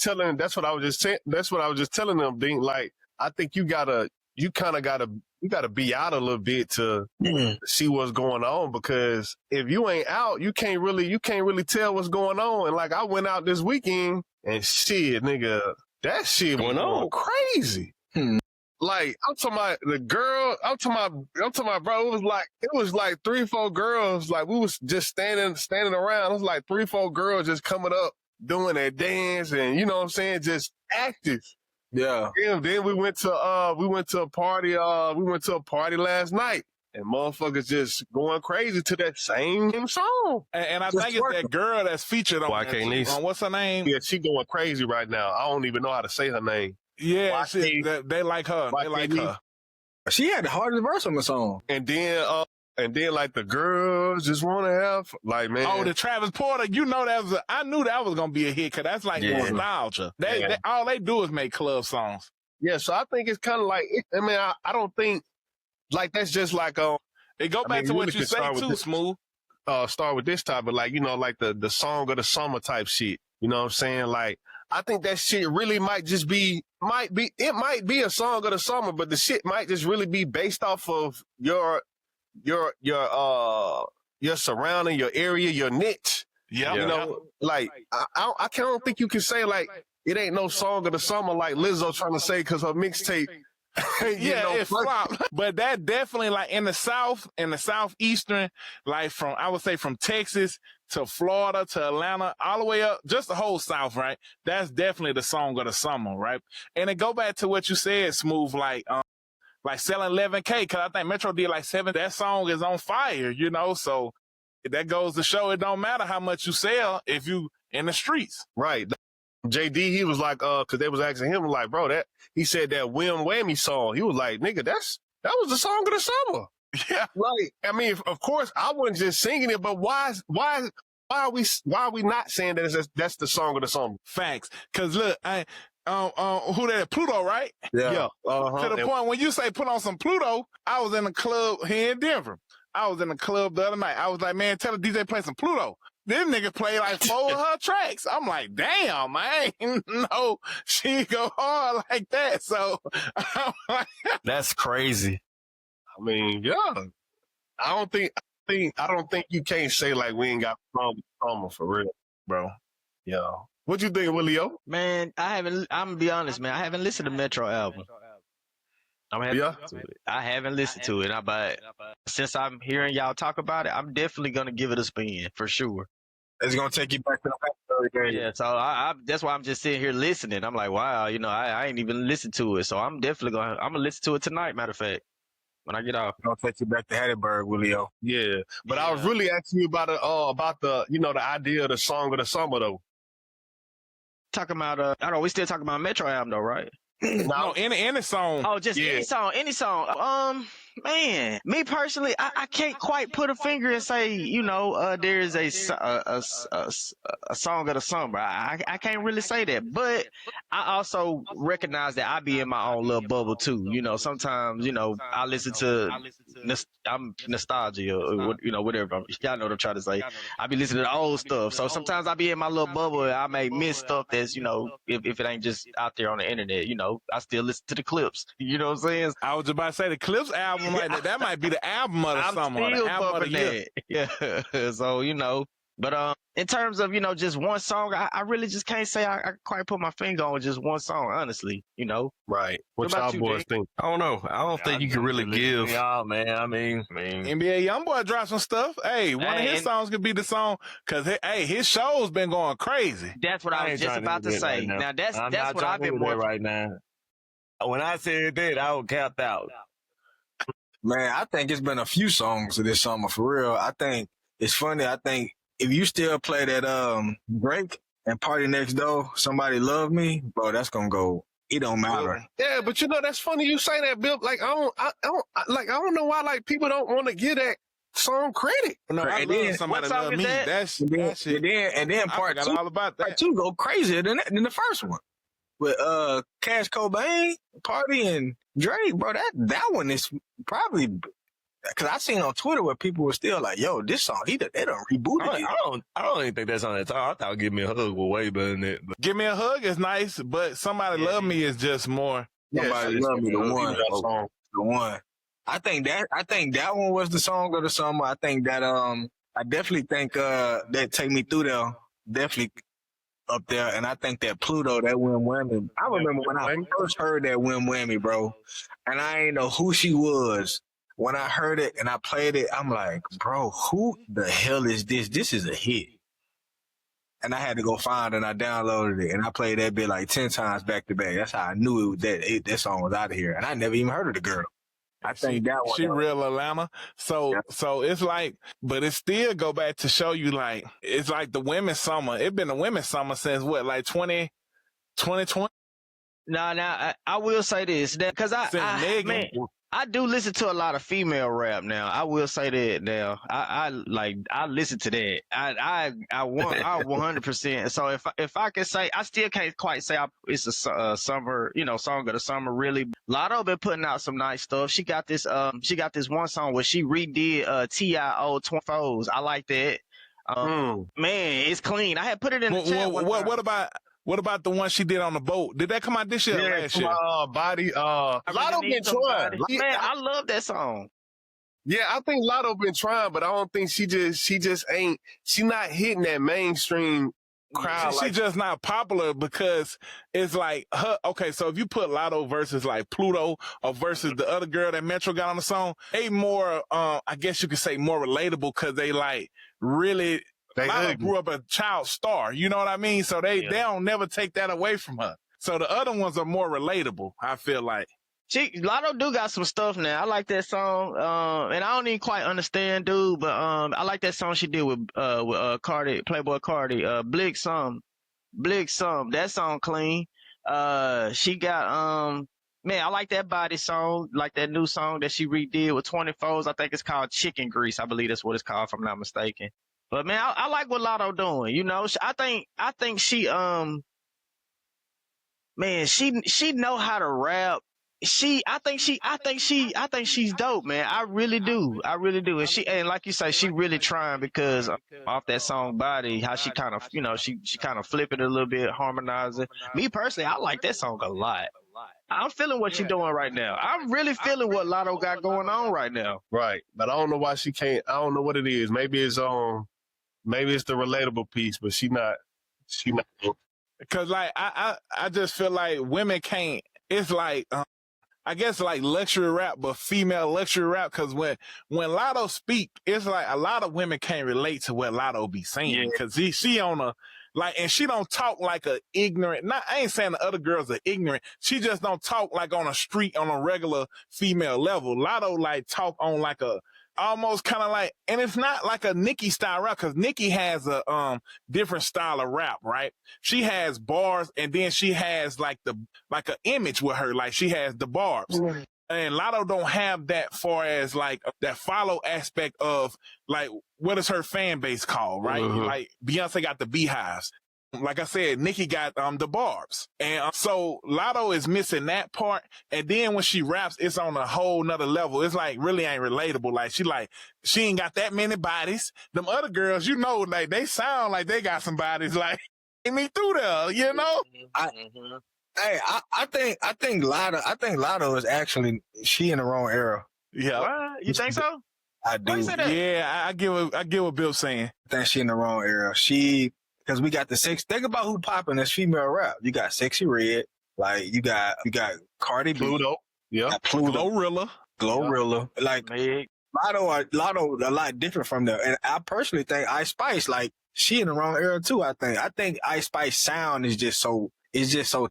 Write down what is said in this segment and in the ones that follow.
what I was just saying. That's what I was just telling them, Dink. Like, I think you gotta be out a little bit to see what's going on, because if you ain't out, you can't really tell what's going on. And like, I went out this weekend and shit, nigga, that shit was going crazy. Like, I'm talking about the girl, I'm talking about, bro, it was like 3-4 girls, like, we was just standing around. It was like 3-4 girls just coming up, doing their dance, and, you know what I'm saying, just active. Yeah. Then we went to a party last night, and motherfuckers just going crazy to that same song. And I think it's that girl that's featured on what's her name? Yeah, she going crazy right now. I don't even know how to say her name. Yeah, they like her. They like her. She had the hardest verse on the song. And then like the girls just want to have, like, man. Oh, the Travis Porter, you know I knew that was going to be a hit, because that's like nostalgia. All they do is make club songs. Yeah, so I think it's kind of like, I don't think, like, that's just like, it go back to what you say too, Smooth. Start with this type, but like, you know, like the song of the summer type shit. You know what I'm saying? Like, I think that shit really might be a song of the summer, but the shit might just really be based off of your surrounding, your area, your niche. Yeah. You know, like, I don't think you can say, like, it ain't no song of the summer like Lizzo trying to say, because her mixtape. It flopped. But that definitely, like, in the southeastern, like, I would say from Texas to Florida to Atlanta, all the way up, just the whole South, right? That's definitely the song of the summer, right? And it go back to what you said, Smooth, like selling 11K, because I think Metro did like 7. That song is on fire, you know? So that goes to show it don't matter how much you sell if you in the streets. Right. JD, he was like, because they was asking him, like, bro, he said that Wham Whammy song. He was like, nigga, that was the song of the summer. Yeah. Like, I mean, of course, I wasn't just singing it, but why are we not saying that that's the song of the summer? Facts. Because look, who that? Pluto, right? Yeah. To the point when you say put on some Pluto, I was in a club here in Denver. I was in a club the other night. I was like, man, tell the DJ play some Pluto. This nigga play like 4 of her tracks. I'm like, damn, I ain't know she go hard like that. So that's crazy. I mean, yeah. I don't think you can't say like we ain't got trauma for real, bro. Yeah. What you think, Willio? Man, I'm gonna be honest, man. I haven't listened to Metro album. I haven't listened to it. But since I'm hearing y'all talk about it, I'm definitely gonna give it a spin for sure. It's gonna take you back to the game. Yeah, so that's why I'm just sitting here listening. I'm like, wow, you know, I ain't even listened to it, so I'm definitely gonna listen to it tonight. Matter of fact, when I get off, it's gonna take you back to Hattiesburg, Willio. Yeah, but I was really asking you about the the idea of the song of the summer though. Talking about I don't. We still talking about Metro album though, right? No, any song. Oh, just any song. Man, me personally, I can't quite put a finger and say, you know, there is a song of the summer. I can't really say that, but I also recognize that I be in my own little bubble too. You know, sometimes, you know, I listen to I'm nostalgia or you know, whatever. Y'all know what I'm trying to say. I be listening to old stuff, so sometimes I be in my little bubble and I may miss stuff that's, you know, if it ain't just out there on the internet. You know, I still listen to the Clips. You know what I'm saying? I was about to say the Clips album. Like that might be the album of the summer. The album of the year. Yeah. So, you know, but in terms of, you know, just one song, I really just can't say I quite put my finger on just one song, honestly, you know. Right. What y'all boys think? I don't know. I don't think you can really give. Y'all, man. I mean, NBA YoungBoy dropped some stuff. Hey, one of his songs could be the song, because his show's been going crazy. That's what I was just about to say. Right now that's what I've been watching right now. When I said that, I was capped out. Man, I think it's been a few songs this summer for real. I think it's funny. I think if you still play that Drake and Party Next Door, Somebody Love Me, bro, that's gonna go. It don't matter. Yeah, but you know that's funny you say that, Bill. Like I don't know why like people don't want to give that song credit. No, I love Somebody Love Me. That shit. And then part two, all about that. Part 2 go crazier than the first one. With Cash Cobain, Party, and Drake, bro, that one is probably because I seen on Twitter where people were still like, "Yo, this song, they done rebooted it." I don't even think that's on that song. I thought "Give Me a Hug" was way better than that. But. "Give Me a Hug" is nice, but "Somebody Love Me" is just more. Somebody Love Me, the one. I think that one was the song of the summer. I think that I definitely think that "Take Me Through There" definitely up there, and I think that Pluto, that Wham Whammy. I remember when I first heard that Wham Whammy, bro, and I ain't know who she was. When I heard it and I played it, I'm like, bro, who the hell is this? This is a hit. And I had to go find it, and I downloaded it, and I played that bit like 10 times back to back. That's how I knew that song was out of here. And I never even heard of the girl. I think that one. She real Atlanta. So it's like, but it still go back to show you, like, it's like the women's summer. It's been the women's summer since what, like 2020? Nah, I will say this, that because I do listen to a lot of female rap now. I will say that now. I listen to that. I 100%. So if I can say, I still can't quite say it's a summer, song of the summer. Really, Lotto been putting out some nice stuff. She got this one song where she redid T.I.O. 24s. I like that. Man, it's clean. I had put it in the chat. What about the one she did on the boat? Did that come out this year or last year? Body. Lotto been trying. Man, I love that song. Yeah, I think Lotto been trying, but I don't think she just ain't. She not hitting that mainstream crowd. She just not popular because it's like her. Okay, so if you put Lotto versus like Pluto or versus the other girl that Metro got on the song, they more. I guess you could say more relatable because they like really. Lotto grew up a child star, you know what I mean? So they don't never take that away from her. So the other ones are more relatable, I feel like. Lotto do got some stuff now. I like that song. And I don't even quite understand, dude, but I like that song she did with Cardi, Playboy Cardi, Blick Some. That song clean. She got man, I like that body song, like that new song that she redid with 24s. I think it's called Chicken Grease. I believe that's what it's called, if I'm not mistaken. But man, I like what Lotto doing. I think she man, she know how to rap. I think she's dope, man. I really do. And like you say, she really trying because off that song Body, how she kind of, she kind of flip it a little bit, harmonize it. Me personally, I like that song a lot. I'm feeling what you're doing right now. I'm really feeling what Lotto got going on right now. Right. But I don't know why she can't. I don't know what it is. Maybe it's the relatable piece, but she not. Cause like, I just feel like women can't, it's like, I guess like luxury rap, but female luxury rap. Cause when Lotto speak, it's like a lot of women can't relate to what Lotto be saying. Cause she on a, like, and she don't talk like a ignorant, I ain't saying the other girls are ignorant. She just don't talk like on a street, on a regular female level. Lotto like talk on like a, almost kind of like, and it's not like a Nicki style rap, because Nicki has a different style of rap, right? She has bars, and then she has like an image with her, like she has the barbs. And Lotto don't have that far as like that follow aspect of like, what is her fan base called, right? Like Beyonce got the beehives. Like I said, Nicki got the barbs. And so Lotto is missing that part. And then when she raps, it's on a whole nother level. It's like really ain't relatable. Like she ain't got that many bodies. Them other girls, like they sound like they got some bodies. Like, get me through there, you know? I think Lotto is actually, she in the wrong era. Yeah. What? You think so? I do. Yeah, I get what Bill's saying. I think she in the wrong era. Because we got the think about who popping as female rap. You got Sexy Red, like you got Cardi B, Pluto, Glorilla, like Lotto a lot different from them. And I personally think Ice Spice, like she in the wrong era too. I think Ice Spice sound is just so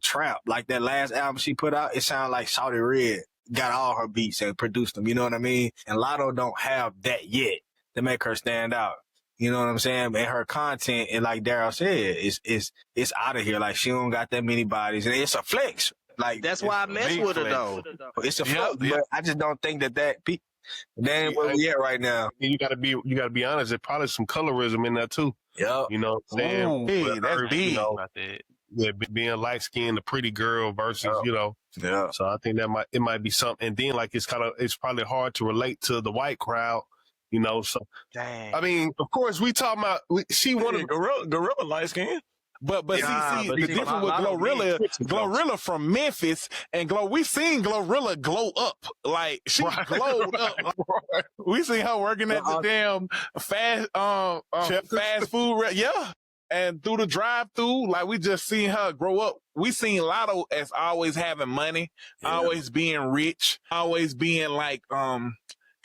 trap. Like that last album she put out, it sounded like Saudi Red got all her beats and produced them. You know what I mean? And Lotto don't have that yet to make her stand out. You know what I'm saying? And her content, and like Daryl said, it's out of here. Like she don't got that many bodies, and it's a flex. Like that's why I mess with her though. It's a flex, but I just don't think that ain't where we at right now. You gotta be honest. There's probably some colorism in there too. Yeah, you know what I'm saying? Hey, that's big. Yeah, being light skinned, the pretty girl versus, you know. Yeah. So I think it might be something. And then like it's probably hard to relate to the white crowd, you know. So Dang. I mean, of course we talking about she wanted Gorilla light skin. But Yeah, see, but the see, difference a with lot of Glorilla from Memphis and we seen Glorilla glow up. Like she glowed up. Like, we seen her working at the damn fast food. Yeah. And through the drive-through, like we just seen her grow up. We seen Lotto as always having money, always being rich, always being like kind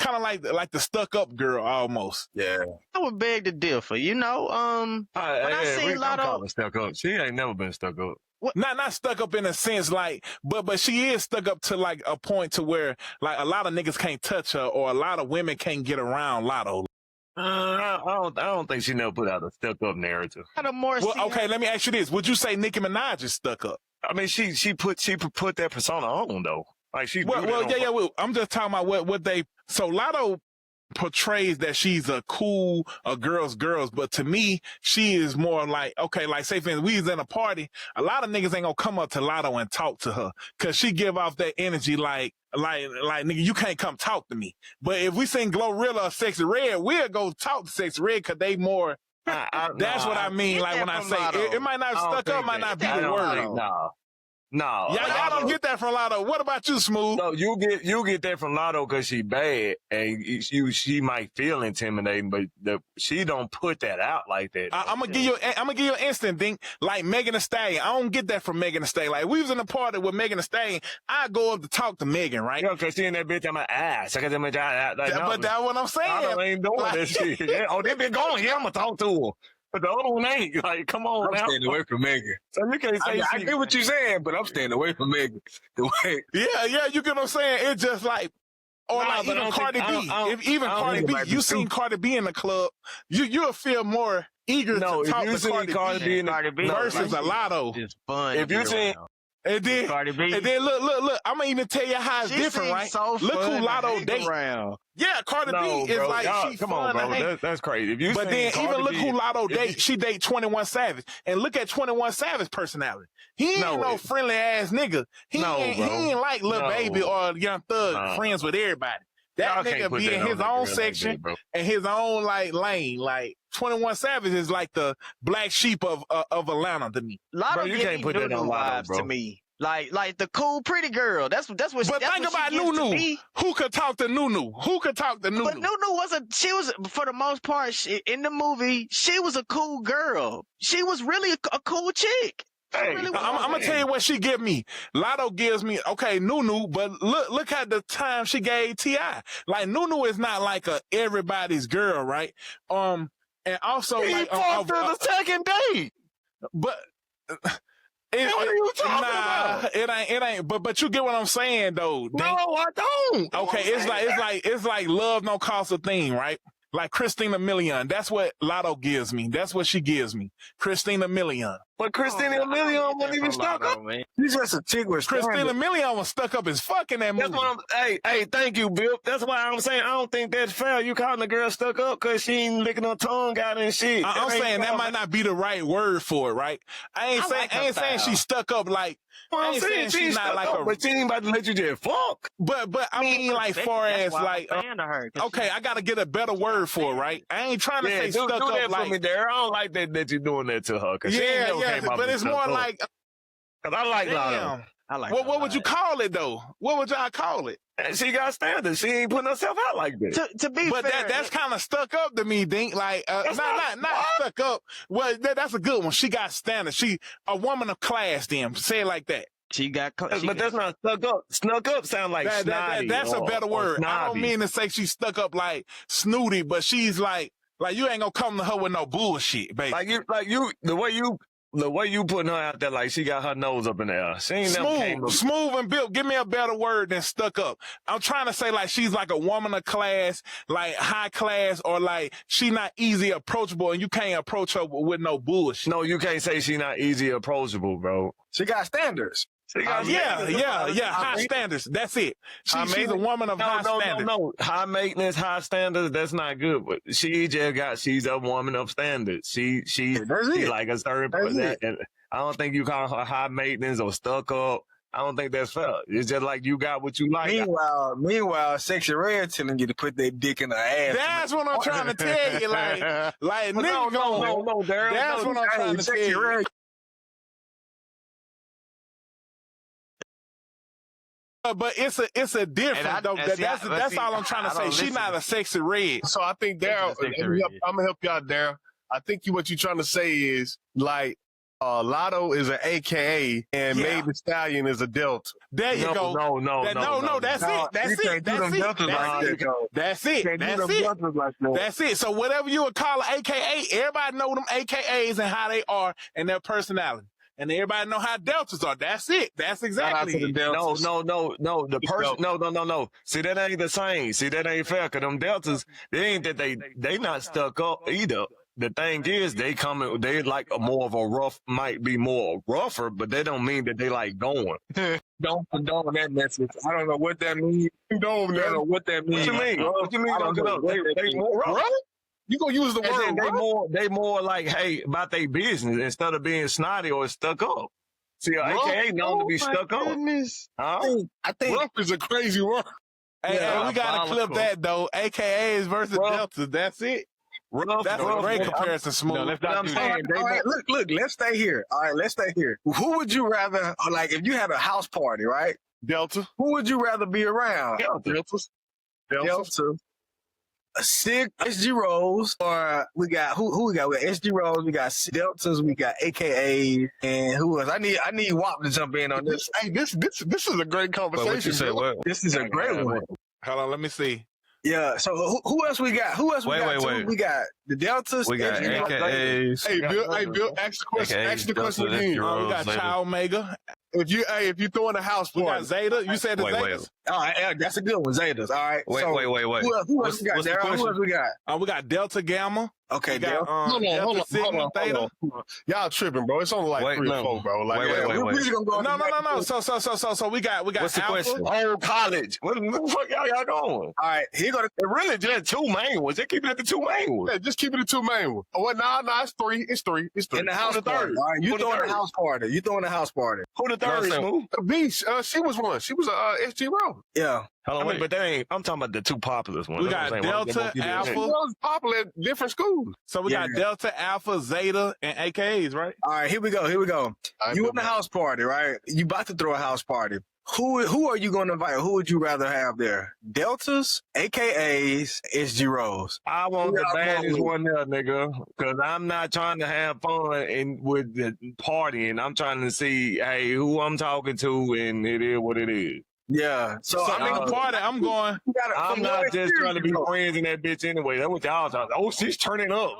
of like the stuck-up girl almost. Yeah. I would beg to differ. You know, when I see Lotto, stuck up. She ain't never been stuck up. Not stuck up in a sense, like, but she is stuck up to like a point to where like a lot of niggas can't touch her or a lot of women can't get around Lotto. I don't think she never put out a stuck up narrative. Okay, let me ask you this: would you say Nicki Minaj is stuck up? I mean, she put that persona on though. Like she. Well, I'm just talking about what they. So Lotto portrays that she's a girls, but to me, she is more like, okay, like say for instance, we was in a party, a lot of niggas ain't gonna come up to Lotto and talk to her, cause she give off that energy like nigga, you can't come talk to me. But if we sing Glorilla or Sexy Red, we'll go talk to Sexy Red, cause they more, that's what I mean, like when I say, it might not stuck up, might not be the word. No, y'all don't get that from Lotto. What about you, Smooth? No, you get that from Lotto because she bad and she might feel intimidating, but she don't put that out like that. I'm gonna give you an instant thing like Megan Thee Stallion. I don't get that from Megan Thee Stallion. Like we was in a party with Megan Thee Stallion, I go up to talk to Megan, right? Yeah, because she in that bitch on my ass. Like, but that's what I'm saying. Lotto ain't doing that shit. Yeah. Oh, they been going. Yeah, I'm gonna talk to her. But the other one ain't. Like, come on, I'm staying away from Megan. So you can't say I get what you're saying, but I'm staying away from Megan. The way. Yeah, you get what I'm saying? It's just like, or like even Cardi B. Cardi B, you seen Cardi B in the club, you'll feel more eager to talk to Cardi B versus a Lotto. It's fun. If you seen. And then, Cardi B. And then look, I'm gonna even tell you how it's different, right? So look who Lotto date. Yeah, Cardi B is bro, like, she's come on, bro. That's crazy. If you but then Cardi even look B, who Lotto date. She date 21 Savage. And look at 21 Savage personality. He ain't no friendly ass nigga. He ain't like Lil Baby or Young Thug, friends with everybody. That nigga be in his own section and his own like lane. Like 21 Savage is like the black sheep of Atlanta to me. Lotto, you can't put that on Lotto, bro. To me. Like the cool pretty girl. That's what. But think about Nunu. Who could talk to Nunu? Who could talk to Nunu? But Nunu she was for the most part in the movie. She was a cool girl. She was really a cool chick. Hey, I'm gonna tell you what she give me. Lotto gives me Nunu, but look at the time she gave T.I. Like Nunu is not like a everybody's girl, right? And also he like fucked her the second date. But what are you talking about? It ain't. But you get what I'm saying though. No, I don't. Okay, it's like love don't cost a thing, right? Like Christina Milian. That's what Lotto gives me. That's what she gives me. Christina Milian. But Christina Milian wasn't even stuck up. She's just a chick with Christina Milian was stuck up as fuck in that movie. That's what hey, thank you, Bill. That's why I'm saying I don't think that's fair. You calling the girl stuck up because she ain't licking her tongue out and shit. I'm saying that might not be the right word for it, right? I ain't saying she's stuck up like. Well, I'm saying she's not like but she ain't about to let you just fuck. But I mean, like, far as like, okay, I gotta get a better word for it, right? I ain't trying to say stuck up that like. For me, there. I don't like that you're doing that to her. Yeah, but it's more like. Cause I like Lotto. I like. What would you call it though? What would y'all call it? And she got standards. She ain't putting herself out like that. To be but fair, that's kind of stuck up to me, Dink. Like, not stuck up. Well, that's a good one. She got standards. She a woman of class. Then say it like that. But that's not stuck up. Snuck up sound like snotty. That's a better word. I don't mean to say she's stuck up like snooty, but she's like you ain't gonna come to her with no bullshit, baby. The way you putting her out there, like she got her nose up in the air. She ain't smooth and built. Give me a better word than stuck up. I'm trying to say like she's like a woman of class, like high class, or like she not easy approachable, and you can't approach her with no bullshit. No, you can't say she not easy approachable, bro. She got standards. High standards. That's it. She's a woman of high standards. No. High maintenance, high standards. That's not good. But she's a woman of standards. She like a certain person. I don't think you call her high maintenance or stuck up. I don't think that's fair. It's just like you got what you like. Meanwhile, Sexy Red telling you to put that dick in her ass. That's what I'm trying to tell you. Like no, Daryl. That's what I'm trying to tell you. But it's a difference though. That's all I'm trying to say. She's not a Sexy Red. So I think Daryl, I'm gonna help you out, Daryl. I think what you're trying to say is like Lotto is an AKA and Meg Thee Stallion is a Delta. There you go. No. That's it. So whatever you would call an AKA, everybody know them AKAs and how they are and their personality. And everybody know how Deltas are. That's it. That's exactly it. No. The person, no. See, that ain't the same. See, that ain't fair. Cause them Deltas, they ain't that they not stuck up either. The thing is, they like more of a rough, might be more rougher, but they don't mean that they like going. Don't condone that message. I don't know what that means. I don't know what that means. What you mean? What you mean? They more rough. You gonna use the word? They more like, hey, about their business instead of being snotty or stuck up. See, AKA known to be stuck up. I think rough is a crazy word. Hey, we gotta clip that though. AKAs versus Deltas. That's it. That's a great comparison, Smooth. No, let's not do that. All right, look, let's stay here. All right, let's stay here. Who would you rather, like, if you had a house party, right? Delta. Who would you rather be around? Delta. Sig, SG Rose, or we got who we got? We got SG Rose, we got Deltas, we got AKA, and who else? I need WAP to jump in on this. Hey, this is a great conversation. What you say, this is a great one. Hold on, let me see. Yeah, so who else we got? Wait. We got the Deltas. We got AKAs. Hey, Bill, ask the question again. We got Child Mega. If you throw in a house party. We got Zeta. You said the Zetas. All right, that's a good one, Zetas. All right. Wait. Who else we got, Daryl? Who else we got? We got Delta Gamma. Okay, Daryl. Hold on. Y'all tripping, bro. It's only like 3 or 4, bro. Like, wait. No. So we got What's the Alpha. question? Oh, college. Where the fuck y'all going? All right, here go. It really just 2 main ones. They keep it at the 2 main ones. Yeah, just keep it the 2 main ones. Oh, nah, it's 3. It's 3. In the house party. All right, you throwing a house party. Who the third, Smooth? B, she was one. She was a SG Rose. Yeah. Hold on, but that ain't. I'm talking about the 2 populous ones. We got Delta, Alpha. Those popular at different schools. So we got Delta, Alpha, Zeta, and AKAs, right? All right, here we go. You in the house party, right? You about to throw a house party. Who are you going to invite? Who would you rather have there? Deltas, AKAs, SG Rose. I want the baddest one there, nigga, because I'm not trying to have fun with the partying. I'm trying to see, hey, who I'm talking to, and it is what it is. Yeah. So I'm in the party. I'm going. I'm not just trying to be friends in that bitch anyway. That's what y'all talking. Oh, she's turning up.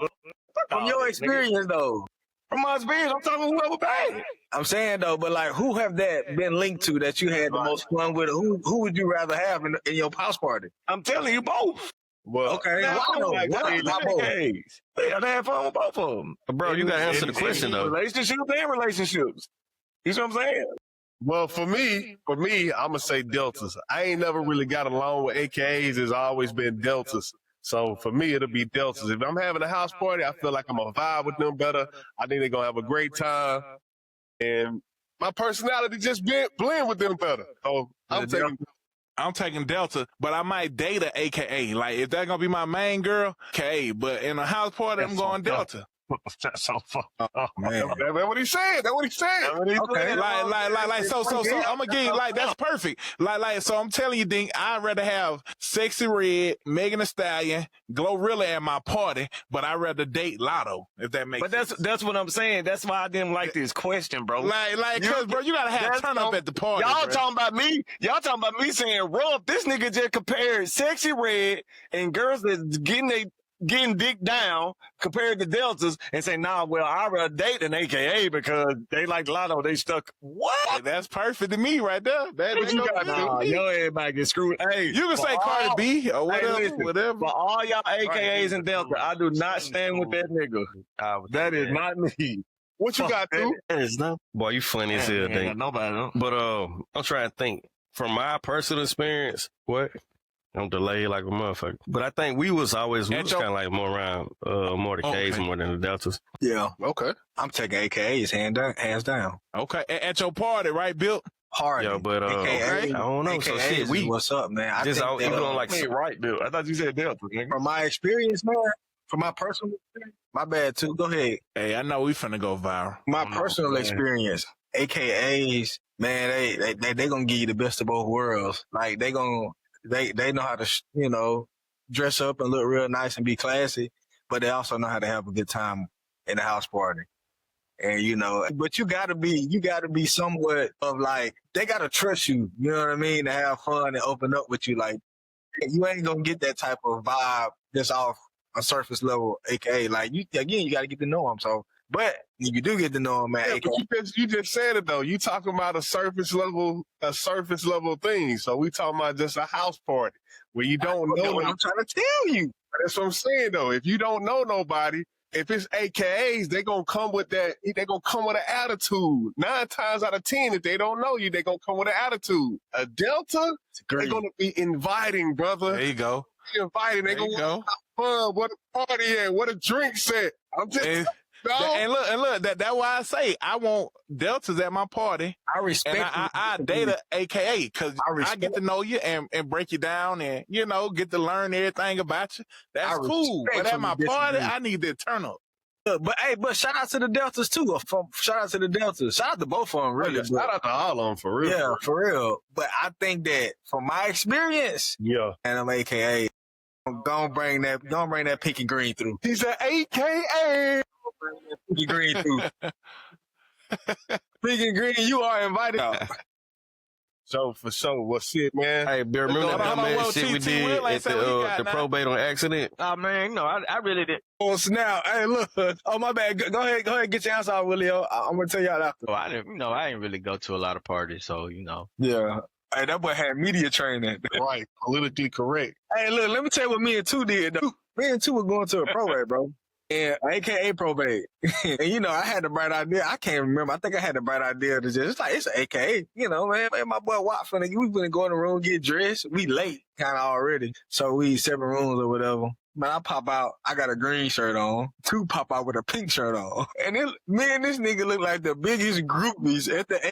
From your experience, though. From my experience, I'm talking whoever bad. I'm saying though, but like, who have that been linked to that you had the most fun with? Who would you rather have in your house party? I'm telling you both. Well, okay. Why both? I had fun with both of them. Bro, you gotta answer the question though. Relationships. You see what I'm saying? Well, for me, I'm gonna say Deltas. I ain't never really got along with AKAs. It's always been Deltas. So for me, it'll be Deltas. If I'm having a house party, I feel like I'm gonna vibe with them better. I think they're gonna have a great time, and my personality just blend with them better. So I'm taking Delta, but I might date a AKA. Like if that's gonna be my main girl, okay. But in a house party, I'm going Delta. That's so fucked up. Man. That's what he said. Okay. Like, so I'm gonna give you, like, that's perfect. Like, so I'm telling you, Dink, I'd rather have Sexy Red, Megan Thee Stallion, Glorilla at my party, but I'd rather date Lotto, if that makes sense. But that's what I'm saying. That's why I didn't like this question, bro. Cause, bro, you gotta have turn up at the party. Y'all talking about me. Y'all talking about me saying rough. This nigga just compared Sexy Red and girls that's getting dick down compared to Deltas and say, nah, well, I'd rather date an AKA because they like Lotto, they stuck. What? Hey, that's perfect to me right there. Yo, everybody get screwed. Hey, you can say Cardi B or whatever. For all y'all AKAs and Delta, I do not stand with that nigga. That is not me. What you got, dude? Boy, you funny as hell, Dink. Nobody know. But I'm trying to think. From my personal experience, what? I'm delayed like a motherfucker. But I think we was kind of like more around more the K's more than the Deltas. Yeah. Okay. I'm taking AKAs hands down. Okay. At your party, right, Bill? Party. Yeah, but AKA, I don't know. AKAs So shit, we what's up, man? I just think out that, even on like Right, Bill. I thought you said Delta, nigga. from my experience, man. From my personal experience, my bad too. Go ahead. Hey, I know we finna go viral. My personal experience, AKAs, man, they gonna give you the best of both worlds. Like they know how to dress up and look real nice and be classy, but they also know how to have a good time in the house party. And but you gotta be somewhat of like, they gotta trust you, you know what I mean, to have fun and open up with you. Like you ain't gonna get that type of vibe just off a surface level AKA. Like you gotta get to know them. So, but if you do get to know them, man, Yeah, AKA, but you just said it though. You talking about a surface level thing. So we talking about just a house party where you don't know. what I'm trying to tell you. That's what I'm saying though. If you don't know nobody, if it's AKAs, they gonna come with that. They gonna come with an attitude. 9 times out of 10, if they don't know you, they gonna come with an attitude. A Delta, they gonna be inviting, brother. There you go. Inviting. They gonna have fun. What a party at? What a drink set. I'm just. And look, that's why I say I want Deltas at my party. I respect. And I date a AKA because I get to know you and break you down and get to learn everything about you. That's cool. But at my party, I need to turn up. But shout out to the Deltas too. Shout out to the Deltas. Shout out to both of them, really. Yeah, shout out to all of them for real. Yeah, for real. But I think that from my experience, and I'm AKA, gonna bring that pink and green through. He's an AKA. Pink and green through. Pink and green, you are invited. So for sure, what's it, man? Hey, Bill, remember that dumbass shit we did at the probate on accident? Oh man, I really did. Oh snap! Hey, look. Oh my bad. Go ahead, get your answer out, Willie. I'm gonna tell y'all after. Well, I didn't really go to a lot of parties, so Yeah. Hey, that boy had media training. Right, politically correct. Hey, look, let me tell you what me and Two did, though. Me and Two were going to a probate, bro. And AKA probate. And, I had the bright idea. I can't remember. I think I had the bright idea to it's an AKA. Man, my boy Watt we finna go in the room, get dressed. We late kind of already. So we 7 rooms or whatever. Man, I pop out. I got a green shirt on. Two pop out with a pink shirt on. And me and this nigga look like the biggest groupies at the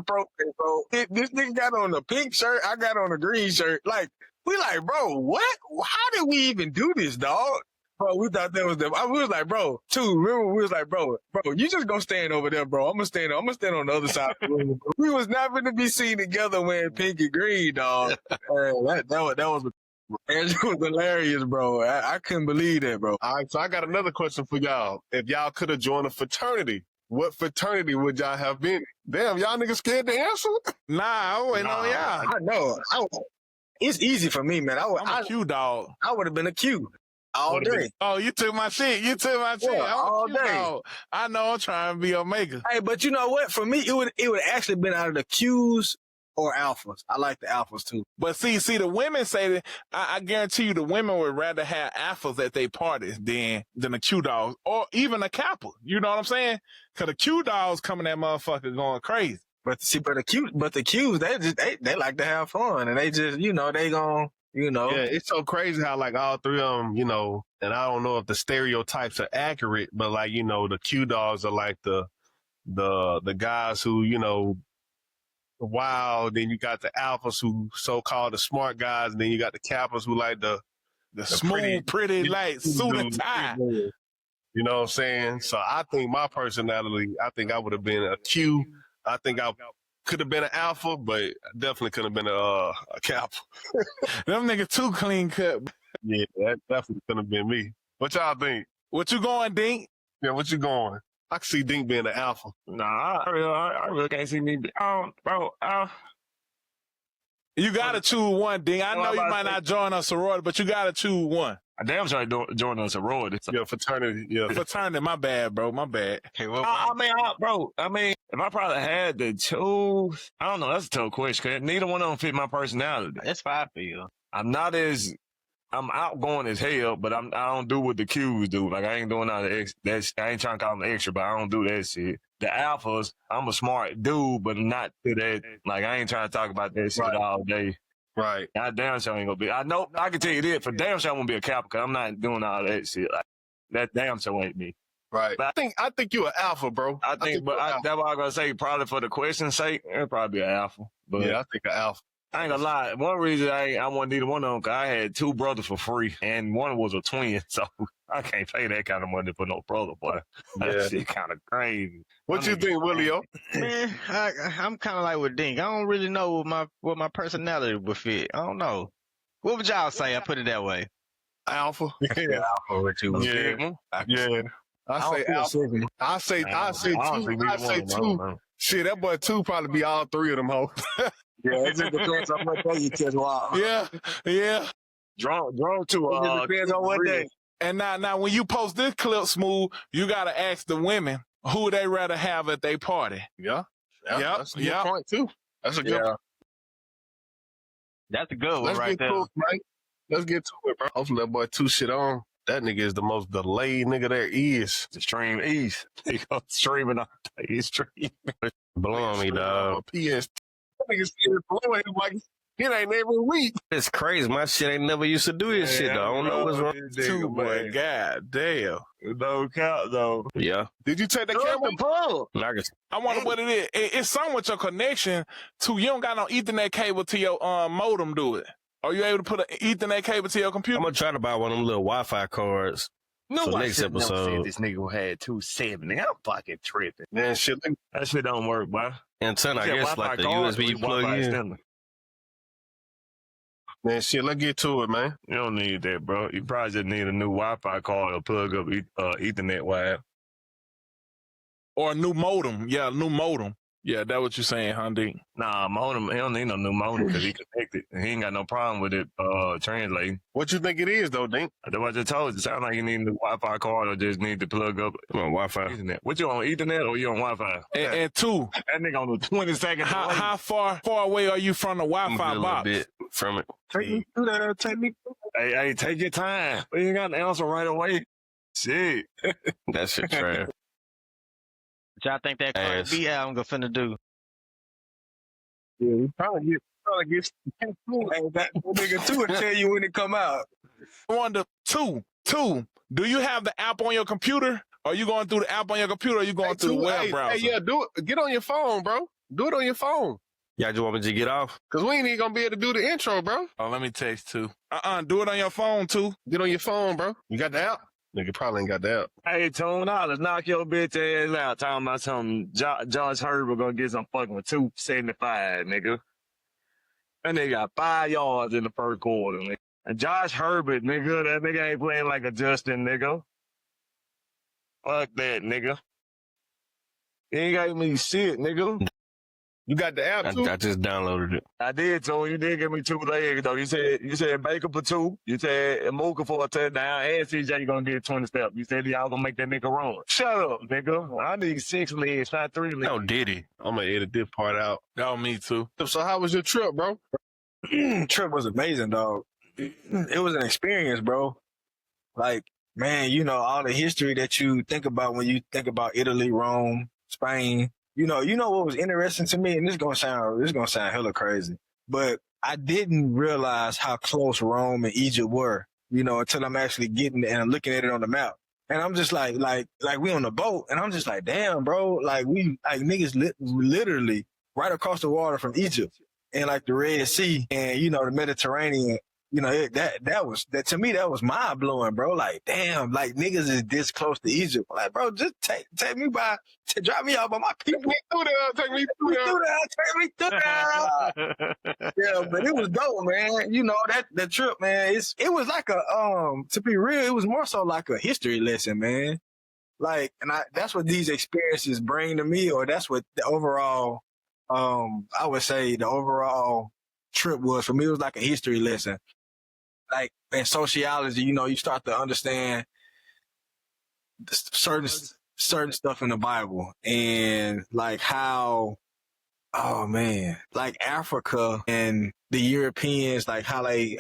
probate. So this nigga got on a pink shirt. I got on a green shirt. Like, we like, bro, what? How did we even do this, dog? Bro, we thought that was them. We was like, bro, remember we was like, bro, you just gonna stand over there, bro. I'm gonna stand on the other side of the room. We was not gonna be seen together wearing pink and green, dog. That was hilarious, bro. I couldn't believe that, bro. All right, so I got another question for y'all. If y'all could have joined a fraternity, what fraternity would y'all have been? Damn, y'all niggas scared to answer? Nah, I wouldn't know y'all. I know. It's easy for me, man. I'm a Q dog. I would have been a Q. All day. Oh, you took my shit. Yeah, all day. Dog. I know I'm trying to be Omega. Hey, but you know what? For me, it would actually been out of the Qs or alphas. I like the alphas too. But see, the women say that I guarantee you the women would rather have alphas at their parties than the Q dogs or even a Kappa. You know what I'm saying? Cause the Q dogs coming that motherfucker going crazy. But the Qs, they like to have fun and they just, they gon'. Yeah, it's so crazy how like all 3 of them, and I don't know if the stereotypes are accurate, but like, the Q dogs are like the guys who, wild, then you got the alphas who so-called the smart guys, and then you got the Kappas who like the smooth, pretty like suit and tie. You know what I'm saying? So I think my personality, I think I would have been a Q. I think I could have been an alpha, but definitely could have been a Kappa. Them niggas too clean cut. Yeah, that definitely could have been me. What y'all think? What you going, Dink? Yeah, what you going? I can see Dink being an alpha. Nah, I really can't see me. Bro. You gotta choose one, Dink. I know you might not join a sorority, but you gotta choose one. I damn sure I join a sorority. Yeah, fraternity. Yeah, fraternity. My bad, bro. My bad. Okay, well, I mean, if I probably had to choose, I don't know. That's a tough question. Cause neither one of them fit my personality. That's fine for you. I'm not as I'm outgoing as hell, but I don't do what the Qs do. Like I ain't doing all the I ain't trying to call them extra, but I don't do that shit. The alphas, I'm a smart dude, but not to that. Like I ain't trying to talk about that shit all day. Right. I damn sure ain't gonna be. I know I can tell you this for damn sure I won't be a Kappa because I'm not doing all that shit. Like that damn sure ain't me. Right. But I think you an alpha, bro. That's what I was gonna say. Probably for the question's sake, it'd probably be an alpha. But yeah, I think an alpha. I ain't gonna lie. One reason I wasn't neither one of them, cause I had two brothers for free, and one was a twin, so I can't pay that kind of money for no brother, boy. That shit kind of crazy. What you think, Willio? Man, I'm kind of like with Dink. I don't really know what my personality would fit. I don't know. What would y'all say? I put it that way. Alpha. Yeah, alpha with you. Yeah. Yeah. I say alpha. I say two. I say two. Shit, that boy two probably be all three of them hoes. Yeah, it just depends on what day you catch wild. Yeah. Draw to It just depends on what day. And now when you post this clip, Smooth, you gotta ask the women who they rather have at their party. Yeah. That's a good Yep. point too. That's a good point. That's a good one Let's right get there. to it, right? Let's get to it, bro. Hopefully that boy two shit on. That nigga is the most delayed nigga there is. the stream east. He goes streaming all day. He's streaming. Blow on me, dog. PS. That nigga still blowing him like it ain't every week. It's crazy. My shit ain't never used to do this shit, though. I don't know what's wrong. Two, boy. God damn. No count though. Yeah. Did you take the camera? I wonder what it is. It's something with your connection to. You don't got no Ethernet cable to your modem, do it? Are you able to put an Ethernet cable to your computer? I'm gonna try to buy one of them little Wi-Fi cards. No, next said episode. this nigga had 270. I'm fucking tripping. Man, shit. That shit don't work, boy. And ten, I guess, like the card, USB you plug Wi-Fi in. extender. Man, shit, let's get to it, man. You don't need that, bro. You probably just need a new Wi-Fi card or plug up Ethernet wire. Or a new modem. Yeah, new modem. Yeah, that's what you're saying, Hundi. Nah, modem. He don't need no new modem because he connected. He ain't got no problem with it translating. What you think it is, though, Dink? That's what I just told you. It sounds like you need a new Wi-Fi card or just need to plug up I'm on Wi-Fi. Ethernet. What you on Ethernet or you on Wi-Fi? And two, That nigga on the 22nd. how far away are you from the I'm Wi-Fi a little box? bit from it. Take me through that. Take me through that. Hey, take your time. We ain't got the answer right away. Shit. That shit trash. What y'all think that Cardi Ass. B album finna do? Yeah, you probably get hey, that nigga too will tell you when it come out. I wonder, two, do you have the app on your computer? Are you going through the app on your computer or are you going through the web browser? Hey, yeah, do it. Get on your phone, bro. Do it on your phone. Y'all just want me to get off? Because we ain't even going to be able to do the intro, bro. Oh, let me text two. Do it on your phone, too. Get on your phone, bro. You got the app? Nigga probably ain't got the app. Hey, Tone, let's knock your bitch ass out. Talking about something. Josh Herbert gonna get some fucking 275, nigga. That nigga got 5 yards in the first quarter, nigga. And Josh Herbert, nigga, that nigga ain't playing like a Justin, nigga. Fuck that, nigga. He ain't got me shit, nigga. You got the app, too? I just downloaded it. I did, Tone. You did give me 2 legs, though. You said Baker for 2. You said Mooka for a touchdown. And CJ gonna get 20 steps. You said y'all gonna make that nigga run. Shut up, nigga. I need 6 legs, not 3 legs. Oh, did he? I'm going to edit this part out. Oh, me, too. So how was your trip, bro? Trip was amazing, dog. It was an experience, bro. Like, man, you know, all the history that you think about when you think about Italy, Rome, Spain. You know what was interesting to me, and this gonna sound hella crazy, but I didn't realize how close Rome and Egypt were, you know, until I'm actually getting and I'm looking at it on the map. And I'm just like we on the boat, and I'm just like, damn, bro, like niggas literally right across the water from Egypt and like the Red Sea and, you know, the Mediterranean. You know, that to me, that was mind blowing, bro. Like, damn, like niggas is this close to Egypt. Like, bro, just take me by, drop me out by my people. Take me through there. Yeah, but it was dope, man. You know, that trip, man, it was like to be real, it was more so like a history lesson, man. Like, and that's what these experiences bring to me, or that's what the overall, I would say the overall trip was for me. It was like a history lesson. Like in sociology, you know, you start to understand certain stuff in the Bible and like how Oh man, like Africa and the Europeans, like how they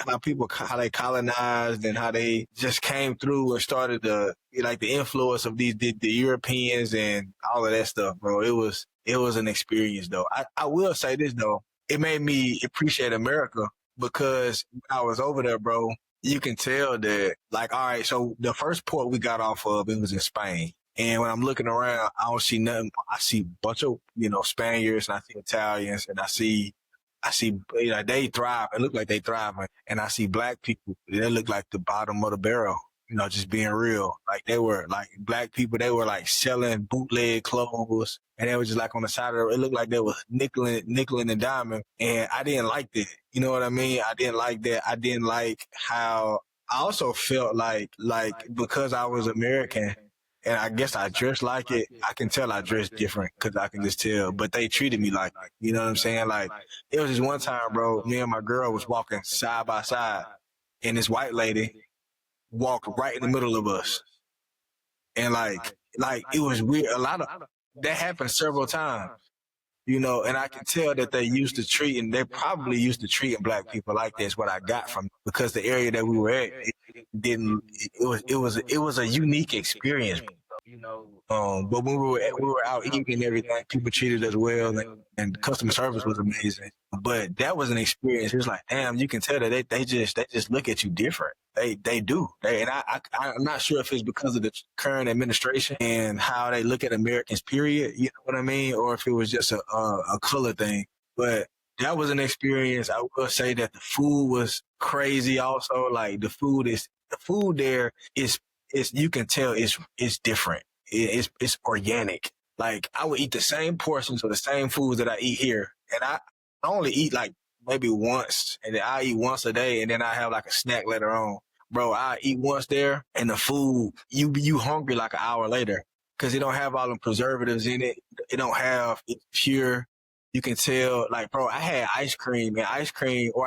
colonized and how they just came through and started like the influence of the Europeans and all of that stuff, bro. It was an experience though. I will say this though, it made me appreciate America because when I was over there, bro, you can tell that like, all right, so the first port we got off of, it was in Spain. And when I'm looking around, I don't see nothing. I see a bunch of, Spaniards and I see Italians and I see, they thrive. It look like they thriving. And I see black people. They look like the bottom of the barrel, just being real. Like they were like black people. They were like selling bootleg clothes and they were just like on the side of it. It looked like they was nickeling and diamond. And I didn't like that. You know what I mean? I didn't like that. I didn't like how I also felt like because I was American, and I guess I dressed like it. I can tell I dressed different because I can just tell. But they treated me like, you know what I'm saying? Like, it was just one time, bro, me and my girl was walking side by side, and this white lady walked right in the middle of us. And like it was weird. That happened several times, and I can tell that they probably used to treating black people like this, what I got from, because the area that we were at, it was a unique experience. But when we were out eating and everything, people treated us well, and customer service was amazing. But that was an experience. It was like, damn, you can tell that they just look at you different. They do. I'm not sure if it's because of the current administration and how they look at Americans, period. You know what I mean? Or if it was just a color thing. But that was an experience. I will say that the food was crazy. Also, like the food there is you can tell it's different. It's organic. Like I would eat the same portions of the same foods that I eat here, and I only eat like maybe once, and then I eat once a day, and then I have like a snack later on. Bro, I eat once there, and the food you hungry like an hour later because it don't have all the preservatives in it. It's pure. You can tell, like, bro, I had ice cream, or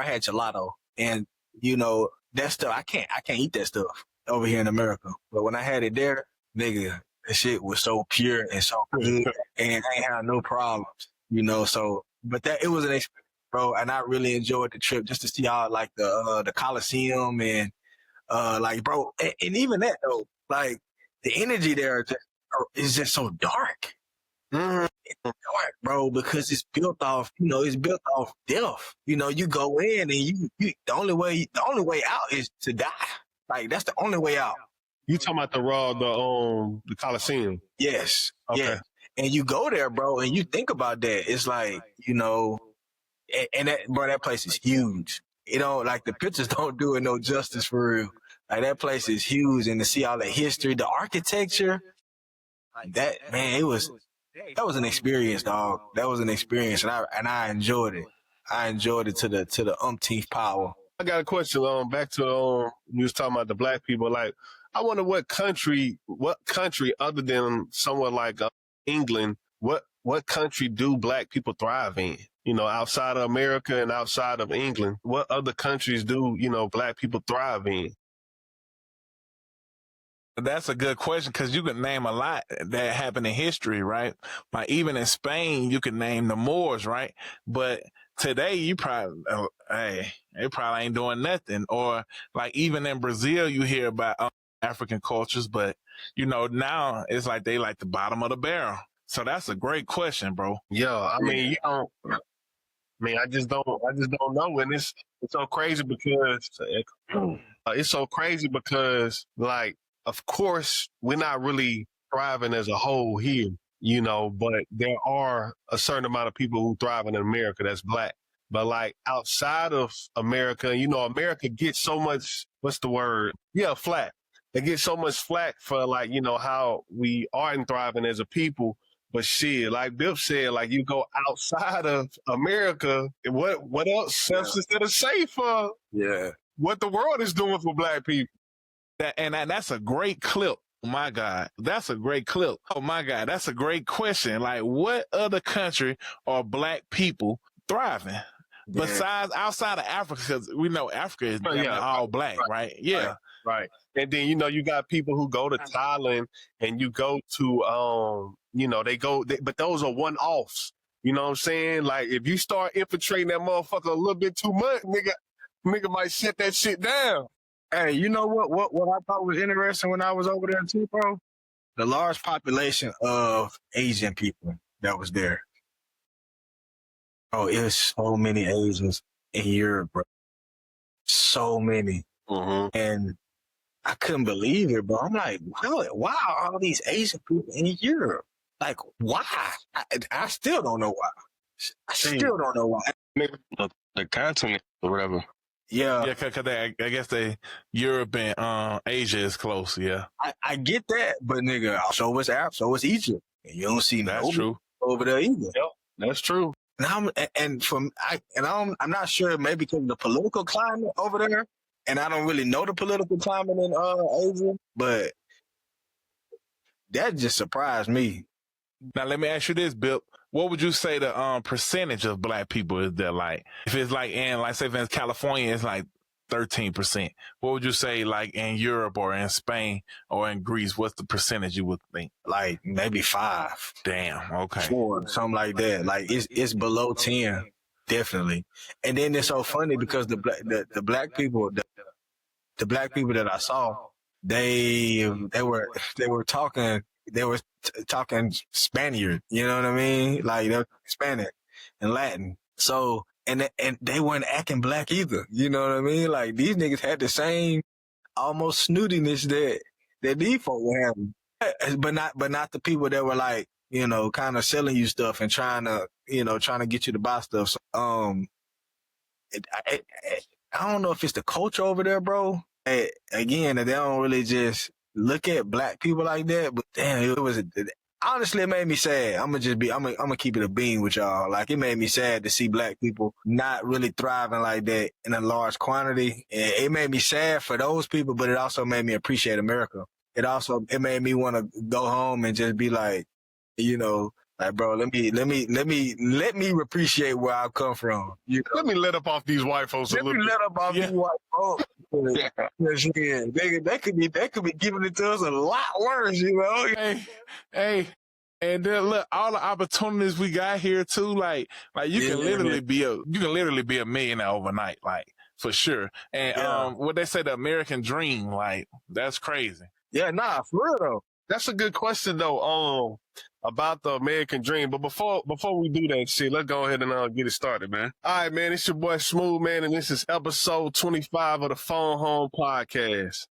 I had gelato, and that stuff I can't eat that stuff over here in America. But when I had it there, nigga, that shit was so pure and so good, and I ain't had no problems, So, but it was an experience, bro, and I really enjoyed the trip just to see all like the Coliseum and like, bro, and even that though, like the energy there is just so dark. Mm-hmm. It's dark, bro, because it's built off death. You go in and you the only way out is to die. Like that's the only way out. You talking about the Coliseum? Yes. Okay. Yeah. And you go there, bro, and you think about that. It's like, and that place is huge. Like the pictures don't do it no justice for real. Like that place is huge, and to see all the history, the architecture, that was an experience, dog. That was an experience, and I enjoyed it. I enjoyed it to the umpteenth power. I got a question. Back to you was talking about the black people. Like, I wonder what country other than somewhere like England, what country do black people thrive in? Outside of America and outside of England, what other countries do black people thrive in? That's a good question because you can name a lot that happened in history, right? Like even in Spain, you can name the Moors, right? But today, you probably, they probably ain't doing nothing. Or like even in Brazil, you hear about African cultures, but now it's like they like the bottom of the barrel. So that's a great question, bro. Yeah, I mean, I just don't know, and it's so crazy because like, of course, we're not really thriving as a whole here, but there are a certain amount of people who thrive in America that's black. But like outside of America, America gets so much, what's the word? Yeah, flack. They get so much flack for like, how we aren't thriving as a people. But shit, like Biff said, like you go outside of America, what else is there to say for what the world is doing for black people? That's a great clip. Oh my God, that's a great clip. Oh my God, that's a great question. Like, what other country are black people thriving besides outside of Africa? Because we know Africa is all black, right? Yeah, right. And then you got people who go to Thailand, and you go to but those are one-offs. You know what I'm saying? Like, if you start infiltrating that motherfucker a little bit too much, nigga might shut that shit down. Hey, you know what I thought was interesting when I was over there too, bro? The large population of Asian people that was there. Oh, it was so many Asians in Europe, bro. So many. Mm-hmm. And I couldn't believe it, bro. I'm like, why are all these Asian people in Europe? Like, why? I still don't know why. I still don't know why. The continent or whatever. Yeah. Yeah, because I guess Europe and Asia is close, yeah. I get that, but nigga, so was Arab, so was Egypt. And you don't see That's true. over there either. Yep, that's true. I'm not sure, maybe because of the political climate over there, and I don't really know the political climate in Asia, but that just surprised me. Now let me ask you this, Bill. What would you say the percentage of black people is there like? If it's like say if in California it's like 13%. What would you say like in Europe or in Spain or in Greece? What's the percentage you would think? Like maybe 5. Damn, okay. 4, something like that. Like it's below 10, definitely. And then it's so funny because the black people that I saw, they were talking Spaniard, you know what I mean? Like they're Hispanic and Latin. So and they weren't acting black either. You know what I mean? Like these niggas had the same almost snootiness that these folk were having. But not the people that were like, you know, kind of selling you stuff and trying to get you to buy stuff. So, I don't know if it's the culture over there, bro. Again, they don't really just look at black people like that. But damn, honestly, it made me sad. I'm gonna keep it a bean with y'all. Like, it made me sad to see black people not really thriving like that in a large quantity. And it made me sad for those people, but it also made me appreciate America. It made me want to go home and just be like, you know, like, bro, let me appreciate where I come from. You know? Let me let up off these white folks a little bit. Let up off these white folks. They could be giving it to us a lot worse, you know. Hey, and then look, all the opportunities we got here too. Like you can literally be a millionaire overnight, like for sure. And what they say, the American dream, like that's crazy. Yeah, nah, for real though. That's a good question though. About the American dream. But before we do that shit, let's go ahead and get it started, man. All right, man. It's your boy Smooth, man, and this is episode 25 of the Phone Home Podcast.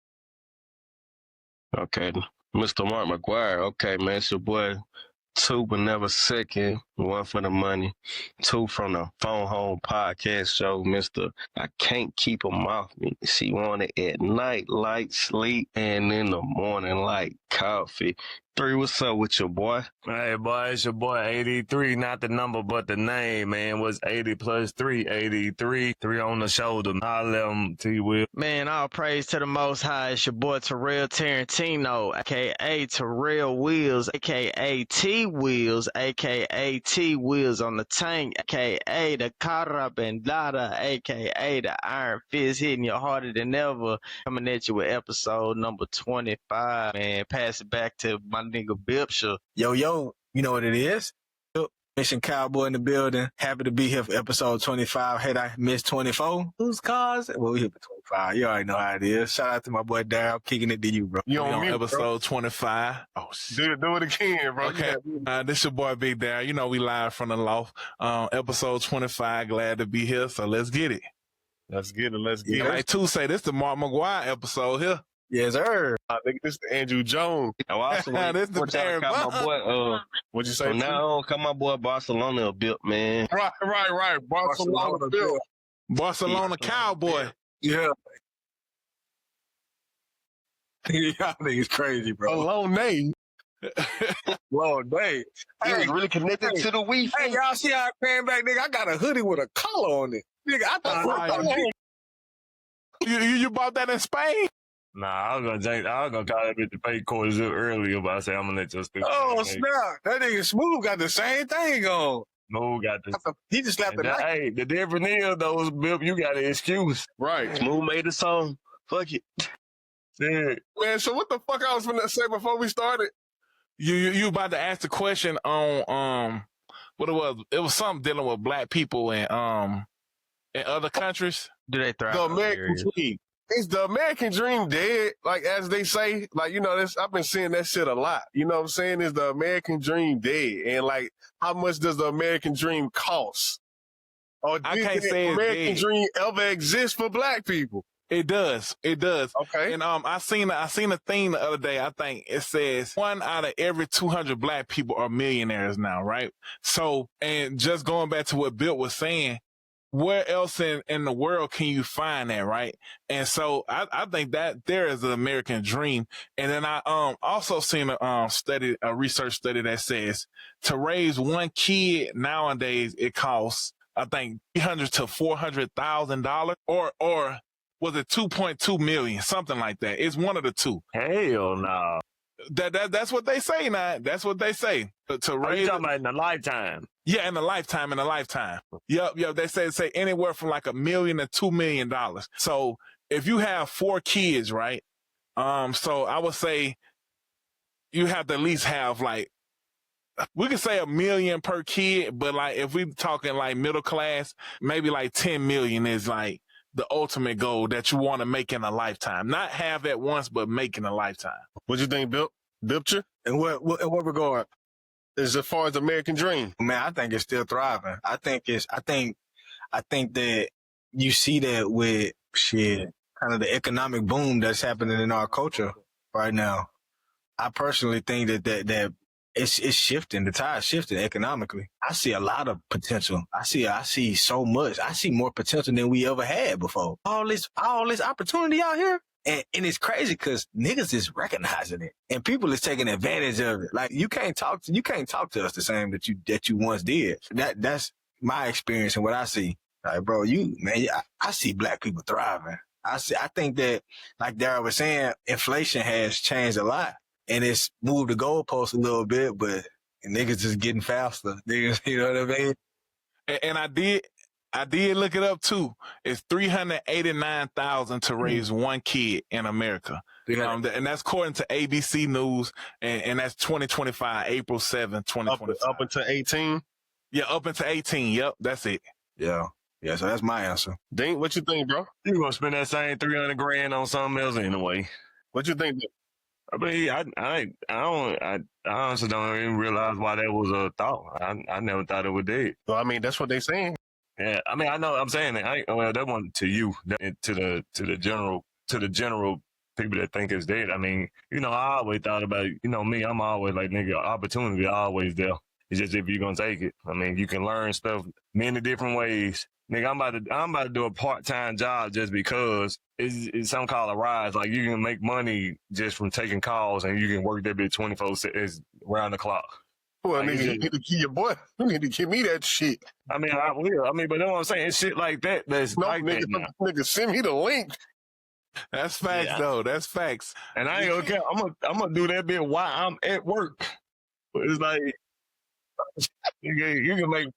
Okay, Mr. Mark McGuire. Okay, man, it's your boy. 2 but never second. 1 for the money. 2 from the Phone Home Podcast show, Mr. I can't keep him off me. She want it at night like sleep and in the morning like coffee. 3, what's up with your boy? Hey, boy, it's your boy 83, not the number, but the name, man. Was 80 plus 3, 83. 3 on the shoulder. I'll let him T Will. Man, all praise to the Most High. It's your boy Terrell Tarantino, aka Terrell Wheels, aka T Wheels, aka T Wheels on the tank, aka the Carabendada, aka the Iron Fist hitting you harder than ever. Coming at you with episode number 25, man. Pass it back to my nigga Bipsha. Yo, you know what it is? Mission Cowboy in the building. Happy to be here for episode 25. Had I missed 24? Whose cars? Well, we here for 25. You already know how it is. Shout out to my boy Daryl, kicking it to you, bro. You on episode 25. Oh, shit. Do it again, bro. Okay. This your boy Big Daryl. You know we live from the loft. Episode 25. Glad to be here. So let's get it. Let's get it. Like two say, this the Mark McGuire episode here. Yes, sir. I think this is Andrew Jones. Oh, also, this the Darren my boy. What'd you say? From now on, call my boy Barcelona a bit, man. Right. Barcelona Bill. Barcelona Cowboy. Yeah. Y'all niggas crazy, bro. A long name. Long day. He was really connected to the Wii. Hey, y'all see how I came back, nigga? I got a hoodie with a collar on it. Nigga, I thought you bought that in Spain? Nah, I was gonna call that bitch the fake course earlier, but I say I'm gonna let you speak. Oh, snap. That nigga Smooth got the same thing on. Smooth got this. He just slapped the Hey, the difference is, though, Bip, you got an excuse. Right. Smooth made the song. Fuck it. Yeah. Man, so what the fuck I was gonna say before we started? You about to ask the question on what it was something dealing with black people in other countries. Do they thrive? The American dream. Is the American dream dead? Like, as they say, like, you know, I've been seeing that shit a lot. You know what I'm saying? Is the American dream dead? And like, how much does the American dream cost? Or I did can't the say it's American dead. dream ever exist for black people? It does. It does. Okay. And I seen a thing the other day. I think it says 1 out of every 200 black people are millionaires now, right? So, and just going back to what Bill was saying, where else in the world can you find that, right? And so I think that there is an American dream. And then I also seen a research study that says to raise one kid nowadays it costs, I think, $300,000 to $400,000 or was it 2.2 million, something like that. It's one of the two. Hell no. That's what they say now. That's what they say. To raise, you talking about in a lifetime? Yeah, in a lifetime. Yep. They say anywhere from like $1 million to $2 million. So if you have 4 kids, right? So I would say you have to at least have like, we could say $1 million per kid, but like if we talking like middle class, maybe like 10 million is like the ultimate goal that you want to make in a lifetime. Not have at once, but make in a lifetime. What you think, Bilcher? In what regard? As far as the American dream? Man, I think it's still thriving. I think that you see that with shit, kind of the economic boom that's happening in our culture right now. I personally think that it's shifting. The tide's shifting economically. I see a lot of potential. I see so much. I see more potential than we ever had before. All this opportunity out here. And it's crazy because niggas is recognizing it and people is taking advantage of it. Like you can't talk to us the same that you once did. That's my experience and what I see. Like, bro, I see black people thriving. I think that, like Darryl was saying, inflation has changed a lot and it's moved the goalpost a little bit, but niggas just getting faster. Niggas, you know what I mean? And I did look it up too. It's $389,000 to raise one kid in America. And that's according to ABC News, and that's 2025, April 7th, 2025. Up until 18? Yeah, up until 18. Yep, that's it. Yeah. Yeah, so that's my answer. Dink, what you think, bro? You gonna spend that same $300,000 on something else anyway. What you think? I mean, I honestly don't even realize why that was a thought. I never thought it would do. Well, I mean, that's what they saying. Yeah, I mean, I know. I'm saying that. Well, that one to you, to the general people that think it's dead. I mean, you know, I always thought about, you know, me. I'm always like, nigga, opportunity always there. It's just if you're gonna take it. I mean, you can learn stuff many different ways. Nigga, I'm about to do a part-time job just because it's something called a rise. Like you can make money just from taking calls, and you can work that bit 24/7 round the clock. Well, nigga, you need to give your boy. You need to give me that shit. I mean, I will. I mean, but you know what I'm saying? It's shit like that. That's no, like nigga, that now. Nigga, send me the link. That's facts, though. That's facts. And I ain't gonna care. I'm gonna do that bit while I'm at work. But it's like you can make.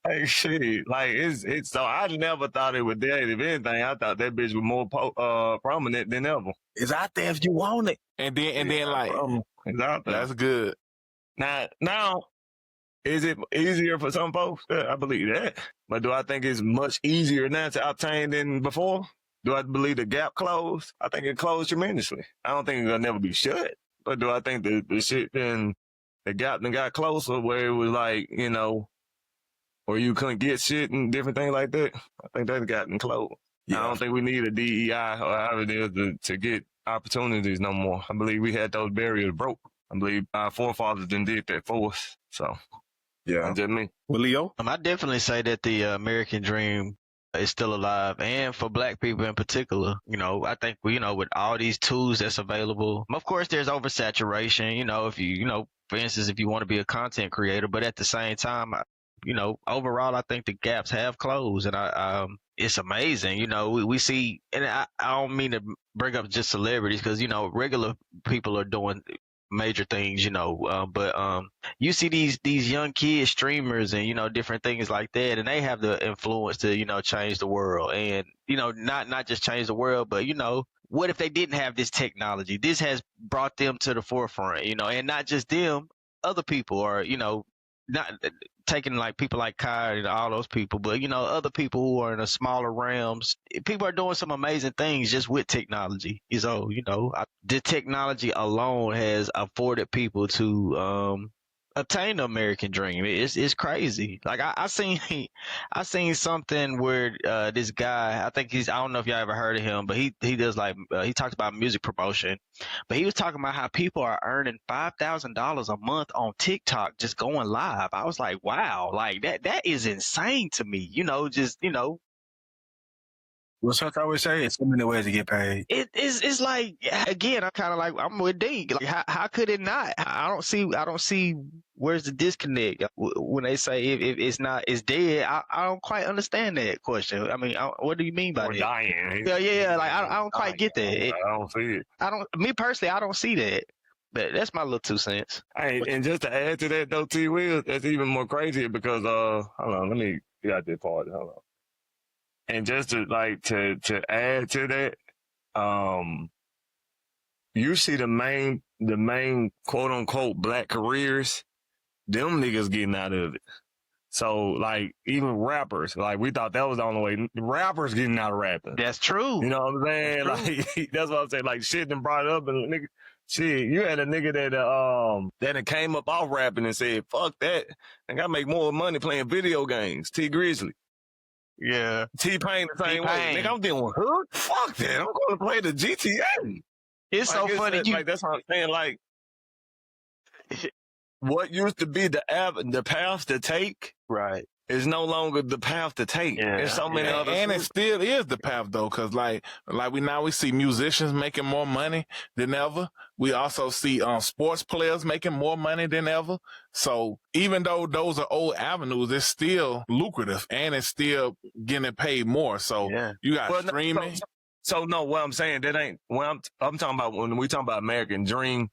Hey, shit. Like it's so I never thought it was dead. If anything, I thought that bitch was more prominent than ever. It's out there if you want it. And then like it's out there. That's good. Now, is it easier for some folks? Yeah, I believe that. But do I think it's much easier now to obtain than before? Do I believe the gap closed? I think it closed tremendously. I don't think it'll never be shut. But do I think the shit then the gap then got closer where it was like, you know, or you couldn't get shit and different things like that? I think that's gotten closed. Yeah. I don't think we need a DEI or however it is to get opportunities no more. I believe we had those barriers broke. I believe our forefathers did that for us. So, yeah, that's just me. Well, Leo? I definitely say that the American dream is still alive, and for black people in particular. You know, I think with all these tools that's available, of course, there's oversaturation. You know, if for instance, if you want to be a content creator, but at the same time, overall, I think the gaps have closed, and it's amazing. You know, we see, and I don't mean to bring up just celebrities because regular people are doing major things, but you see these young kids, streamers, and different things like that, and they have the influence to change the world, and not just change the world, but what if they didn't have this technology? This has brought them to the forefront, and not just them, other people are not taking like people like Kai and all those people, but you know, other people who are in the smaller realms, people are doing some amazing things just with technology. So, you know, the technology alone has afforded people to attain the American dream. It's crazy. Like I seen I seen something where this guy, I think I don't know if y'all ever heard of him, but he does like he talks about music promotion, but he was talking about how people are earning $5,000 a month on TikTok just going live. I was like, wow, like that is insane to me. You know, just you know, What's what I always say? It's so many ways to get paid. it's like, again, I'm with D. Like, how could it not? I don't see where's the disconnect when they say if it's dead. I don't quite understand that question. I mean, what do you mean by Or that? dying. Yeah. Like I don't quite get that. I don't see it. Me personally, I don't see that. But that's my little 2 cents. Hey, and just to add to that though, T Will, that's even more crazy because hold on, let me get out this part. Hold on. And just to add to that, you see the main quote unquote black careers, them niggas getting out of it. So like even rappers, like we thought that was the only way. Rappers getting out of rapping. That's true. You know what I'm saying? Like that's what I'm saying. Like shit done brought up and nigga, shit, you had a nigga that came up off rapping and said, "Fuck that, I gotta make more money playing video games." T Grizzly. Yeah. T-Pain the same way. T-Pain. Nigga, I'm doing hood. Fuck that. I'm going to play the GTA. It's so funny. Like, that's what I'm saying. Like, what used to be the path to take, right, is no longer the path to take. Yeah. There's so many other. And it still is the path though, because like we see musicians making more money than ever. We also see sports players making more money than ever. So even though those are old avenues, it's still lucrative and it's still getting paid more. So you got streaming. So no, what I'm saying, that ain't when I'm talking about when we talking about American dream.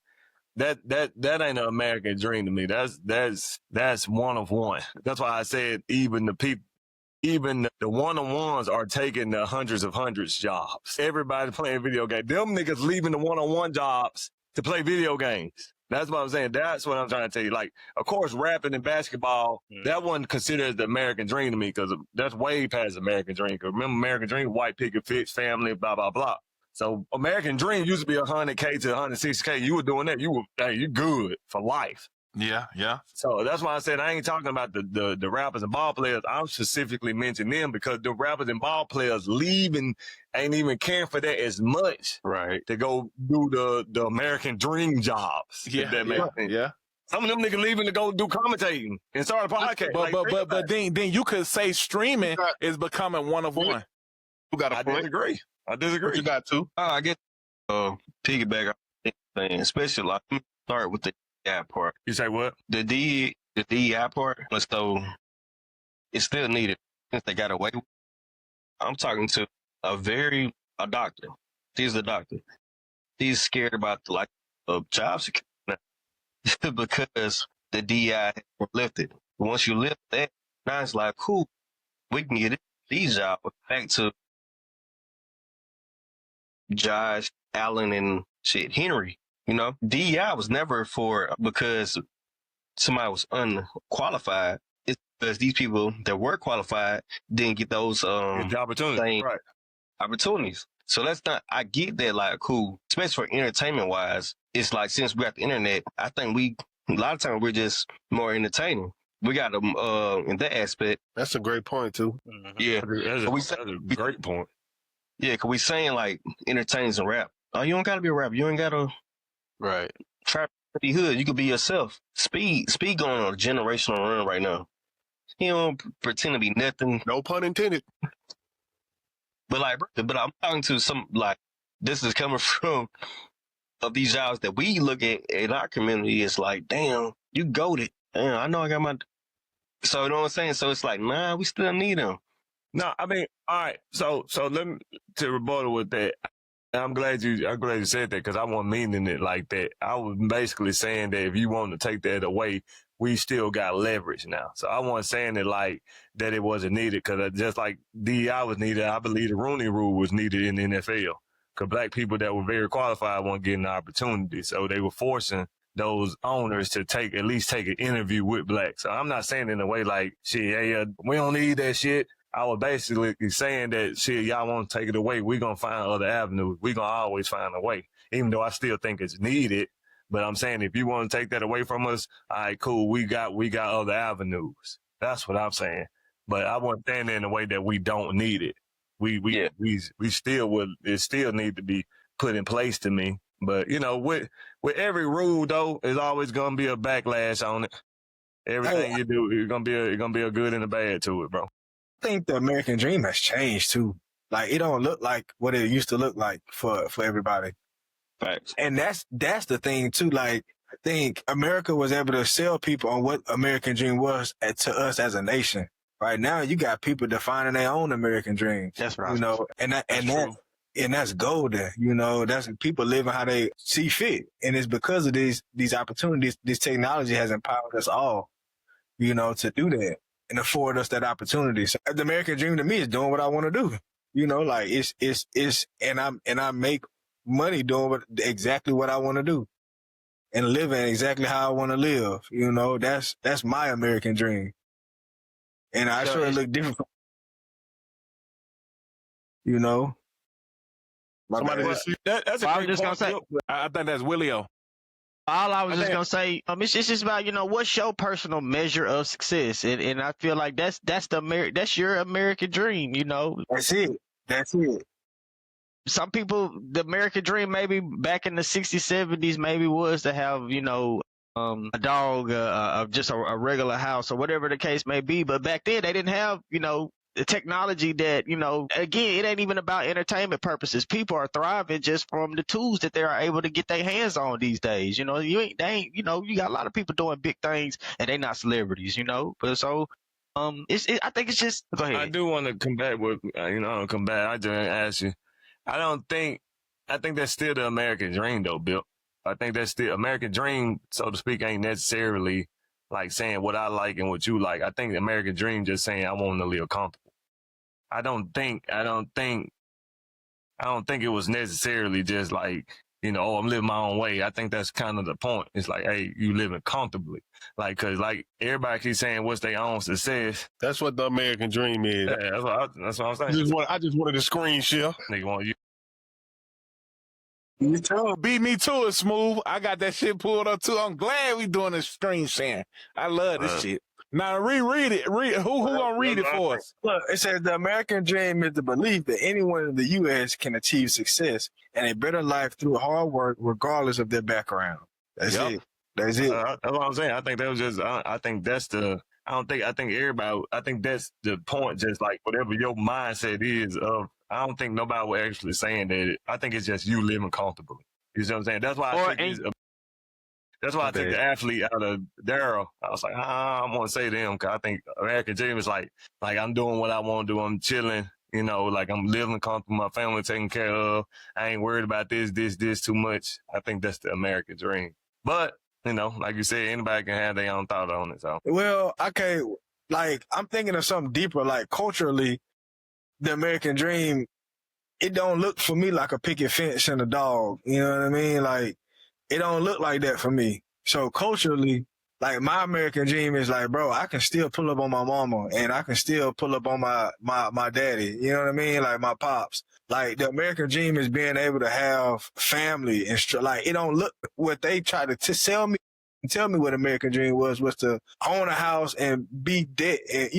That ain't an American dream to me. That's one of one. That's why I said even the one-on-ones are taking the hundreds jobs. Everybody playing video games. Them niggas leaving the one-on-one jobs to play video games. That's what I'm saying. That's what I'm trying to tell you. Like, of course, rapping and basketball, that wasn't considered the American dream to me because that's way past American dream. Because remember, American dream, white picket fence, family, blah, blah, blah. So American dream used to be 100K to 160K. You were doing that. You good for life. Yeah. So that's why I said I ain't talking about the rappers and ball players. I'm specifically mentioning them because the rappers and ball players leaving ain't even caring for that as much. Right. To go do the American dream jobs. Yeah. If that makes sense. Yeah. Some of them niggas leaving to go do commentating and start a podcast. But then you could say streaming is becoming one of one. You got a point. I disagree. You got two. I get piggyback on thing, especially like start with the DEI part. You say what? The DEI part, so it's still needed since they got away. I'm talking to a doctor. He's a doctor. He's scared about job security now because the DEI was lifted. Once you lift that, now it's like, cool, we can get these jobs back to Josh, Allen, and Henry. You know, DEI was never because somebody was unqualified. It's because these people that were qualified didn't get those opportunities. Right. Opportunities. So I get that, like, cool, especially for entertainment wise. It's like, since we got the internet, I think a lot of times we're just more entertaining. We got them in that aspect. That's a great point too. Yeah. That's a great point. Yeah, because we saying, like, entertainers and rap. Oh, you don't got to be a rapper. You ain't got to try to be hood. You could be yourself. Speed going on a generational run right now. He don't pretend to be nothing. No pun intended. But I'm talking to some, like, this is coming from of these jobs that we look at in our community. It's like, damn, you goated. Damn, I know I got my... So, you know what I'm saying? So it's like, nah, we still need them. No, I mean, all right. So let me to rebuttal with that. I'm glad you said that because I wasn't meaning it like that. I was basically saying that if you want to take that away, we still got leverage now. So I wasn't saying it like that it wasn't needed because just like DEI was needed, I believe the Rooney Rule was needed in the NFL because black people that were very qualified weren't getting the opportunity. So they were forcing those owners to at least take an interview with blacks. So I'm not saying in a way like, shit, yeah, we don't need that shit. I was basically saying that, shit, y'all want to take it away. We're going to find other avenues. We're going to always find a way, even though I still think it's needed. But I'm saying if you want to take that away from us, all right, cool. We got other avenues. That's what I'm saying. But I wasn't saying in a way that we don't need it. We still need to be put in place to me. But with every rule though, there's always gonna be a backlash on it. Everything you do, it's gonna be a good and a bad to it, bro. I think the American dream has changed too. Like it don't look like what it used to look like for everybody. Facts. And that's the thing too. Like I think America was able to sell people on what American dream was to us as a nation. Right now, you got people defining their own American dream. That's right. And that's golden. That's people living how they see fit. And it's because of these opportunities, this technology has empowered us all, to do that and afford us that opportunity. So the American dream to me is doing what I want to do. Like and I make money doing exactly what I want to do and living exactly how I want to live. That's my American dream. And I sure look different from, Somebody just that's a I great was just point. gonna say, I think that's Willio. all I was just gonna say, it's just about what's your personal measure of success, and I feel like that's your American dream. That's it. Some people, the American dream maybe back in the 60s, 70s maybe was to have a dog, just a regular house or whatever the case may be. But back then they didn't have the technology that, again, it ain't even about entertainment purposes. People are thriving just from the tools that they are able to get their hands on these days. You got a lot of people doing big things and they not celebrities, But so, I think it's just, go ahead. I do want to combat with, I just ask you. I think that's still the American dream though, Bill. I think that's still American dream, so to speak, ain't necessarily like saying what I like and what you like. I think the American dream just saying I want to live comfortable. I don't think it was necessarily just like, I'm living my own way. I think that's kind of the point. It's like, hey, you living comfortably. Like, cause like everybody keeps saying what's their own success. That's what the American dream is. Yeah, that's what I'm saying. I just wanted to screen share. Nigga want you. You too. Beat me to it, Smooth. I got that shit pulled up too. I'm glad we doing this screen sharing. I love this shit. Now reread it. Who gonna read it for us? Look, it says the American dream is the belief that anyone in the U.S. can achieve success and a better life through hard work, regardless of their background. That's it. That's it. That's what I'm saying. I think that was just. I think that's the. I think everybody. I think that's the point. Just like whatever your mindset is of. I don't think nobody was actually saying that. I think it's just you living comfortably. You see what I'm saying? That's why I took the athlete out of Daryl. I was like, I'm going to say them because I think American dream is like I'm doing what I want to do. I'm chilling, like I'm living comfortable. My family taken care of. I ain't worried about this too much. I think that's the American dream. But, like you said, anybody can have their own thought on it. So. Well, okay, like I'm thinking of something deeper, like culturally, the American dream, it don't look for me like a picket fence and a dog. You know what I mean? Like, it don't look like that for me. So culturally, like my American dream is like, bro, I can still pull up on my mama and I can still pull up on my daddy. You know what I mean? Like my pops. Like the American dream is being able to have family and like it don't look what they try to sell me. Tell me what American dream was to own a house and be dead. And,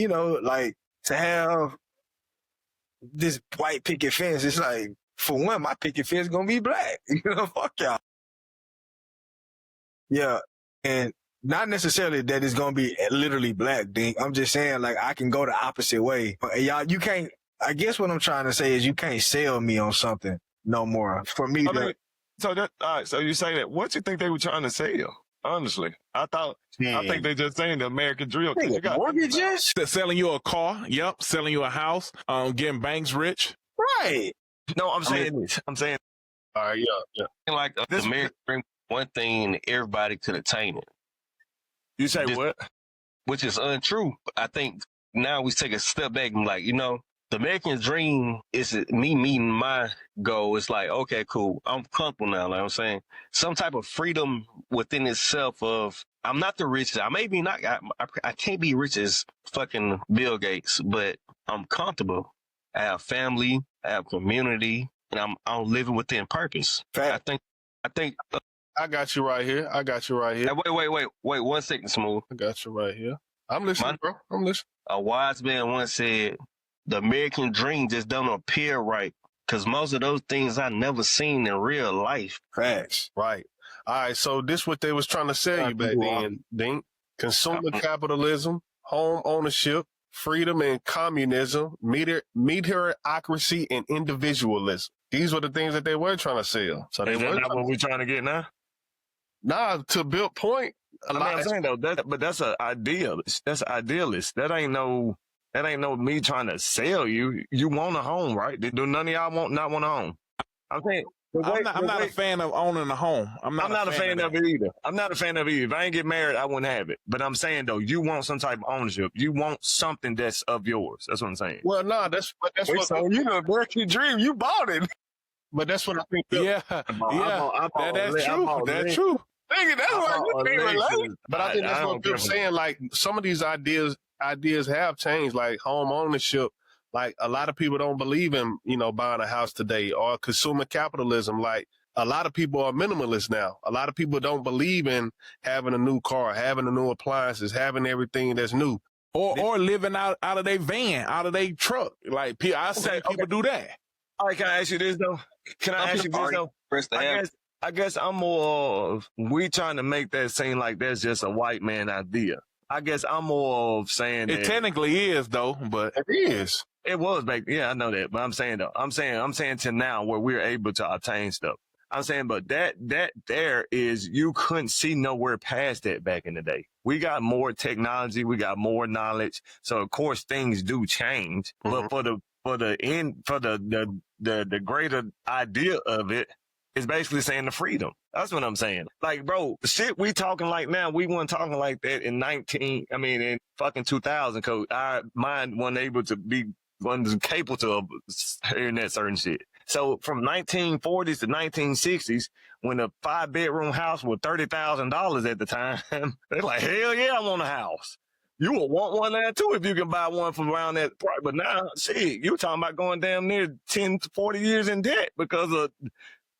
like to have this white picket fence. It's like, for one, my picket fence gonna be black. Fuck y'all. Yeah, and not necessarily that it's gonna be literally black, Dink. I'm just saying, like, I can go the opposite way. But y'all, you can't. I guess what I'm trying to say is you can't sell me on something no more. For me, all right. So you say that. What you think they were trying to sell? Honestly, I think they just saying the American dream. you got mortgages. They're selling you a car. Yep. Selling you a house. Getting banks rich. Right. No, I'm saying. All right, yeah. Like the American dream, one thing everybody could attain it. You say what? Which is untrue. I think now we take a step back and like, the American dream is me meeting my goal. It's like, okay, cool. I'm comfortable now. Like I'm saying, some type of freedom within itself of, I'm not the richest. I may be not, I can't be rich as fucking Bill Gates, but I'm comfortable. I have family, I have community, and I'm living within purpose. Fact. I think. I got you right here. Wait, 1 second, Smooth. I got you right here. I'm listening, bro. I'm listening. A wise man once said, the American dream just don't appear right, because most of those things I never seen in real life. Facts. Right. All right. So this what they was trying to sell you back then, Dink. Consumer capitalism, home ownership, freedom and communism, meritocracy and individualism. These were the things that they were trying to sell. So they Is were that not what we're trying to get now? Nah, to build point. I'm saying though, but that's an idealist. That's idealist. That ain't no me trying to sell you. You want a home, right? Do none of y'all not want a home? I'm saying. I'm not a fan of owning a home. I'm not a fan of it either. I'm not a fan of it either. If I ain't get married, I wouldn't have it. But I'm saying though, you want some type of ownership. You want something that's of yours. That's what I'm saying. Well, nah, that's what So you know, American dream, you bought it. but that's what I think. Yeah, that's true. That's true. Nigga, that's why you can't relate. But I think that's what they're saying. Like some of these ideas have changed, like home ownership. Like a lot of people don't believe in, buying a house today, or consumer capitalism. Like a lot of people are minimalists now. A lot of people don't believe in having a new car, having a new appliances, having everything that's new. Or living out of their van, out of their truck. Like I say people do that. All right, can I ask you this though? I guess I'm more of, we trying to make that seem like that's just a white man idea. I guess I'm more of saying it technically is though, but it is. It was back. Yeah, I know that. But I'm saying though, I'm saying to now where we're able to obtain stuff. I'm saying, but that there is, you couldn't see nowhere past that back in the day. We got more technology, we got more knowledge. So of course things do change. Mm-hmm. But for the greater idea of it, it's basically saying the freedom. That's what I'm saying. Like, bro, the shit we talking like now, we weren't talking like that in fucking 2000, cause our mind wasn't capable to hearing that certain shit. So from 1940s to 1960s, when a 5-bedroom house was $30,000 at the time, they're like, hell yeah, I want a house. You will want one there too if you can buy one for around that price. But now, shit, you talking about going damn near 10 to 40 years in debt because of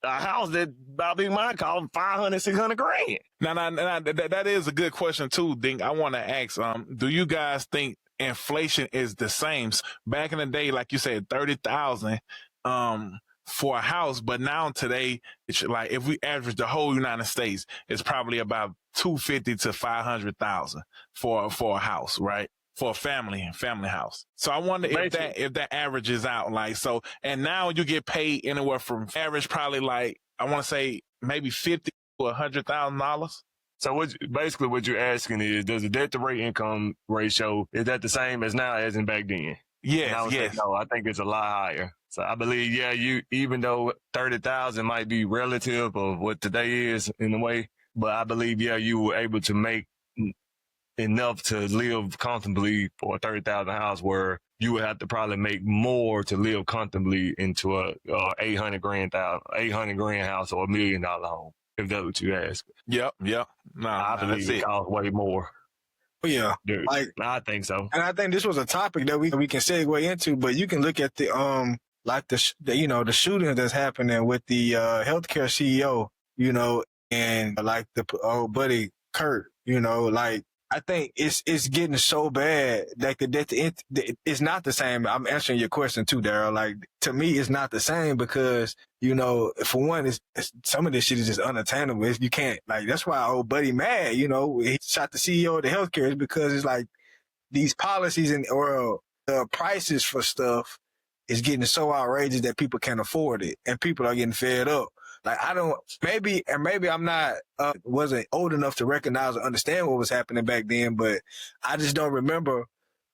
a house that about being mine called 500, 600 grand. Now, that is a good question too, Dink. I want to ask, do you guys think inflation is the same? Back in the day, like you said, 30,000 for a house, but now today, it's like if we average the whole United States, it's probably about 250 to 500,000 for a house, right? For a family house. So I wonder if that averages out, like, so, and now you get paid anywhere from average, probably like, I want to say maybe $50,000 to $100,000. So what you're asking is, does the debt to rate income ratio, is that the same as now as in back then? Yes. No, I think it's a lot higher. So I believe, even though 30,000 might be relative of what today is in a way, but I believe, you were able to make enough to live comfortably for a 30,000 house, where you would have to probably make more to live comfortably into a 800 grand house or $1 million home, if that's what you ask. Yep. I believe it costs way more. Yeah, dude, I think so. And I think this was a topic that we can segue into, but you can look at the the shootings that's happening with the healthcare CEO, and like the old buddy Kurt, like, I think it's getting so bad that it's not the same. I'm answering your question too, Daryl. Like, to me, it's not the same because, for one, it's some of this shit is just unattainable. You can't, like, that's why old buddy mad, he shot the CEO of the healthcare, is because it's like these policies or the prices for stuff is getting so outrageous that people can't afford it, and people are getting fed up. Like, maybe I'm not, wasn't old enough to recognize or understand what was happening back then, but I just don't remember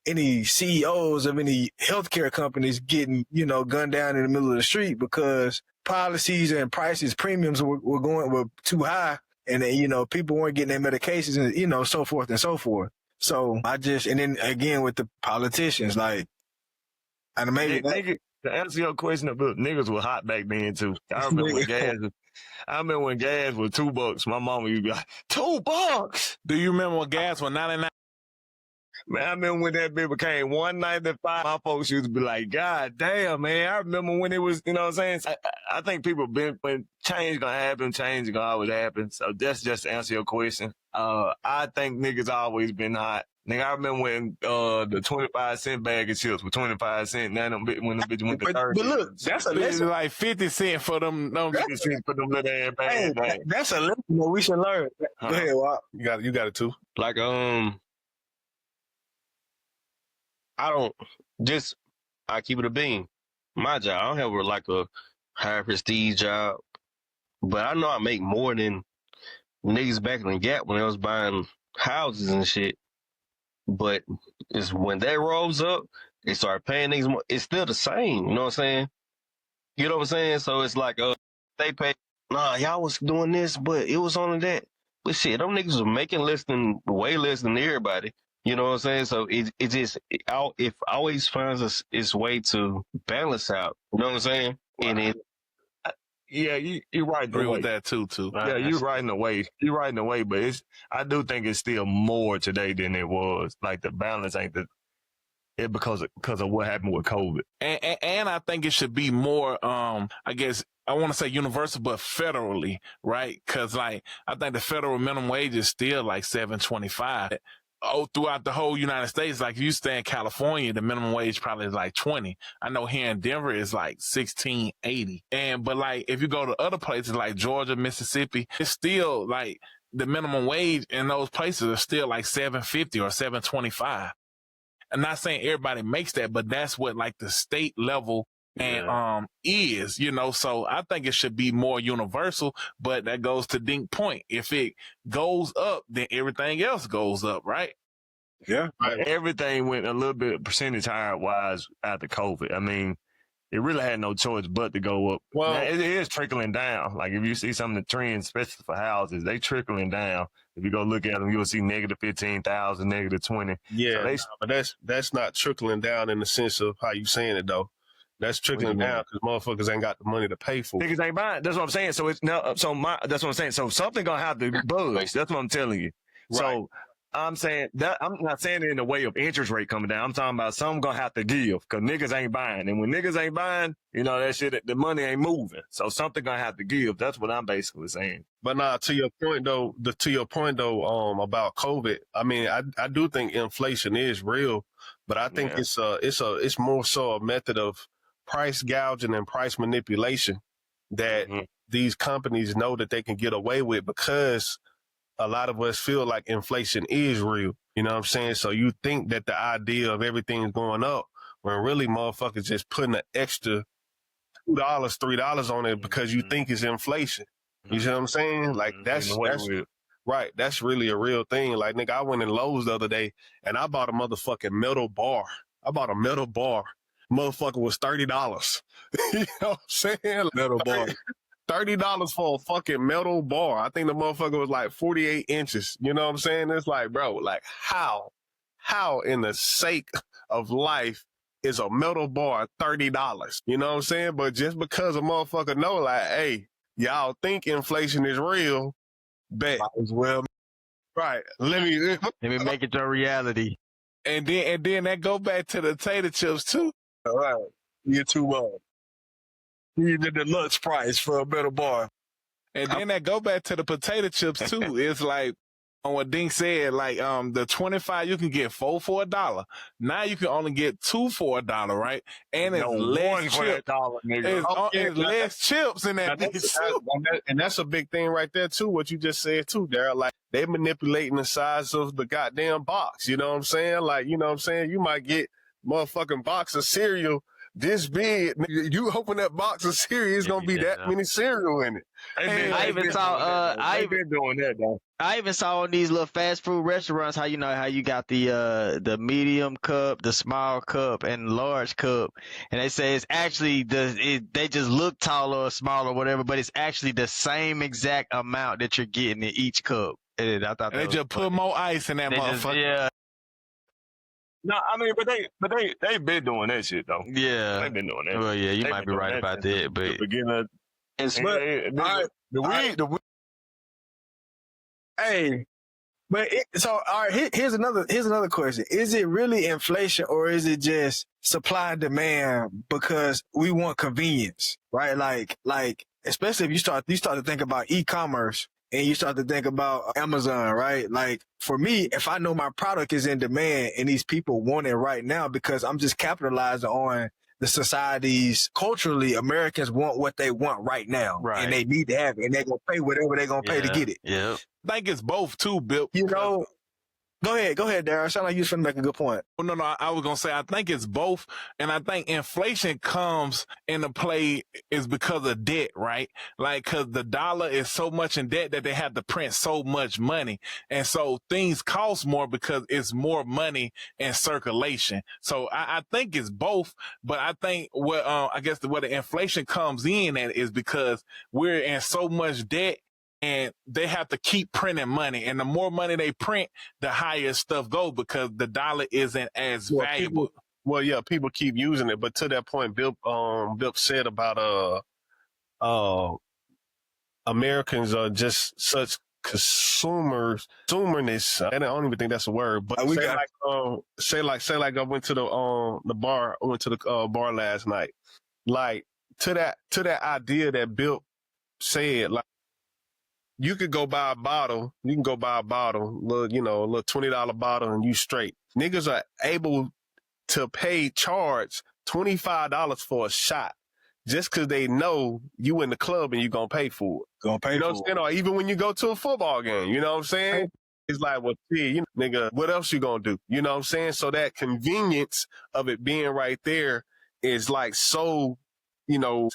any CEOs of any healthcare companies getting, gunned down in the middle of the street because policies and prices, premiums were too high, and then, people weren't getting their medications and, so forth and so forth. So and then again with the politicians, like, And maybe nigga, to answer your question about niggas was hot back then too. I remember when gas was $2. My mama used to be like, $2. Do you remember when gas was 99? Man, I remember when that bit became $1.95. My folks used to be like, God damn, man. I remember when it was, you know what I'm saying? I think people when change gonna happen, change gonna always happen. So that's just to answer your question. I think niggas always been hot. Nigga, I remember when the 25-cent bag of chips was 25 cents. Now when the bitch went to 30. But look, that's a It's lesson. like 50 cents for them. 50 cents for them little ass Hey, bags. that's a lesson that we should learn. Go ahead, Wop. You got it too. Like, I keep it a bean. My job, I don't have like a high prestige job, but I know I make more than niggas back in the Gap when they was buying houses and shit. But it's when that rolls up, they start paying niggas more. It's still the same, you know what I'm saying? You know what I'm saying? So it's like, they pay, nah, y'all was doing this, but it was only that. But shit, them niggas was making way less than everybody. You know what I'm saying? So it always finds its way to balance out. You know what I'm saying? And Yeah, you're right. Agree with that too. Yeah, you're right in a way. You're right in a way, but I do think it's still more today than it was. Like the balance ain't because of what happened with COVID. And I think it should be more, I guess, I want to say universal, but federally, right? Because like I think the federal minimum wage is still like $7.25. Throughout the whole United States, like if you stay in California, the minimum wage probably is like 20. I know here in Denver it's like $16.80. But like if you go to other places like Georgia, Mississippi, it's still like the minimum wage in those places are still like $7.50 or $7.25. I'm not saying everybody makes that, but that's what like the state level and is, you know. So I think it should be more universal, but that goes to Dink point. If it goes up, then everything else goes up, right? Yeah. Right. Everything went a little bit percentage higher wise after COVID. I mean, it really had no choice but to go up. Well, now, it is trickling down. Like if you see some of the trends, especially for houses, they trickling down. If you go look at them, you'll see negative 15,000, negative 20. Yeah, so but that's not trickling down in the sense of how you saying it though. That's trickling down because motherfuckers ain't got the money to pay for it. Niggas ain't buying. That's what I'm saying. So that's what I'm saying. So something gonna have to budge. That's what I'm telling you. Right. So I'm saying that I'm not saying it in the way of interest rate coming down. I'm talking about something gonna have to give because niggas ain't buying. And when niggas ain't buying, you know, that shit, the money ain't moving. So something gonna have to give. That's what I'm basically saying. But nah, to your point though, about COVID, I mean, I do think inflation is real, but I think it's more so a method of price gouging and price manipulation that these companies know that they can get away with because a lot of us feel like inflation is real. You know what I'm saying? So you think that the idea of everything's going up when really motherfuckers just putting an extra $2, $3 on it because you think it's inflation. You see what I'm saying? Like that's right. That's really a real thing. Like nigga, I went in Lowe's the other day and I bought a motherfucking metal bar. Motherfucker was $30. You know what I'm saying? Metal bar. $30 for a fucking metal bar. I think the motherfucker was like 48 inches. You know what I'm saying? It's like, bro, like how in the sake of life is a metal bar $30? You know what I'm saying? But just because a motherfucker know like, hey, y'all think inflation is real, bet. Might as well. Right. Let me make it your reality. And then that go back to the tater chips too. All right. You're too much. You did the lunch price for a metal bar. And then that go back to the potato chips too. It's like on what Dink said, like the 25 you can get 4 for $1. Now you can only get 2 for $1, right? And it's less chips. It's less chips in that bitch. And that's a big thing right there too. What you just said too, Daryl. Like they manipulating the size of the goddamn box. You know what I'm saying? Like you know what I'm saying? You might get motherfucking box of cereal this big. You open that box of cereal, it's gonna be that many cereal in it. I even saw I've been doing that though. I even saw on these little fast food restaurants how you got the medium cup, the small cup, and large cup, and they say it's actually they just look taller or smaller or whatever, but it's actually the same exact amount that you're getting in each cup. And I thought they just put more ice in that motherfucker. No, I mean, but they been doing that shit though. Yeah. They been doing that. Well, yeah, you They might been be doing right about that, but the beginning. And The weed. hey, but all right. Here's another question: is it really inflation, or is it just supply and demand because we want convenience, right? Like especially if you start to think about e-commerce and you start to think about Amazon, right? Like for me, if I know my product is in demand and these people want it right now because I'm just capitalizing on the society's culturally, Americans want what they want right now, Right. and they need to have it, and they're gonna pay whatever they're gonna pay to get it. Yeah. I think it's both too, Bill. You know, go ahead, Darryl. Sound like you was finna make a good point. Well, no, I was gonna say I think it's both, and I think inflation comes into play is because of debt, right? Like, cause the dollar is so much in debt that they have to print so much money, and so things cost more because it's more money in circulation. So I think it's both, but I think what I guess where the inflation comes in at is because we're in so much debt. And they have to keep printing money. And the more money they print, the higher stuff goes because the dollar isn't as valuable. People keep using it. But to that point, Bill said about Americans are just such consumerness. And I don't even think that's a word. But say like I went to the bar. I went to the bar last night. Like to that idea that Bill said, like, you could go buy a bottle. You can go buy a bottle, a little $20 bottle, and you straight. Niggas are able to charge $25 for a shot just because they know you in the club and you gonna pay for it. Gonna pay you know for what I'm saying? Or even when you go to a football game, you know what I'm saying? It's like, well, yeah, nigga, what else you gonna do? You know what I'm saying? So that convenience of it being right there is like so. In our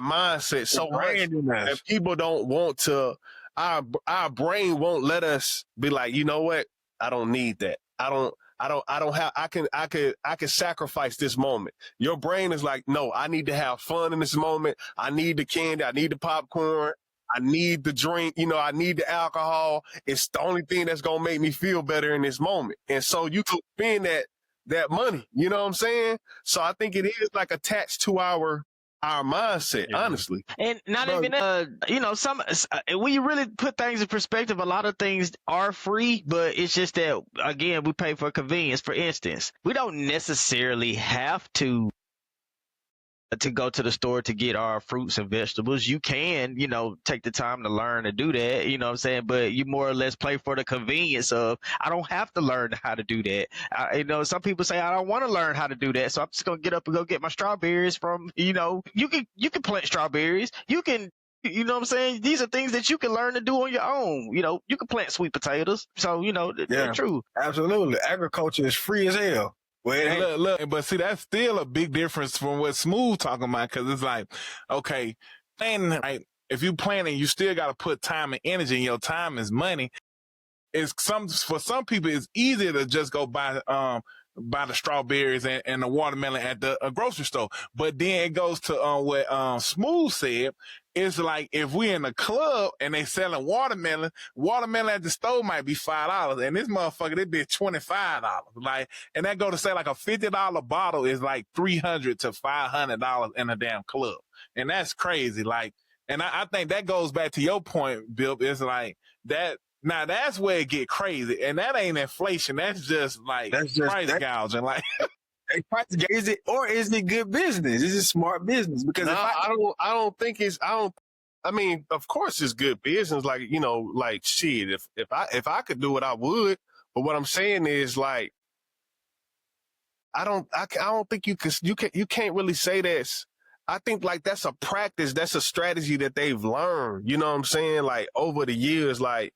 mindset, so much that people don't want to. Our brain won't let us be like, you know what? I don't need that. I don't have. I can sacrifice this moment. Your brain is like, no, I need to have fun in this moment. I need the candy. I need the popcorn. I need the drink. I need the alcohol. It's the only thing that's gonna make me feel better in this moment. And so you can spend that money. You know what I'm saying? So I think it is like attached to our mindset, honestly. And not even when you really put things in perspective, a lot of things are free, but it's just that, again, we pay for convenience. For instance, we don't necessarily have to go to the store to get our fruits and vegetables. You can, take the time to learn to do that, you know what I'm saying? But you more or less play for the convenience of, I don't have to learn how to do that. Some people say, I don't want to learn how to do that, so I'm just going to get up and go get my strawberries from, you can plant strawberries. You can, you know what I'm saying? These are things that you can learn to do on your own. You can plant sweet potatoes. So, they're true. Absolutely. Agriculture is free as hell. Well, look, but see, that's still a big difference from what Smooth talking about, because it's like, okay, planting, right? If you planting, you still got to put time and energy, and your time is money. For some people, it's easier to just go buy the strawberries and the watermelon at the grocery store. But then it goes to what Smooth said. It's like if we in a club and they selling watermelon at the store might be $5, and this motherfucker, they be $25. Like, and that go to say like a $50 bottle is like $300 to $500 in a damn club, and that's crazy. Like, and I think that goes back to your point, Bill. It's like that. Now that's where it get crazy, and that ain't inflation. That's just like price gouging. Like, is it good business? Is it smart business? Because I don't think it's. I mean, of course it's good business. Like, like shit. If I could do it, I would. But what I'm saying is, like, I don't think you can't really say this. I think like that's a practice. That's a strategy that they've learned. You know what I'm saying? Like over the years, like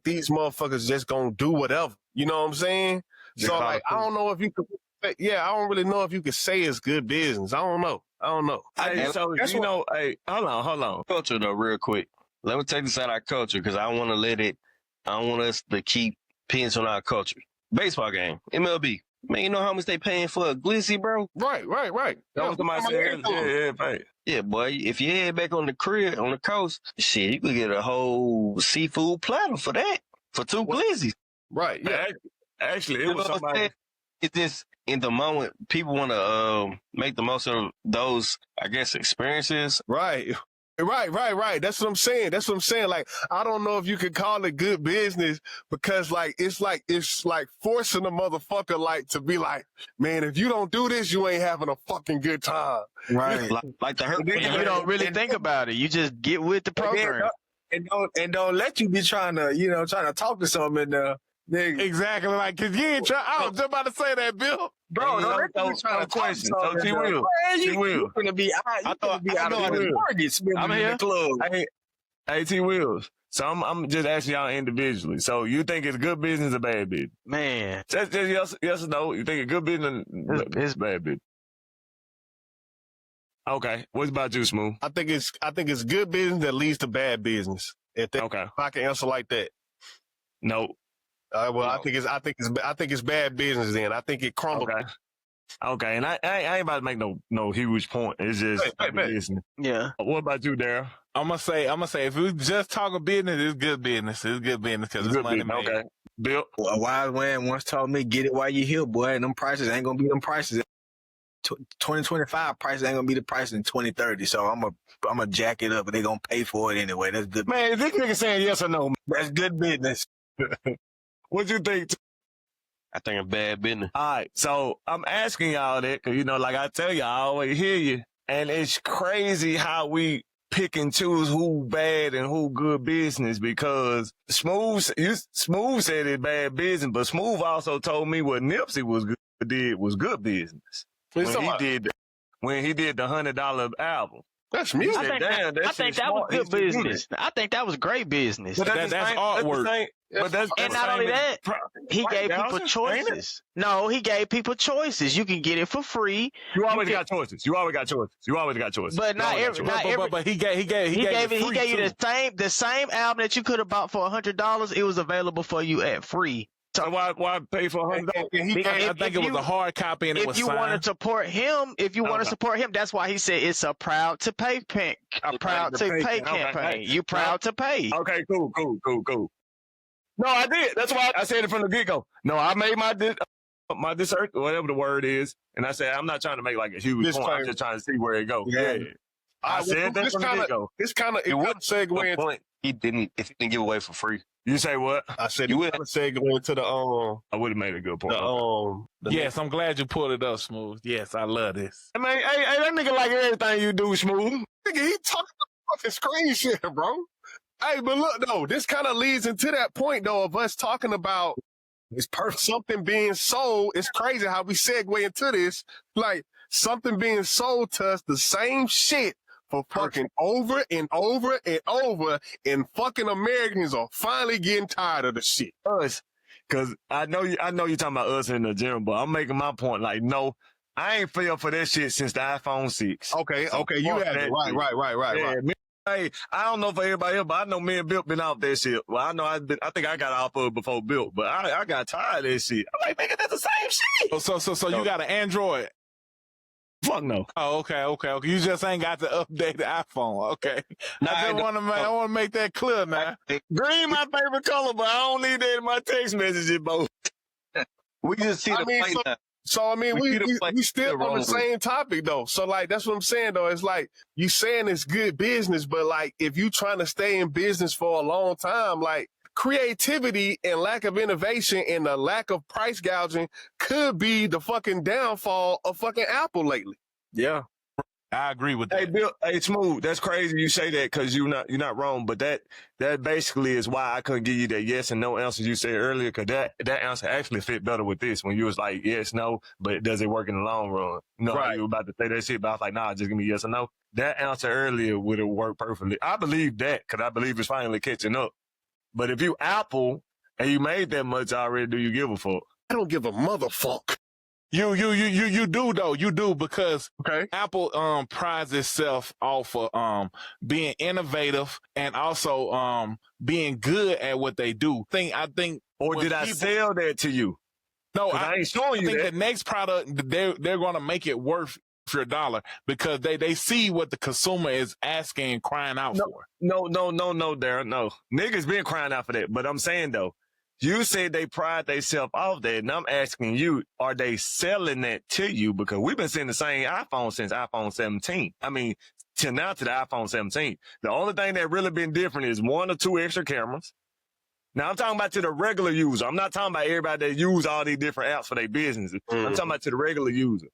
these motherfuckers just gonna do whatever. You know what I'm saying? So like, I don't know if you could. Yeah, I don't really know if you could say it's good business. I don't know. Hey, so hey, hold on. Culture though, real quick. Let me take this out of our culture because I don't want us to keep pins on our culture. Baseball game, MLB. Man, you know how much they paying for a glizzy, bro? Right. That was somebody said, yeah, yeah, boy. If you head back on the crib, on the coast, shit, you could get a whole seafood platter for that, for 2 glizzies. Right, yeah. Actually, it was somebody. it's just in the moment, people want to make the most of those, I guess, experiences. Right. Right. That's what I'm saying. Like, I don't know if you could call it good business because it's like forcing a motherfucker like to be like, man, if you don't do this, you ain't having a fucking good time. Right. Like the hurt. And you don't really think about it. You just get with the program. And don't let you be trying to talk to something in there. Nigga. Exactly, like, cause you ain't trying. I was just about to say that, Bill. Bro, don't let you be trying to question. talk So to she something. will. Man, She will. You finna be out of the target spending in the club. Hey, T Wills. So I'm just asking y'all individually. So you think it's good business or bad business? Man, Just yes or no. You think it's good business or It's bad business? Okay. What about you, Smooth? I think it's good business that leads to bad business. If I can answer like that. No. Well, No. I think it's bad business. Then I think it crumbled. Okay. And I ain't about to make no huge point. It's just business. yeah. What about you, Daryl? I'm gonna say, if we just talking business, it's good business. It's good business because it's money made. Okay. Bill? A wise man once told me, get it while you here, boy. And them prices ain't gonna be them prices. 2025 prices ain't gonna be the price in 2030. So I'm gonna jack it up, and they gonna pay for it anyway. That's good. Man, is this nigga saying yes or no? That's good business. What you think? I think it's bad business. All right, so I'm asking y'all that because, like I tell you, I always hear you. And it's crazy how we pick and choose who bad and who good business because Smooth said it's bad business, but Smooth also told me what Nipsey was good business. When he did the $100 album. That's music. I think that was good business. I think that was great business. But that's artwork. And not only that, he gave people choices. No, he gave people choices. You can get it for free. You always got choices. But not every. But he gave you the same album that you could have bought for $100. It was available for you at free. So why pay for $100? I think it was a hard copy and it was signed. If you want to support him, that's why he said it's a proud to pay campaign. You proud to pay. Okay, cool. No, I did. That's why I said it from the get-go. No, I made my dessert, whatever the word is, and I said I'm not trying to make like a huge point. I'm just trying to see where it goes. Yeah. I said that from the get-go. This kind of segue point. It didn't give away for free. You say what? I said you would segue into the I would have made a good point. Yes, I'm glad you pulled it up, Smooth. Yes, I love this. I mean, hey, that nigga like everything you do, Smooth. Nigga, he talking fucking screen shit, bro. Hey, but look, though, this kind of leads into that point, though, of us talking about something being sold. It's crazy how we segue into this. Like, something being sold to us, the same shit for fucking over and over and over, and fucking Americans are finally getting tired of the shit. Us. Because I know you're talking about us in the gym, but I'm making my point. Like, no, I ain't fell for that shit since the iPhone 6. Okay, you had it. Right. Hey, I don't know for everybody else, but I know me and Bill been off that shit. Well, I know I think I got off of it before Bill, but I got tired of that shit. I'm like, nigga, that's the same shit. So you got an Android? Fuck no. Oh, okay. You just ain't got to update the iPhone. Okay. I want to make that clear now. Green my favorite color, but I don't need that in my text messages, bro. We just see the play. So, I mean, we still on the same topic, though. So, like, that's what I'm saying, though. It's like, you saying it's good business, but, like, if you trying to stay in business for a long time, like, creativity and lack of innovation and the lack of price gouging could be the fucking downfall of fucking Apple lately. Yeah. I agree with that. Hey, Bill, hey, Smooth, that's crazy you say that because you're not wrong, but that basically is why I couldn't give you that yes and no answer you said earlier, because that answer actually fit better with this when you was like, yes, no, but does it work in the long run? No, right. You were about to say that shit, but I was like, nah, just give me yes or no. That answer earlier would have worked perfectly. I believe that because I believe it's finally catching up. But if you Apple and you made that much already, do you give a fuck? I don't give a motherfuck. You do though. You do because Apple prides itself off of being innovative and also being good at what they do. I think or did I sell that to you? No, I ain't showing you that. I think the next product they're gonna make it worth your dollar because they see what the consumer is asking and crying out for. No, Darren, no. Niggas been crying out for that. But I'm saying though, You said they pride themselves off that, and I'm asking you, are they selling that to you? Because we've been seeing the same iPhone since iPhone 17. I mean, till now to the iPhone 17. The only thing that really been different is 1 or 2 extra cameras. Now, I'm talking about to the regular user. I'm not talking about everybody that use all these different apps for their businesses. I'm talking about to the regular user.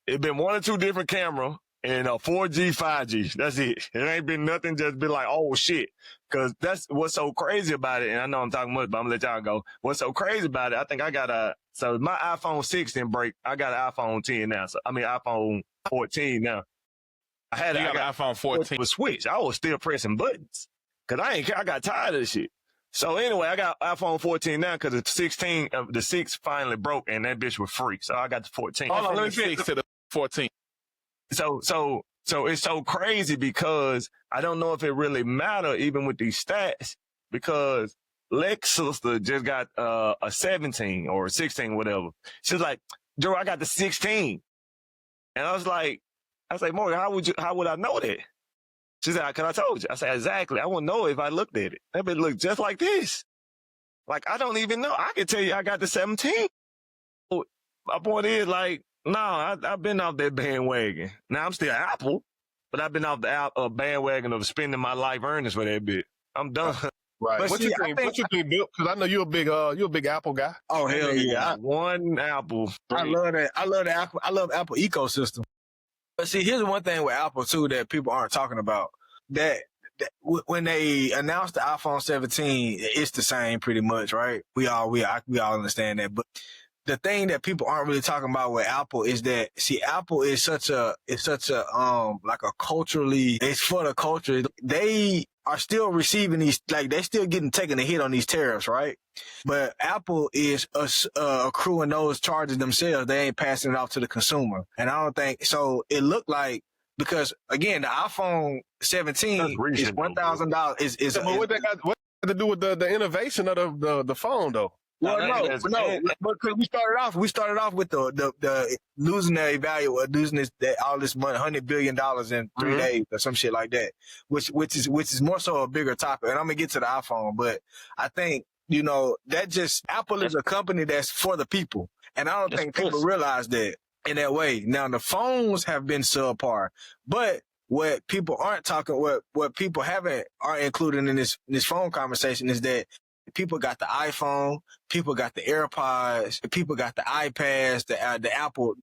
It's been 1 or 2 different cameras and 4G, 5G. That's it. It ain't been nothing just been like, oh, shit. Because that's what's so crazy about it. And I know I'm talking much, but I'm going to let y'all go. What's so crazy about it, I think I got so my iPhone 6 didn't break. I got an iPhone 10 now. So, I mean, iPhone 14 now. I got an iPhone 14. With Switch. I was still pressing buttons. Because I got tired of this shit. So anyway, I got iPhone 14 now because the 6 finally broke and that bitch was free. So I got the 14. Hold on, let me fix to the 14. So it's so crazy because I don't know if it really matter even with these stats because Lex sister just got a 17 or 16, whatever. She's like, Joe, I got the 16. And I was like, Morgan, how would I know that? She said, because I told you. I said, exactly. I wouldn't know if I looked at it. That bitch looked just like this. Like, I don't even know. I can tell you I got the 17. My point is, like, no, I've been off that bandwagon. Now, I'm still Apple, but I've been off the bandwagon of spending my life earnings for that bit. I'm done. Right. But What see, you think, Bill? Because I know you're a big Apple guy. Oh, hell yeah. One Apple. I love that. I love the Apple. I love Apple ecosystem. But see, here's one thing with Apple too that people aren't talking about. That when they announced the iPhone 17, it's the same pretty much, right? We all understand that. But the thing that people aren't really talking about with Apple is that, see, Apple is such a like a culturally, it's for the culture. They are still receiving these, like they still taking a hit on these tariffs, right? But Apple is accruing those charges themselves. They ain't passing it off to the consumer. And I don't think, so it looked like, because again, the iPhone 17 is $1,000. Is what that got to do with the innovation of the phone though? Well, no, because we started off with the losing their value, losing all this money, $100 billion in 3 days or some shit like that, which is more so a bigger topic. And I'm gonna get to the iPhone, but I think, that Apple is a company that's for the people, and I don't think people realize that in that way. Now the phones have been subpar, but what people aren't talking, what people aren't including in this phone conversation is that people got the iPhone, people got the AirPods, people got the iPads, the Apple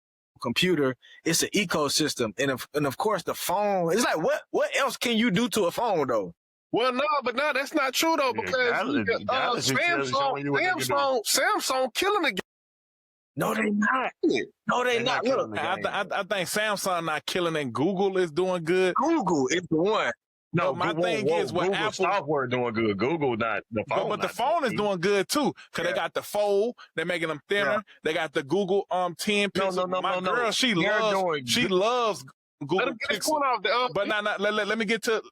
computer. It's an ecosystem, and of course the phone. It's like what else can you do to a phone though? Well, no, that's not true though, because Samsung killing the game. No, they not. No, they not. Look, I think Samsung not killing it. Google is doing good. Google is the one. No, my thing is with Google Apple software doing good. Google not the phone. But the phone is doing good too, because they got the Fold. They're making them thinner. Yeah. They got the Google 10 pixels. My girl, she loves Google Pixel. But let me get to.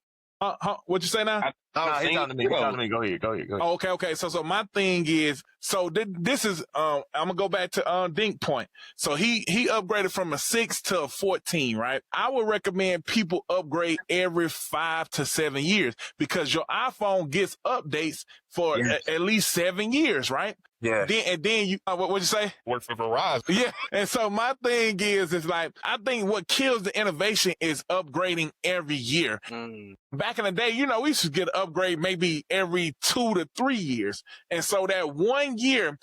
What you say now? He's talking to me. Go ahead. Okay. So my thing is, this is, I'm gonna go back to Dink point. So he upgraded from a 6 to a 14, right? I would recommend people upgrade every 5 to 7 years, because your iPhone gets updates for at least 7 years, right? Yeah. Then you, what'd you say? Work for Verizon. Yeah. And so my thing is like, I think what kills the innovation is upgrading every year. Back in the day, we used to get an upgrade maybe every 2 to 3 years. And so that 1 year,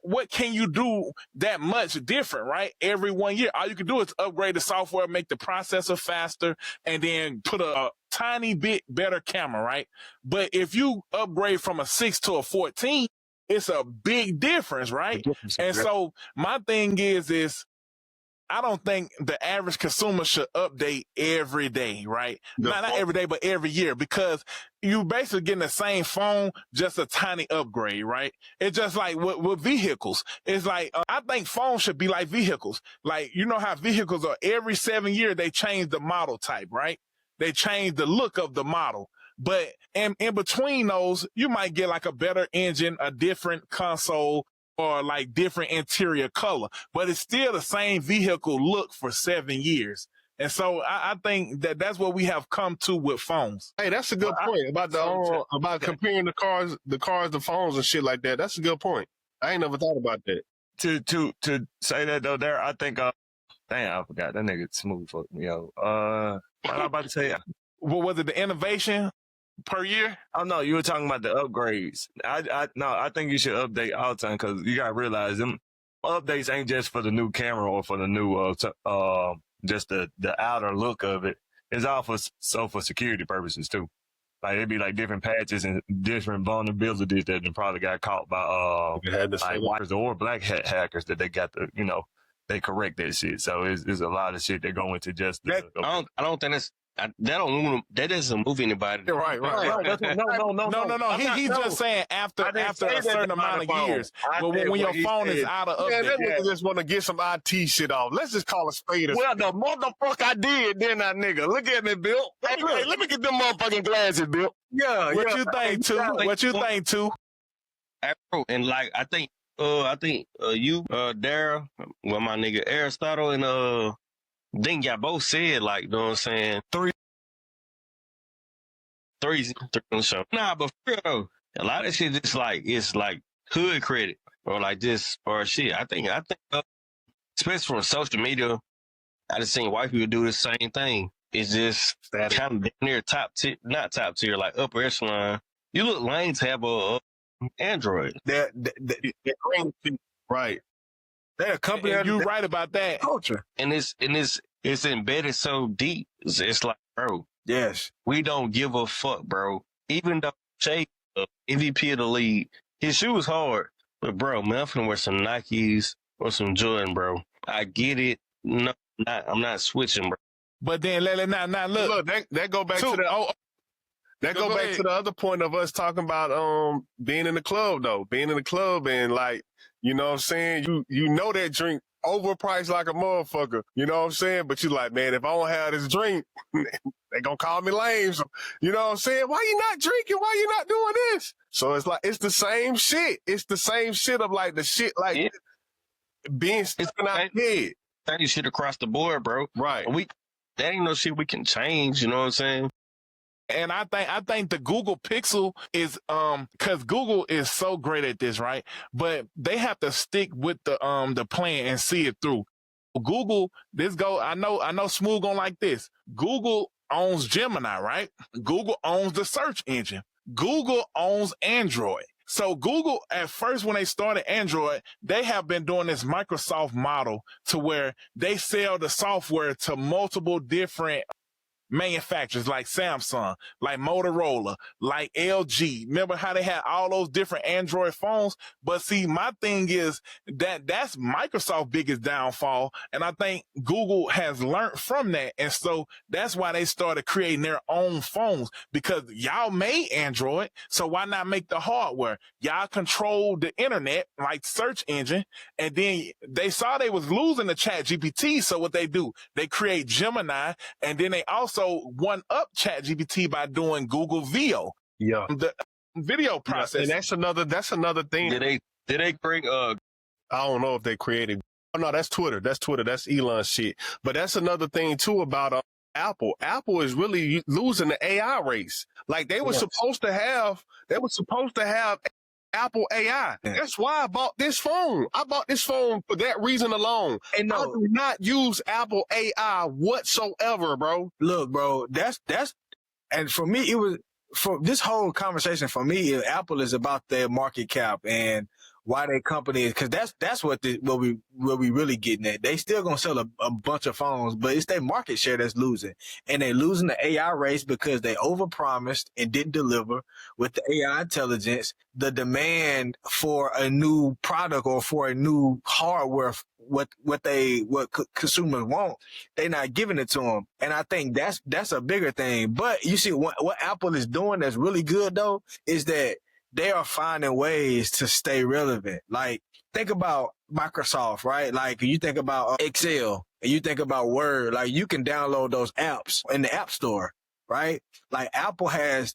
what can you do that much different, right? Every 1 year, all you can do is upgrade the software, make the processor faster, and then put a tiny bit better camera, right? But if you upgrade from a 6 to a 14, it's a big difference, right? And so my thing is I don't think the average consumer should update every day, right? Not every day, but every year, because you basically getting the same phone, just a tiny upgrade, right? It's just like with vehicles. It's like, I think phones should be like vehicles. Like, you know how vehicles are every 7 years, they change the model type, right? They change the look of the model. But in between those, you might get like a better engine, a different console, or like different interior color. But it's still the same vehicle look for 7 years. And so I think that that's what we have come to with phones. Hey, that's a good point about about comparing the cars, the phones and shit like that. That's a good point. I ain't never thought about that. To say that though, there, I think, damn, I forgot that nigga smooth fucked me up. What I about to say? What was it? The innovation per year? Oh no, you were talking about the upgrades. I think you should update all the time because you gotta realize them updates ain't just for the new camera or for the new just the outer look of it. It's all for security purposes too. Like it'd be like different patches and different vulnerabilities that probably got caught by like whites or black hat hackers that they got to, they correct that shit. So it's a lot of shit that go into just I don't think that's that doesn't move anybody. Right. No. He's just saying after a certain amount of years, when your phone is out of update. Yeah, that nigga just want to get some IT shit off. Let's just call a spade. Well, the motherfucker I did, didn't I, nigga? Look at me, Bill. Hey, let me get them motherfucking glasses, Bill. Yeah. What you think, too? What you think, too? And like I think you, Daryl, well, my nigga Aristotle and Ding, y'all both said, like, you know what I'm saying? Three show. Nah, but for real though, a lot of shit just like, it's like hood credit or like just, or shit. I think, especially from social media, I just seen white people do the same thing. It's just kind of near top tier, not top tier, like upper echelon. You look lame to have a Android. Right. They're a company. And you're right about that. Culture. And it's embedded so deep. It's like, bro. Yes. We don't give a fuck, bro. Even though Shea, MVP of the league, his shoes hard. But bro, man, I'm finna wear some Nikes or some Jordan, bro. I get it. No, I'm not switching, bro. But then look. Look, that go back to the to the other point of us talking about being in the club though. Being in the club and like, you know what I'm saying? You know that drink overpriced like a motherfucker. You know what I'm saying? But you like, man, if I don't have this drink, they gonna call me lame. So, you know what I'm saying? Why you not drinking? Why you not doing this? So it's like, it's the same shit. It's the same shit of like the shit like being stuck in our head. Same shit across the board, bro. Right. That ain't no shit we can change, you know what I'm saying? And I think the Google Pixel is because Google is so great at this, right? But they have to stick with the plan and see it through. Google, I know Smooth gonna like this. Google owns Gemini, right? Google owns the search engine. Google owns Android. So Google, at first, when they started Android, they have been doing this Microsoft model to where they sell the software to multiple different manufacturers like Samsung, like Motorola, like LG. Remember how they had all those different Android phones? But see, my thing is that's Microsoft's biggest downfall. And I think Google has learned from that. And so that's why they started creating their own phones, because y'all made Android. So why not make the hardware? Y'all control the internet, like search engine. And then they saw they was losing the ChatGPT. So what they do, they create Gemini, and then they also one up ChatGPT by doing Google Veo. Yeah. The video process. And that's another thing. Did they create I don't know if they created. Oh no, that's Twitter. That's Elon shit. But that's another thing too about Apple. Apple is really losing the AI race. Like they were supposed to have Apple AI. That's why I bought this phone. I bought this phone for that reason alone. And I do not use Apple AI whatsoever, bro. Look, bro, that's and for me, it was for this whole conversation. For me, Apple is about their market cap and why their company is, because that's what we really getting at. They still gonna sell a bunch of phones, but it's their market share that's losing, and they losing the AI race because they overpromised and didn't deliver with the AI intelligence. The demand for a new product or for a new hardware, what consumers want, they not giving it to them, and I think that's a bigger thing. But you see, what Apple is doing that's really good though is that they are finding ways to stay relevant. Like, think about Microsoft, right? Like, you think about Excel and you think about Word, like you can download those apps in the App Store, right? Like Apple has,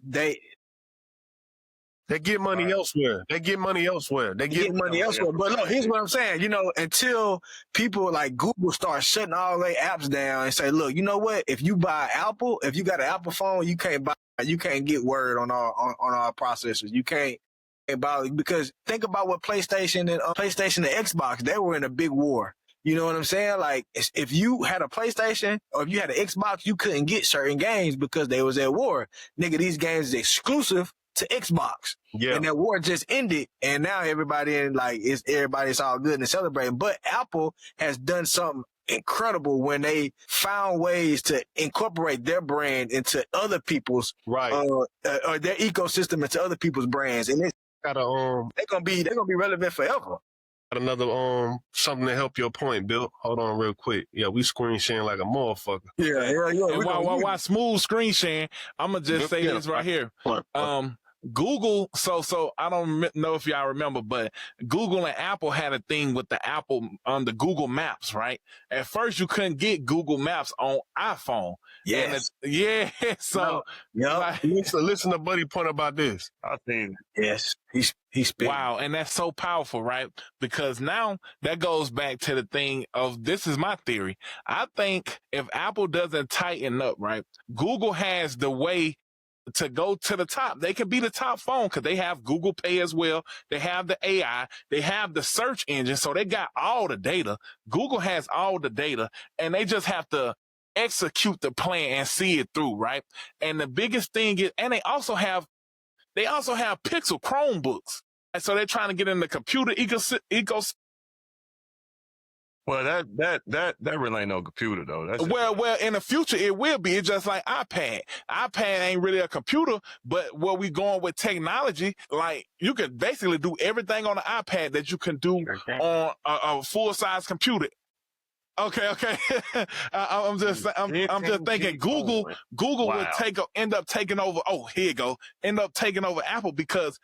They get money elsewhere. They get money elsewhere. They get money elsewhere. But look, here's what I'm saying. You know, until people like Google start shutting all their apps down and say, look, you know what? If you buy Apple, if you got an Apple phone, you can't get Word on our processors. You can't buy, because think about what PlayStation and Xbox, they were in a big war. You know what I'm saying? Like, if you had a PlayStation or if you had an Xbox, you couldn't get certain games because they was at war. Nigga, these games is exclusive to Xbox. Yeah. And that war just ended, and now everybody's all good and celebrating. But Apple has done something incredible when they found ways to incorporate their brand into other people's or their ecosystem into other people's brands, and it's they're gonna be relevant forever. Got another something to help your point, Bill. Hold on real quick. Yeah, we screen sharing like a motherfucker. Yeah. And while smooth screen sharing, I'm gonna just say this right here. Google, so I don't know if y'all remember, but Google and Apple had a thing with the Apple on the Google Maps, right? At first, you couldn't get Google Maps on iPhone. Yes. So, like, listen to Buddy point about this. I think yes, he's spit. Wow, and that's so powerful, right? Because now that goes back to the thing of, this is my theory. I think if Apple doesn't tighten up, right, Google has the way to go to the top. They could be the top phone because they have Google Pay as well. They have the AI. They have the search engine. So they got all the data. Google has all the data, and they just have to execute the plan and see it through, right? And the biggest thing is, and they also have Pixel Chromebooks. And so they're trying to get in the computer ecosystem. Well, that really ain't no computer though. That's well, in the future it will be. It's just like iPad. iPad ain't really a computer, but where we going with technology, like you can basically do everything on the iPad that you can do on a full size computer. Okay. I'm just thinking Google would end up taking over. Oh, here you go. End up taking over Apple, because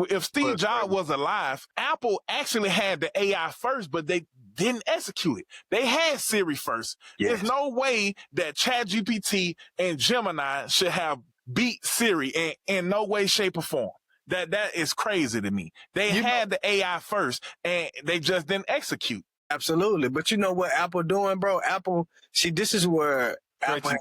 if Steve Jobs was alive, Apple actually had the AI first, but they didn't execute it. They had Siri first. Yes. There's no way that ChatGPT and Gemini should have beat Siri in no way, shape, or form. That is crazy to me. They had the AI first, and they just didn't execute. Absolutely. But you know what Apple doing, bro? Apple, see, this is where Apple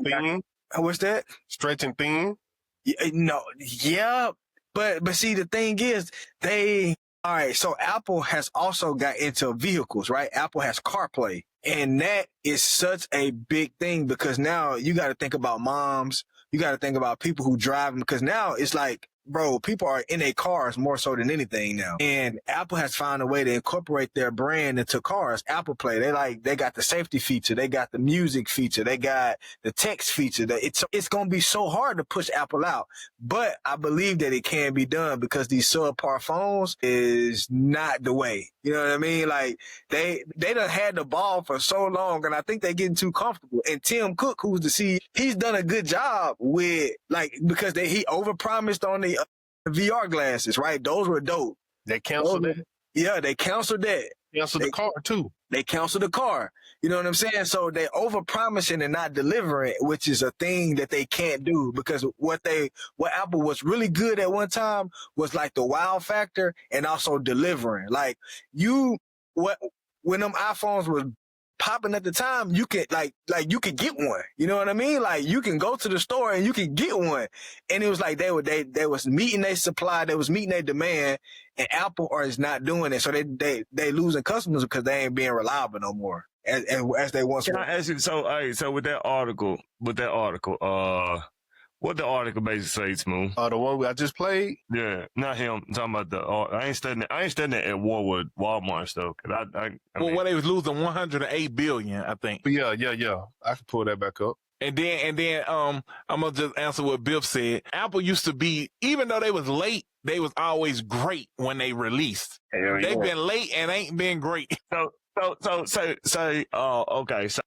what's that? Stretching thin? Yeah. But see, the thing is, all right, so Apple has also got into vehicles, right? Apple has CarPlay. And that is such a big thing, because now you got to think about moms. You got to think about people who drive, because now it's like, bro, people are in their cars more so than anything now. And Apple has found a way to incorporate their brand into cars. Apple Play, they got the safety feature. They got the music feature. They got the text feature. It's going to be so hard to push Apple out. But I believe that it can be done, because these subpar phones is not the way. You know what I mean? Like, they done had the ball for so long, and I think they're getting too comfortable. And Tim Cook, who's the CEO, he's done a good job with, like, because he overpromised on the VR glasses, right? Those were dope. They canceled it. Yeah, they canceled that. Canceled the car too. They canceled the car. You know what I'm saying? So they overpromising and not delivering, which is a thing that they can't do, because what Apple was really good at one time was like the wow factor and also delivering. Like when them iPhones was popping at the time, you could like you could get one. You know what I mean? Like, you can go to the store and you can get one. And it was like they was meeting their supply, they was meeting their demand, and Apple is not doing it. So they losing customers because they ain't being reliable no more as they once were. Can I ask you, so with that article, what the article basically say, Smooth? The one I just played? Yeah, not him. I'm talking about I ain't studying it at war with Walmart and stuff. Well, they was losing $108 billion, I think. But yeah. I can pull that back up. And then I'm gonna just answer what Biff said. Apple used to be, even though they was late, they was always great when they released. They've been late and ain't been great. So okay. So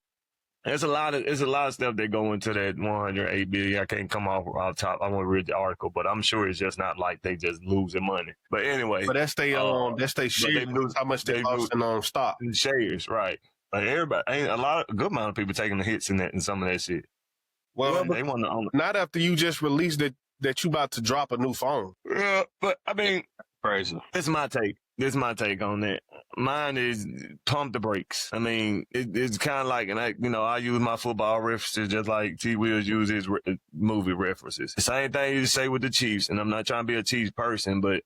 there's a lot of stuff that go into that 108 billion. I can't come off top. I want to read the article, but I'm sure it's just not like they just losing money. But anyway, but that's they shares. How much they lost in stock and shares, right? Like, everybody, ain't a good amount of people taking the hits in some of that shit. Well, they want to own it. Not after you just released it. that you about to drop a new phone. Yeah, but I mean, Crazy. this is my take. This is my take on that. Mine is pump the brakes. I mean, it's kind of like, and I use my football references just like T. Wills uses his movie references. The same thing you say with the Chiefs, and I'm not trying to be a Chiefs person, but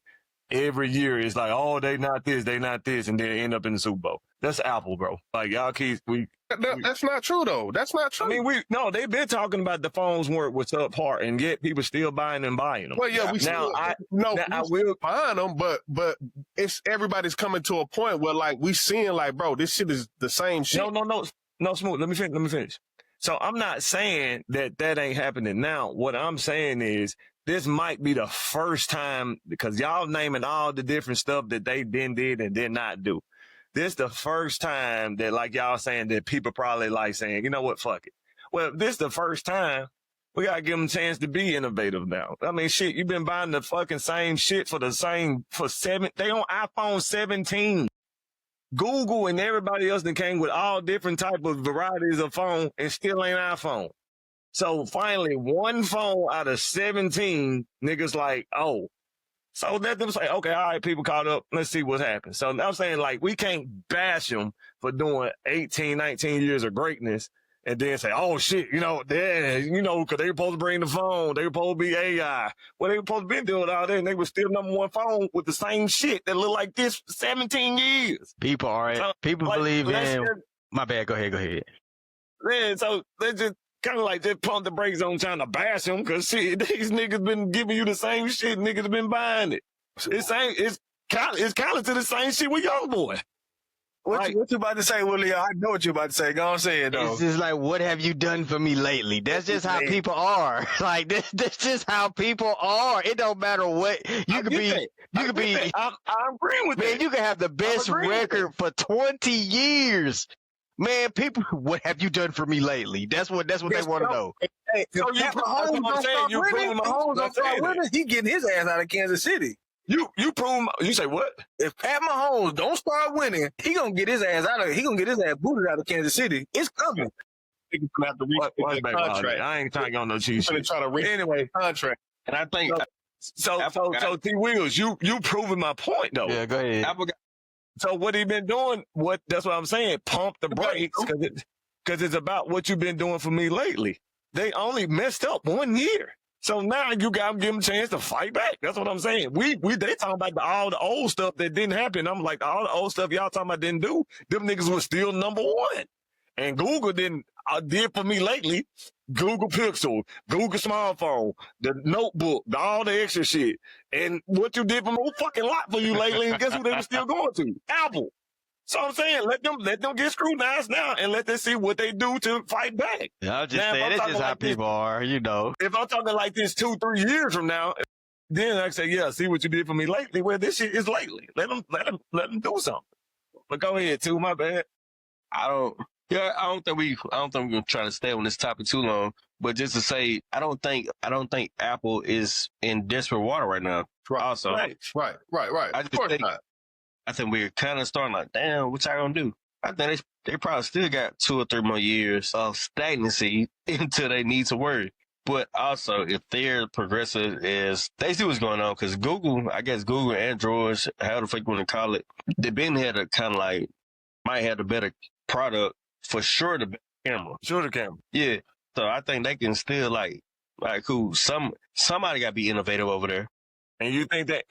every year it's like, oh, they not this, and then end up in the Super Bowl. That's Apple, bro. Like, y'all keep, That's not true, though. That's not true. I mean, they've been talking about the phones weren't what's up part, and yet people still buying them. Well, yeah, I will find them, but it's everybody's coming to a point where like we seeing like, bro, this shit is the same shit. No, Smooth. Let me finish. So I'm not saying that ain't happening now. What I'm saying is this might be the first time, because y'all naming all the different stuff that they did and did not do. This the first time that, like y'all saying, that people probably like saying, you know what, fuck it. Well, this the first time we gotta give them a chance to be innovative now. I mean, shit, you've been buying the fucking same shit for they on iPhone 17. Google and everybody else that came with all different type of varieties of phone and still ain't iPhone. So finally, one phone out of 17, niggas like, oh. So let them say, okay, all right, people caught up. Let's see what's happened. So I'm saying, like, we can't bash them for doing 18, 19 years of greatness and then say, oh, shit, because they were supposed to bring the phone. They were supposed to be AI. Well, they were supposed to be doing all that, and they were still #1 phone with the same shit that looked like this for 17 years. People believe in... My bad, go ahead. Man, so let's just kind of like just pump the brakes on trying to bash them, because shit, these niggas been giving you the same shit. Niggas been buying it. It's kind of to the same shit with YoungBoy. What you about to say, Willie? I know what you about to say. Go on, say it, though. It's just like, what have you done for me lately? That's just how people are. Like, that's just how people are. It don't matter what. You could be. I'm agreeing with that. Man, you can have the best record for 20 years. Man, people, what have you done for me lately? That's what they want to know. Hey, so Pat Mahomes don't start winning, he getting his ass out of Kansas City. You prove. You say what? If Pat Mahomes don't start winning, he gonna get his ass booted out of Kansas City. It's coming. He's gonna have to reach the contract. I ain't trying to go no cheat shit. Try to reach anyway contract, and I think so. T. Wills, you proving my point though. Yeah, go ahead. So what he been doing? That's what I'm saying. Pump the brakes, because it's about what you've been doing for me lately. They only messed up 1 year, so now you got to give them a chance to fight back. That's what I'm saying. They talking about all the old stuff that didn't happen. I'm like, all the old stuff y'all talking about didn't do. Them niggas was still #1, and Google did for me lately. Google Pixel, Google smartphone, the notebook, all the extra shit. And what you did for me, a fucking lot for you lately, and guess who they were still going to? Apple. So I'm saying, let them get scrutinized now and let them see what they do to fight back. I'll just say that's just how people are, If I'm talking like this 2-3 years from now, then I say, yeah, see what you did for me lately. Well, this shit is lately. Let them do something. But go ahead, too. My bad. I don't think we're gonna try to stay on this topic too long. But just to say, I don't think Apple is in desperate water right now. Also, right. I think we're kind of starting like, damn, what y'all gonna do? I think they probably still got 2 or 3 more years of stagnancy until they need to worry. But also, if they're progressive as they see what's going on, because Google, Androids, how the fuck you want to call it, they've been had a kind of like might have a better product for sure. The camera, yeah. So I think they can still like cool. Somebody got to be innovative over there. And you think that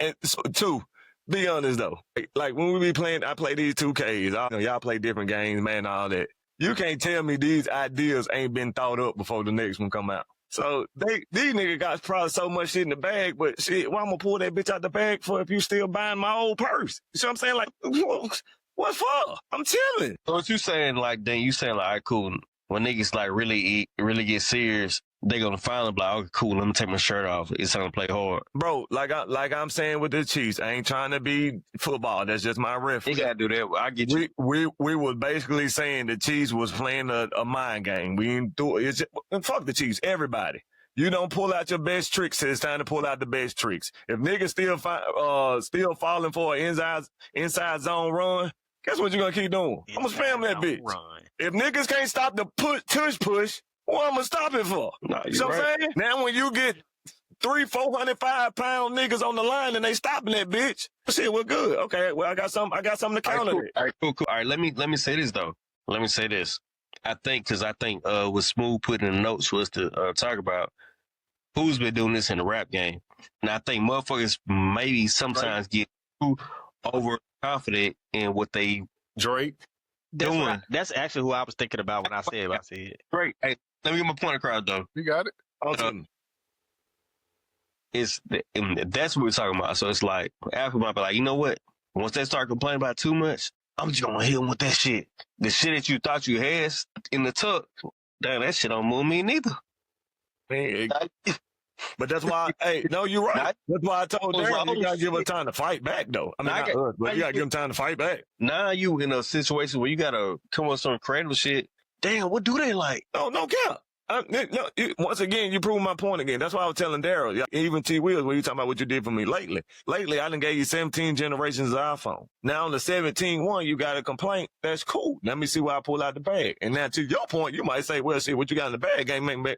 too? Be honest though, like when we be playing, I play these 2Ks. Y'all play different games, man. All that. You can't tell me these ideas ain't been thought up before the next one come out. So these niggas got probably so much shit in the bag, but shit, why I'm gonna pull that bitch out the bag for if you still buying my old purse? You see what I'm saying? Like, what for? I'm chilling. So what you saying, like, then you saying, like, all right, cool. When niggas, like, really get serious, they gonna finally be like, okay, cool, let me take my shirt off. It's time to play hard. Bro, like I'm saying with the Chiefs, I ain't trying to be football. That's just my reference. You gotta do that. I get you. We was basically saying the Chiefs was playing a mind game. We didn't do it. Fuck the Chiefs, everybody. You don't pull out your best tricks, it's time to pull out the best tricks. If niggas still falling for an inside zone run, guess what you gonna keep doing? I'm gonna spam that bitch. Run. If niggas can't stop the push, what I'm gonna stop it for? No, you know what I'm saying? Now when you get 300, 400, 5-pound niggas on the line and they stopping that bitch. Shit, we're good. Okay, well, I got something to counter it. All right, cool. All right, let me say this though. Let me say this. I think what Smooth put in the notes was to talk about who's been doing this in the rap game. And I think motherfuckers maybe sometimes get too overconfident in what they Drake. doing. That's actually who I was thinking about when I said what I said. Great. Hey, let me get my point across though. You got it. That's what we're talking about. So it's like Apple might be like, you know what? Once they start complaining about too much, I'm just gonna hit them with that shit. The shit that you thought you had in the tuck, damn, that shit don't move me neither. Man, but that's why, hey, no, you're right. That's why I told Darren, you gotta give her time to fight back, though. I mean, but you gotta give him time to fight back. Now you in a situation where you gotta come up with some creative shit. Damn, what do they like? Oh, no cap. Once again, you prove my point again. That's why I was telling Daryl, even T. Wheels, when you talking about what you did for me lately. Lately, I done gave you 17 generations of iPhone. Now on the 17 one, you got a complaint. That's cool. Let me see what I pull out the bag. And now to your point, you might say, well, see, what you got in the bag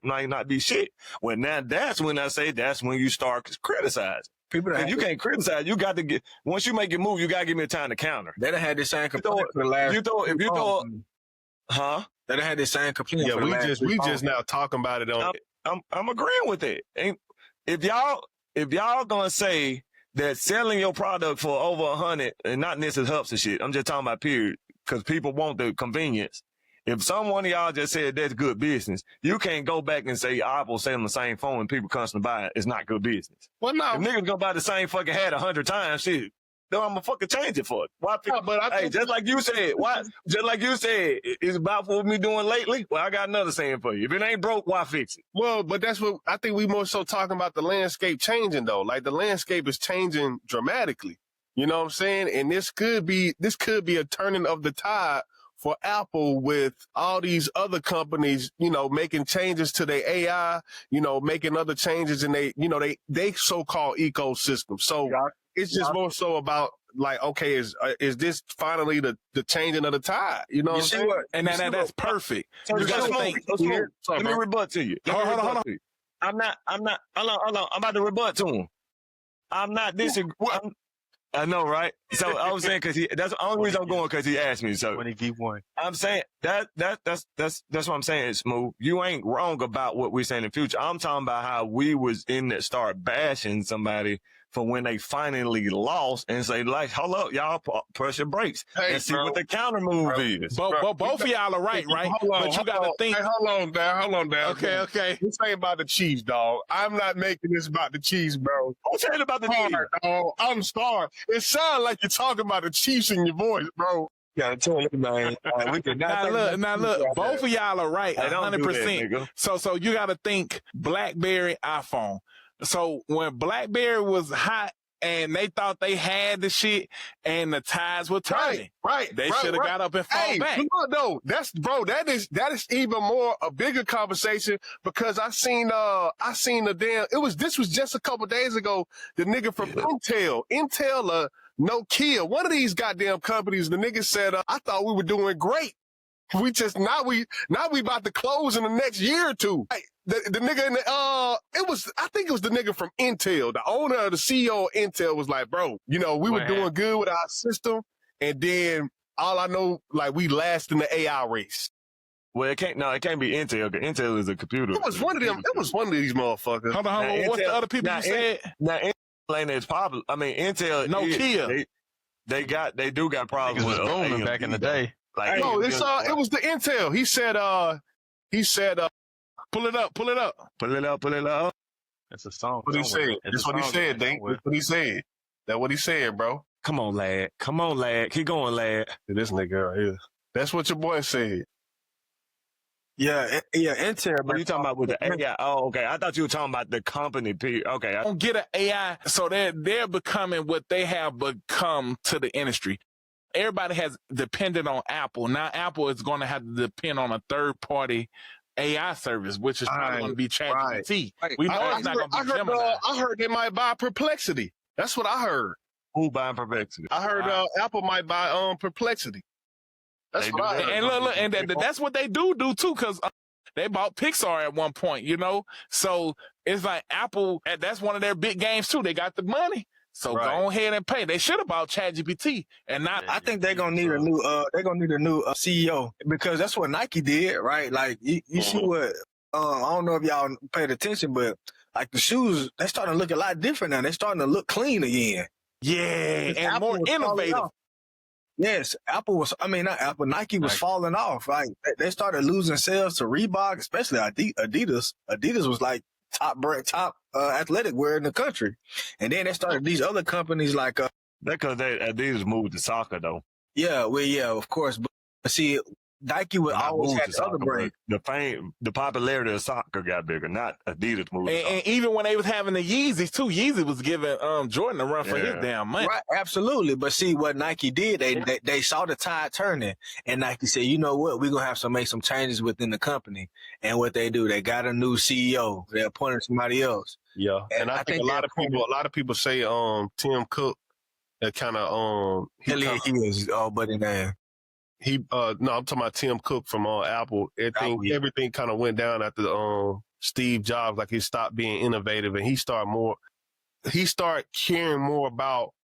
might not be shit. Well, now that's when I say that's when you start criticizing. People that you can't criticize. You got to get, once you make your move, you got to give me a time to counter. They done had this same complaint for the last. If you throw, huh? They done had this same complaint. Yeah, we just now talking about it on. I'm agreeing with it. And if y'all gonna say that selling your product for over 100 and not necessarily helps and shit, I'm just talking about period, because people want the convenience. If someone of y'all just said that's good business, you can't go back and say Apple selling the same phone and people constantly buy it. It's not good business. Well, no. If niggas gonna buy the same fucking hat 100 times, shit. No, I'm gonna fucking change it for it. Why? Hey, just like you said, it's about what we doing lately. Well, I got another saying for you. If it ain't broke, why fix it? Well, but that's what I think we more so talking about, the landscape changing though. Like the landscape is changing dramatically. You know what I'm saying? And this could be a turning of the tide for Apple with all these other companies, you know, making changes to their AI, you know, making other changes in they so-called ecosystem. So it's just more so about like, okay, is this finally the changing of the tide? You know what I'm saying? And that's perfect. So you gotta think. Let me rebut to you. Hold on. I'm not, hold on. I'm about to rebut to him. I'm not disagreeing. I know, right? So I was saying, that's the only reason I'm going, because he asked me. So 20v1. I'm saying that's what I'm saying, Smooth. You ain't wrong about what we're saying in the future. I'm talking about how we was in that start bashing somebody for when they finally lost and say, like, hold up, y'all, press your brakes and see what the counter move is. Both of y'all are right? But you got to think. Hey, hold on, down. Okay. This ain't about the Chiefs, dog. I'm not making this about the Chiefs, bro. I'm saying about the Chiefs. Dog. I'm sorry. It sounds like you're talking about the Chiefs in your voice, bro. Yeah, tell you, man. Now look, both of y'all are right, 100%. So you got to think BlackBerry, iPhone. So when BlackBerry was hot and they thought they had the shit and the tides were turning, they should have got up and fought back. No, that is even more a bigger conversation, because I seen this was just a couple days ago, the nigga from Intel, Nokia, one of these goddamn companies, the nigga said, I thought we were doing great. We just now we about to close in the next year or two. The nigga in the I think it was the nigga from Intel, the owner or the CEO of Intel was like, bro, you know, we were doing good with our system, and then all I know, like, we last in the AI race. Well, it can't be Intel. Intel is a computer. It was one of them. It was one of these motherfuckers. Hold on. What's the other people you said? Now, Intel ain't as popular. I mean, Intel. Nokia. They do got problems with booming back in the day. Like, no, it was the Intel. He said, pull it up. That's a song. What he said. That's what he said, Dink. That's what he said. That's what he said, bro. Come on, lad. Keep going, lad. This nigga right here. That's what your boy said. Yeah, Intel. But you talking about with the AI? Oh, okay. I thought you were talking about the company. Okay. Don't get an AI, so they're becoming what they have become to the industry. Everybody has depended on Apple. Now Apple is going to have to depend on a third-party AI service, which is probably going to be ChatGPT. We know it's not going to be Gemini. I heard they might buy Perplexity. That's what I heard. Who buying Perplexity? I heard Apple might buy Perplexity. That's what I heard. And look, and that's what they do too, because They bought Pixar at one point, you know? So it's like Apple, that's one of their big games too. They got the money. So go ahead and pay. They should have bought ChatGPT and not. I think they're gonna need a new. They're gonna need a new CEO because that's what Nike did, right? Like you see what. I don't know if y'all paid attention, but like the shoes, they starting to look a lot different now. They're starting to look clean again. Yeah, and Apple more innovative. Yes, Nike was falling off. Like they started losing sales to Reebok, especially Adidas. Adidas was like top athletic wear in the country. And then they started these other companies like That's because Adidas moved to soccer though. Yeah, well, yeah, of course. But see, Nike would always have the other brand. The popularity of soccer got bigger, not Adidas moved. And even when they was having the Yeezys too, Yeezy was giving Jordan a run for his damn money. Right, absolutely. But see what Nike did, they saw the tide turning, and Nike said, you know what, we're gonna make some changes within the company. And what they do, they got a new CEO. They appointed somebody else. Yeah, and I think a lot of people say Tim Cook kind of he is all but in there. No, I'm talking about Tim Cook from Apple. Everything kind of went down after Steve Jobs. Like he stopped being innovative, and he started caring more about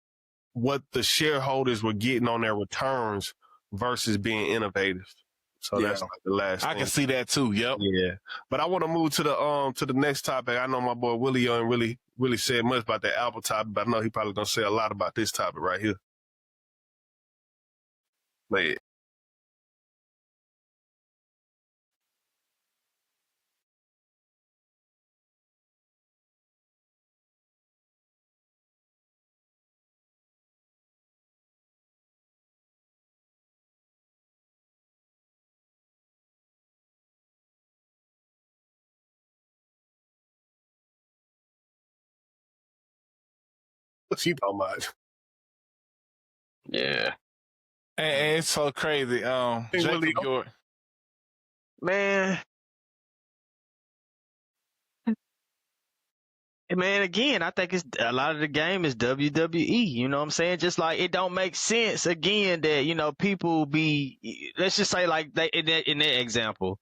what the shareholders were getting on their returns versus being innovative. So that's like the last thing. I can see that too. Yep. Yeah. But I want to move to the next topic. I know my boy Willie ain't really said much about that Apple topic, but I know he probably gonna say a lot about this topic right here. Man. What's he talking about? Yeah. And it's so crazy. Man, again, I think it's a lot of the game is WWE. You know what I'm saying? Just like it don't make sense again that, you know, people let's just say like in that example,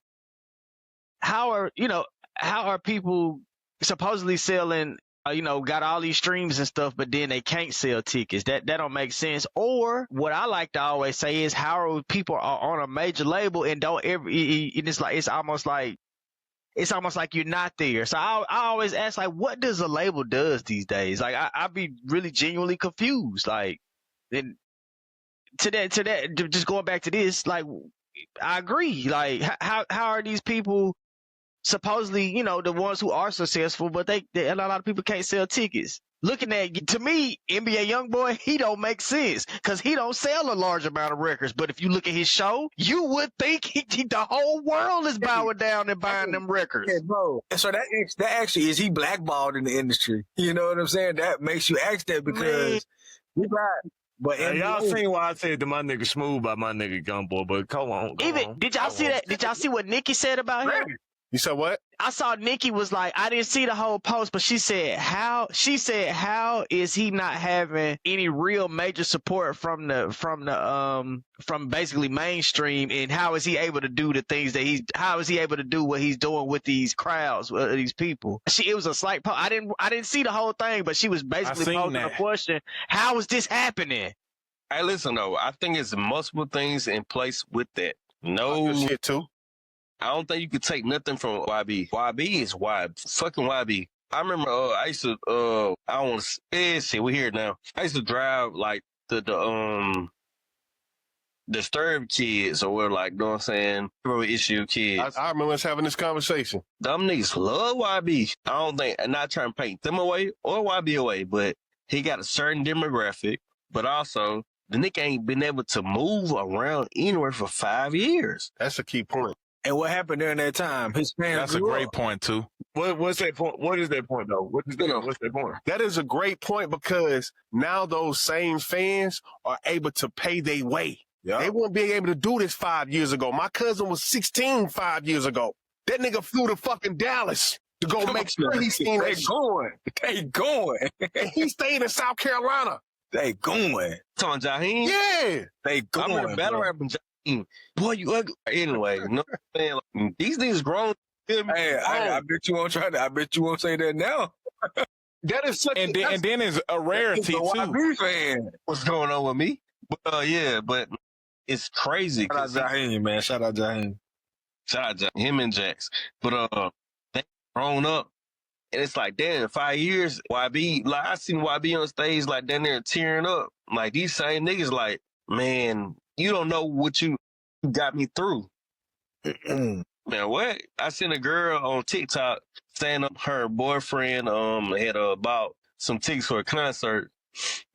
how are people supposedly selling, got all these streams and stuff, but then they can't sell tickets? That don't make sense. Or what I like to always say is, how are people are on a major label and don't ever, it's almost like you're not there. So I always ask, like, what does a label does these days? Like I be really genuinely confused. Like, then to that, just going back to this, like, I agree. Like, how are these people supposedly, the ones who are successful, but a lot of people can't sell tickets? Looking at, to me, NBA YoungBoy, he don't make sense because he don't sell a large amount of records. But if you look at his show, you would think the whole world is bowing down and buying them records. Yeah, bro. And so that actually is he blackballed in the industry? You know what I'm saying? That makes you ask that because we got. But y'all seen why I said to my nigga Smooth by my nigga Gunboy, but come on. Did y'all see that? Did y'all see what Nikki said about him? You said what? I saw Nikki was like, I didn't see the whole post, but she said how is he not having any real major support from basically mainstream, and how is he able to do the things that how is he able to do what he's doing with these crowds, with these people? It was a slight post. I didn't see the whole thing, but she was basically posing a question. How is this happening? Hey, listen though, I think it's multiple things in place with that. No shit too. I don't think you could take nothing from YB. YB is fucking YB. I remember I used to I don't want to shit, we here now. I used to drive like the Disturbed kids, or what, like, you know what I'm saying, issue kids. I remember us having this conversation. Them niggas love YB. I don't think, I'm not trying to paint them away or YB away, but he got a certain demographic, but also the nigga ain't been able to move around anywhere for 5 years. That's a key point. And what happened during that time? His fans That's a great point too. What's that point? What is that point though? What's that point? That is a great point because now those same fans are able to pay their way. Yep. They wouldn't be able to do this 5 years ago. My cousin was 16 5 years ago. That nigga flew to fucking Dallas to go make sure he seen that. They going. And he stayed in South Carolina. They going. Talking Jaheim? Yeah. They going. I remember battle rapping boy, you ugly. Anyway, no man, like, these niggas grown. Hey, I bet you won't try that. I bet you won't say that now. That is such and then it's a rarity too. YB fan. What's going on with me? But yeah, but it's crazy. Shout out Jaheim, man. Shout out Jaheim. Shout out to him and Jax. But they grown up. And it's like, damn, 5 years, YB, like I seen YB on stage like down there tearing up. Like these same niggas like, man, you don't know what you got me through. Man, what? I seen a girl on TikTok saying her boyfriend had bought some tickets for a concert,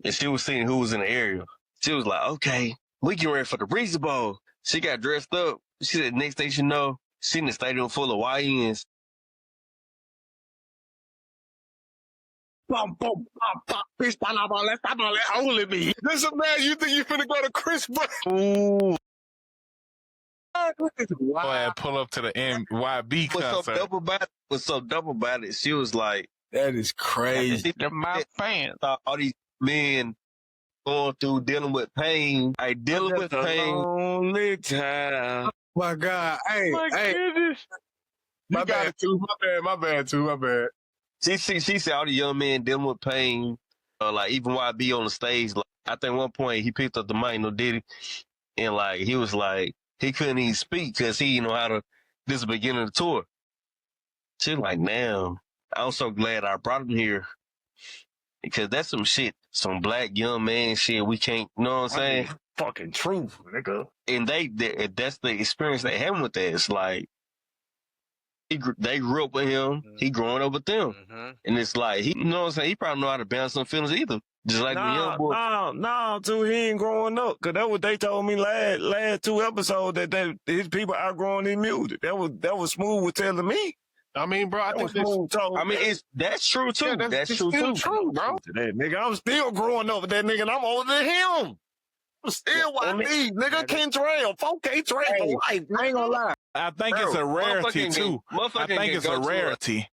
and she was seeing who was in the area. She was like, okay, we get ready for the Breezy Bowl. She got dressed up. She said next thing she know, she in the stadium full of YNs. Bum, bum, bum, bum. Bitch, let's only me. Listen, man, you think you finna go to Chris Brown? Ooh. Wow. Pull up to the NYB concert. What's so double about it? She was like, that is crazy. They're my fans. All these men going through dealing with pain. Dealing with pain. Only time. My God. Hey, Goodness. My bad too. My bad. She said all the young men dealing with pain. Like even YB on the stage. Like, I think one point he picked up the mic, no Diddy, and like he was like he couldn't even speak because he didn't know how to. This is the beginning of the tour. She like, damn. I'm so glad I brought him here because that's some shit, some black young man shit. We can't, you know what I'm saying? Fucking truth, nigga. And that's the experience they having with that. It's like they grew up with him. He growing up with them, and it's like he, you know what I'm saying? He probably know how to balance some feelings either. Just like the young boy. No, too. He ain't growing up. Cause that's what they told me last 2 episodes that his people outgrowing his music. That was Smooth was telling me. I mean, bro, I think that's true too. Yeah, that's true too, bro. That nigga, I'm still growing up with that nigga, and I'm older than him. I'm still YB, nigga. Can't trail, 4K trail for life. I ain't gonna lie. I think it's a rarity too. I think it's a rarity.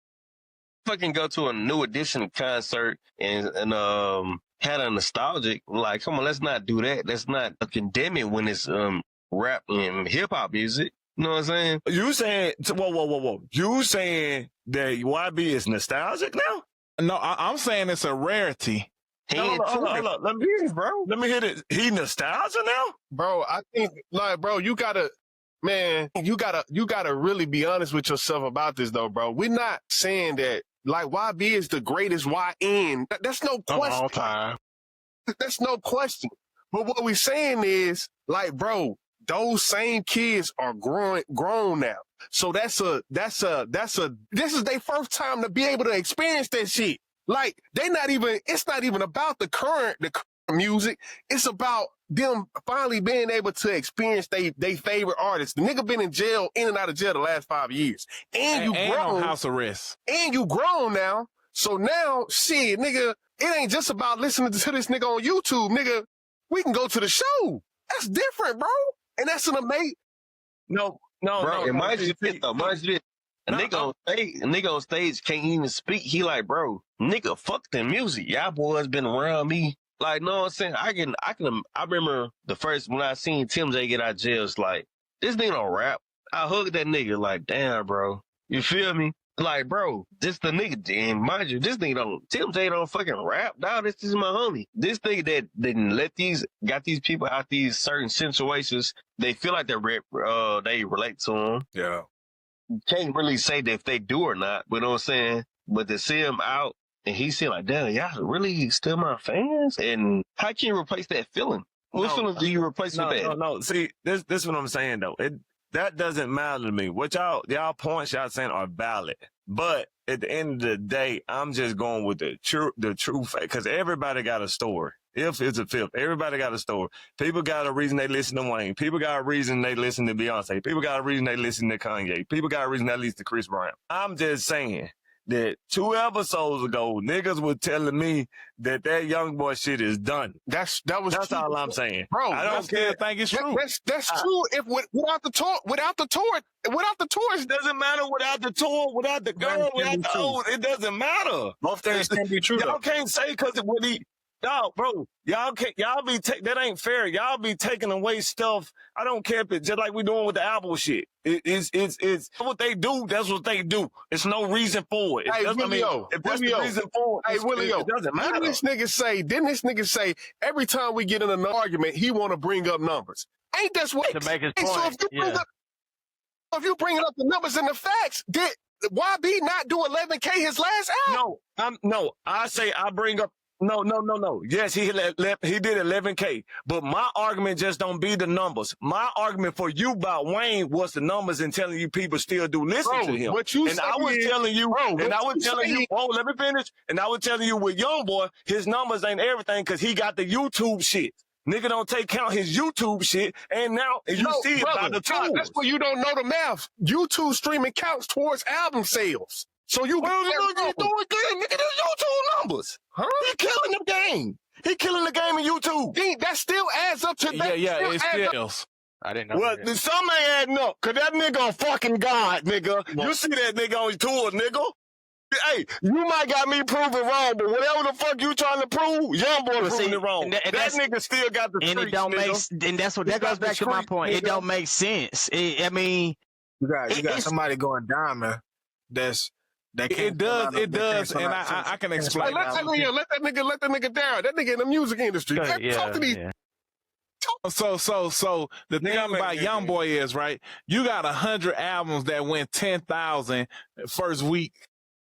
Fucking go to a New Edition concert and had a nostalgic, like, come on, let's not do that. Let's not condemn it when it's rap and hip hop music. You know what I'm saying? You saying whoa. You saying that YB is nostalgic now? No, I'm saying it's a rarity. Hold up. Let me hear it, bro. Let me hear it. He nostalgic now? Bro, I think like, bro, you gotta really be honest with yourself about this though, bro. We're not saying that like YB is the greatest YN. That's no question. All time. That's no question. But what we're saying is, like, bro, those same kids are grown now. So this is their first time to be able to experience that shit. Like, it's not even about the current music. It's about them finally being able to experience they favorite artists. The nigga been in and out of jail the last 5 years. And you grown. On house arrest. And you grown now. So now, shit, nigga, it ain't just about listening to this nigga on YouTube, nigga. We can go to the show. That's different, bro. And that's an amazing. No. And mind you this, though. Mind you this. A nigga on stage can't even speak. He like, bro, nigga, fuck the music. Y'all boys been around me. Like, know what I'm saying? I remember the first when I seen Tim J get out of jail, it's like, this nigga don't rap. I hugged that nigga like, damn, bro. You feel me? Like, bro, this the nigga, and mind you, this nigga Tim J don't fucking rap. Dog, this is my homie. This nigga that didn't got these people out these certain situations, they feel like they relate to him. Yeah. Can't really say that if they do or not, but you know what I'm saying? But to see him out, and he said like, damn, y'all really still my fans? And how can you replace that feeling? What feeling do you replace with that? No. See, this is what I'm saying though. That doesn't matter to me. What y'all points y'all saying are valid. But at the end of the day, I'm just going with the true fact. Because everybody got a story. If it's a fifth, everybody got a story. People got a reason they listen to Wayne. People got a reason they listen to Beyonce. People got a reason they listen to Kanye. People got a reason they listen to Chris Brown. I'm just saying that 2 episodes ago, niggas was telling me that YoungBoy shit is done. That's true. All I'm saying, bro. I don't still think it's true. That's true. If without the tour, it doesn't matter. Without the tour, without the girl, without the old, it doesn't matter. Both things can be true. Y'all can't say because what he. Y'all, bro, y'all can't, that ain't fair. Y'all be taking away stuff. I don't care if it's just like we doing with the Apple shit. It's what they do. That's what they do. It's no reason for it. Hey, Willio, if that's the reason for it, Willio, it doesn't matter. Didn't this nigga say every time we get in an argument, he want to bring up numbers? Ain't that what? To make his Hey, point. so if you bringing up the numbers and the facts, did YB not do 11K his last album? I say I bring up. No. Yes, he did 11K, but my argument just don't be the numbers. My argument for you about Wayne was the numbers and telling you people still do listen to him. What you and I was telling you, let me finish. And I was telling you with YoungBoy, his numbers ain't everything because he got the YouTube shit. Nigga don't take count his YouTube shit, and now you see it by the tools. That's where you don't know the math. YouTube streaming counts towards album sales. So you doing again, nigga, the YouTube numbers. Huh? He killing the game. He killing the game in YouTube. That still adds up to that. Yeah, it still. I didn't know. Well, some ain't adding up, cause that nigga a fucking god, nigga. Well, you see that nigga on his tour, nigga. Hey, you might got me proven wrong, but whatever the fuck you trying to prove, YoungBoy proving it wrong. That nigga still got the and streets, it don't nigga. make, and that's what that goes back to my point. Nigga. It don't make sense. I mean, you got somebody going diamond. It does, and I can explain. Let that nigga down. That nigga in the music industry. Talk to these. So the thing about YoungBoy is, right, you got 100 albums that went 10,000 first week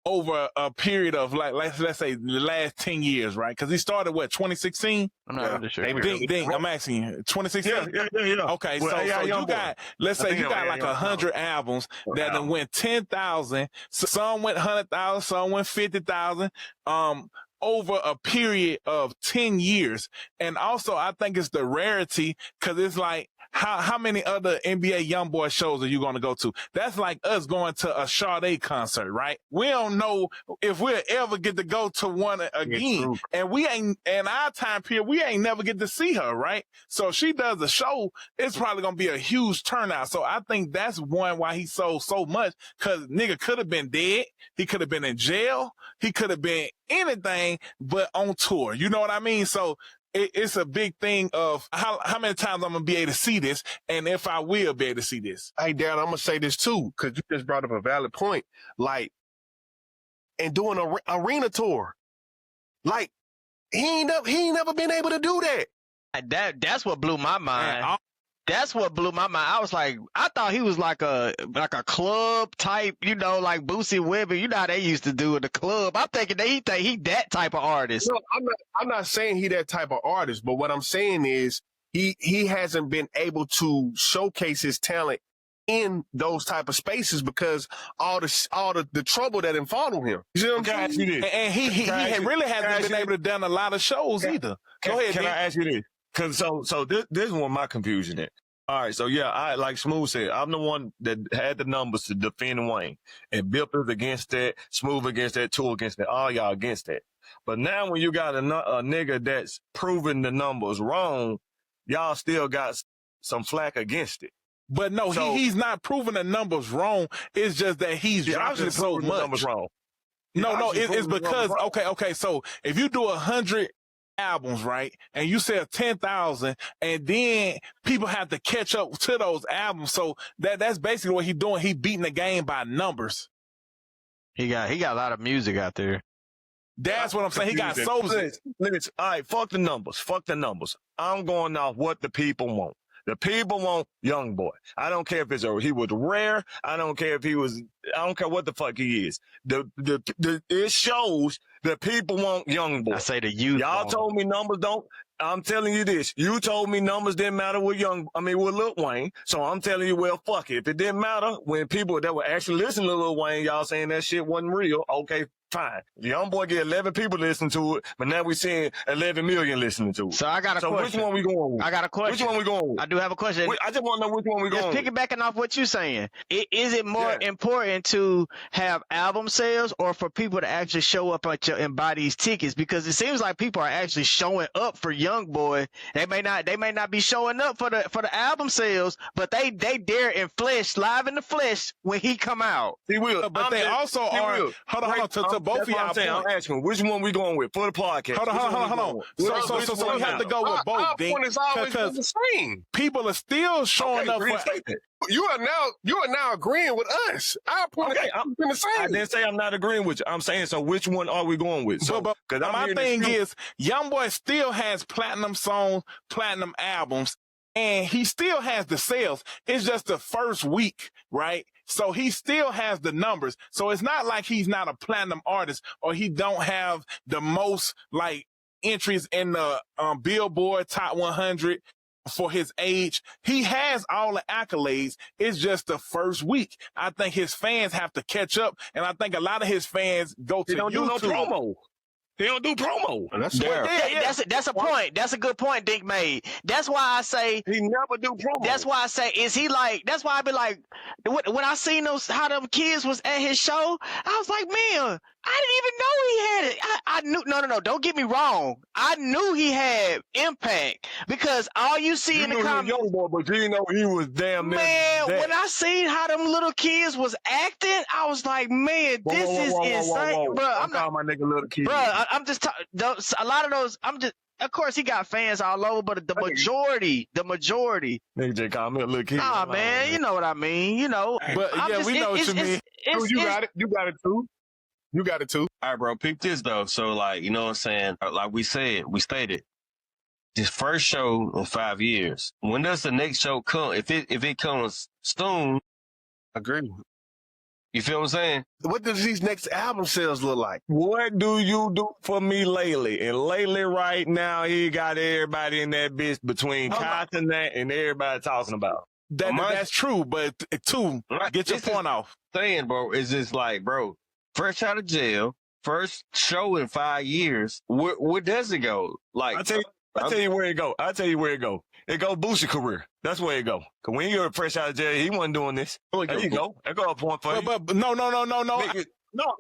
over a period of like let's say the last 10 years, right? Because he started 2016. I'm not really sure. I'm asking you, 2016. Yeah. Okay, so you got, let's say you got like 100 albums that then went 10,000. Some went 100,000, some went 50,000. Over a period of 10 years. And also, I think it's the rarity because it's like, how many other NBA YoungBoy shows are you going to go to? That's like us going to a Sade concert, right? We don't know if we'll ever get to go to one again. And we ain't, in our time period, we ain't never get to see her, right? So if she does a show, it's probably going to be a huge turnout. So I think that's one why he sold so much, because nigga could have been dead. He could have been in jail. He could have been anything but on tour. You know what I mean? So it's a big thing of how many times I'm going to be able to see this and if I will be able to see this. Hey, Darren, I'm going to say this too, because you just brought up a valid point. Like, and doing an arena tour. Like, he ain't never been able to do that. That's what blew my mind. That's what blew my mind. I was like, I thought he was like a club type, like Boosie Weber. You know how they used to do in the club. I'm thinking he that type of artist. No, I'm not saying he that type of artist, but what I'm saying is he hasn't been able to showcase his talent in those type of spaces because all the trouble that involved him. You see what I'm saying? And he really hasn't been able to done a lot of shows either. Go ahead. Can I ask you this? Cause so this is where my confusion is. All right, so yeah, I like Smooth said, I'm the one that had the numbers to defend Wayne, and Bip is against that, Smooth against that, Tool against that, all y'all against that. But now when you got a nigga that's proving the numbers wrong, y'all still got some flack against it. But no, so, he's not proving the numbers wrong. It's just that he's dropping so much. The numbers wrong. No, it's because okay. So if you do 100 albums, right, and you sell 10,000, and then people have to catch up to those albums, so that's basically what he's doing. He beating the game by numbers. He got a lot of music out there. That's what I'm saying. He got so. Listen, all right, fuck the numbers. I'm going off what the people want. The people want YoungBoy. I don't care if he was rare. I don't care what the fuck he is. It shows the people want YoungBoy. I say the youth. Y'all told me numbers don't. I'm telling you this. You told me numbers didn't matter with Lil Wayne. So I'm telling you, well, fuck it. If it didn't matter when people that were actually listening to Lil Wayne, y'all saying that shit wasn't real. Okay, fine. YoungBoy get 11 people listening to it, but now we're seeing 11 million listening to it. So I got a question. Which one we going with? I got a question. Which one we going with? I do have a question. I just want to know which one we going with. Just piggybacking off what you're saying. Is it more important to have album sales or for people to actually show up and buy these tickets? Because it seems like people are actually showing up for YoungBoy. They may not be showing up for the album sales, but they there in flesh, live in the flesh when he come out. He will. But they also are. Hold on. To both That's of what y'all I'm saying. I'm points. asking which one we going with for the podcast. Hold on. So we have to go with both, Our Dink, point is always been because the same. people are still showing up for. reinstate that. You are now agreeing with us. Our point Okay, has been the same. I didn't say I'm not agreeing with you. I'm saying, so which one are we going with? So, But I'm my hearing thing this is, YoungBoy still has platinum songs, platinum albums, and he still has the sales. It's just the first week, right? So he still has the numbers. So it's not like he's not a platinum artist or he don't have the most like entries in the Billboard Top 100 for his age. He has all the accolades. It's just the first week. I think his fans have to catch up, and I think a lot of his fans go to He don't YouTube. do no promo. He don't do promo. That's Well, yeah. That's a point. That's a good point Dink made. That's why I say. He never do promo. That's why I say, is he like? That's why I be like, when I seen how them kids was at his show, I was like, man, I didn't even know he had it. I knew. No. Don't get me wrong. I knew he had impact because all you see in the comments. Young boy, but you didn't know he was damn near Man, that. when I seen how them little kids was acting, I was like, man, this is insane, bro. I'm calling my nigga little kid. Bro, I'm just a lot of those. Of course, he got fans all over, but the majority. Nigga just call me a little kid. Nah, man, you know what I mean. You know, But yeah, we know what you mean. you got it. You got it too. You got it too. All right, bro, peep this though. So like, you know what I'm saying? Like we stated, this first show in 5 years. When does the next show come? If it comes soon, Agree. you feel what I'm saying? What does these next album sales look like? What do you do for me lately? And lately right now, he got everybody in that bitch between Continent and everybody talking about. That's true, but get your point off. Saying, bro, is just like, bro, fresh out of jail, first show in 5 years. Where does it go? Like, I tell you where it go. It go Boosie career. That's where it go. Cause when you were fresh out of jail, he wasn't doing this. There you go. That go a point for you. But no. Nigga,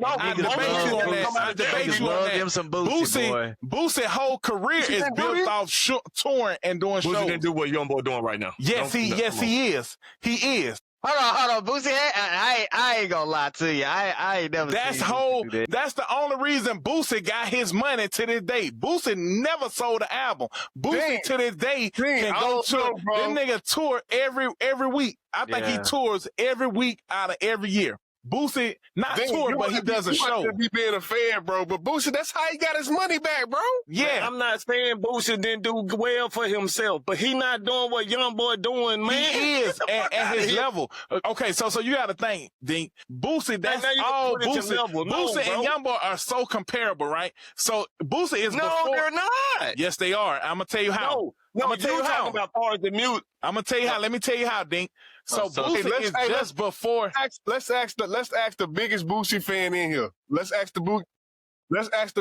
I debate you on that. I debate you on love that. him some Boosie, boy. Boosie whole career is built off touring and doing Boosie shows. didn't do what YoungBoy doing right now. Yes, he is. He is. Hold on, Boosie. I ain't gonna lie to you. I ain't never. That's the only reason Boosie got his money to this day. Boosie never sold an album. Boosie to this day can go to this nigga tour every week. I think he tours every week out of every year. Boosie not tour, but he does a show. You be being a fan, bro. But Boosie, that's how he got his money back, bro. Yeah, man, I'm not saying Boosie didn't do well for himself, but he not doing what YoungBoy doing, man. He is at his level. Okay, so you got to think, Dink. Boosie, that's all Boosie. Boosie and YoungBoy are so comparable, right? So Boosie is they're not. Yes, they are. I'm gonna tell you how. No, I'm gonna tell you how. Talking about far as the mute. I'm gonna tell you how. Let me tell you how, Dink. So Boosie is just before. Let's ask the biggest Boosie fan in here. Let's ask the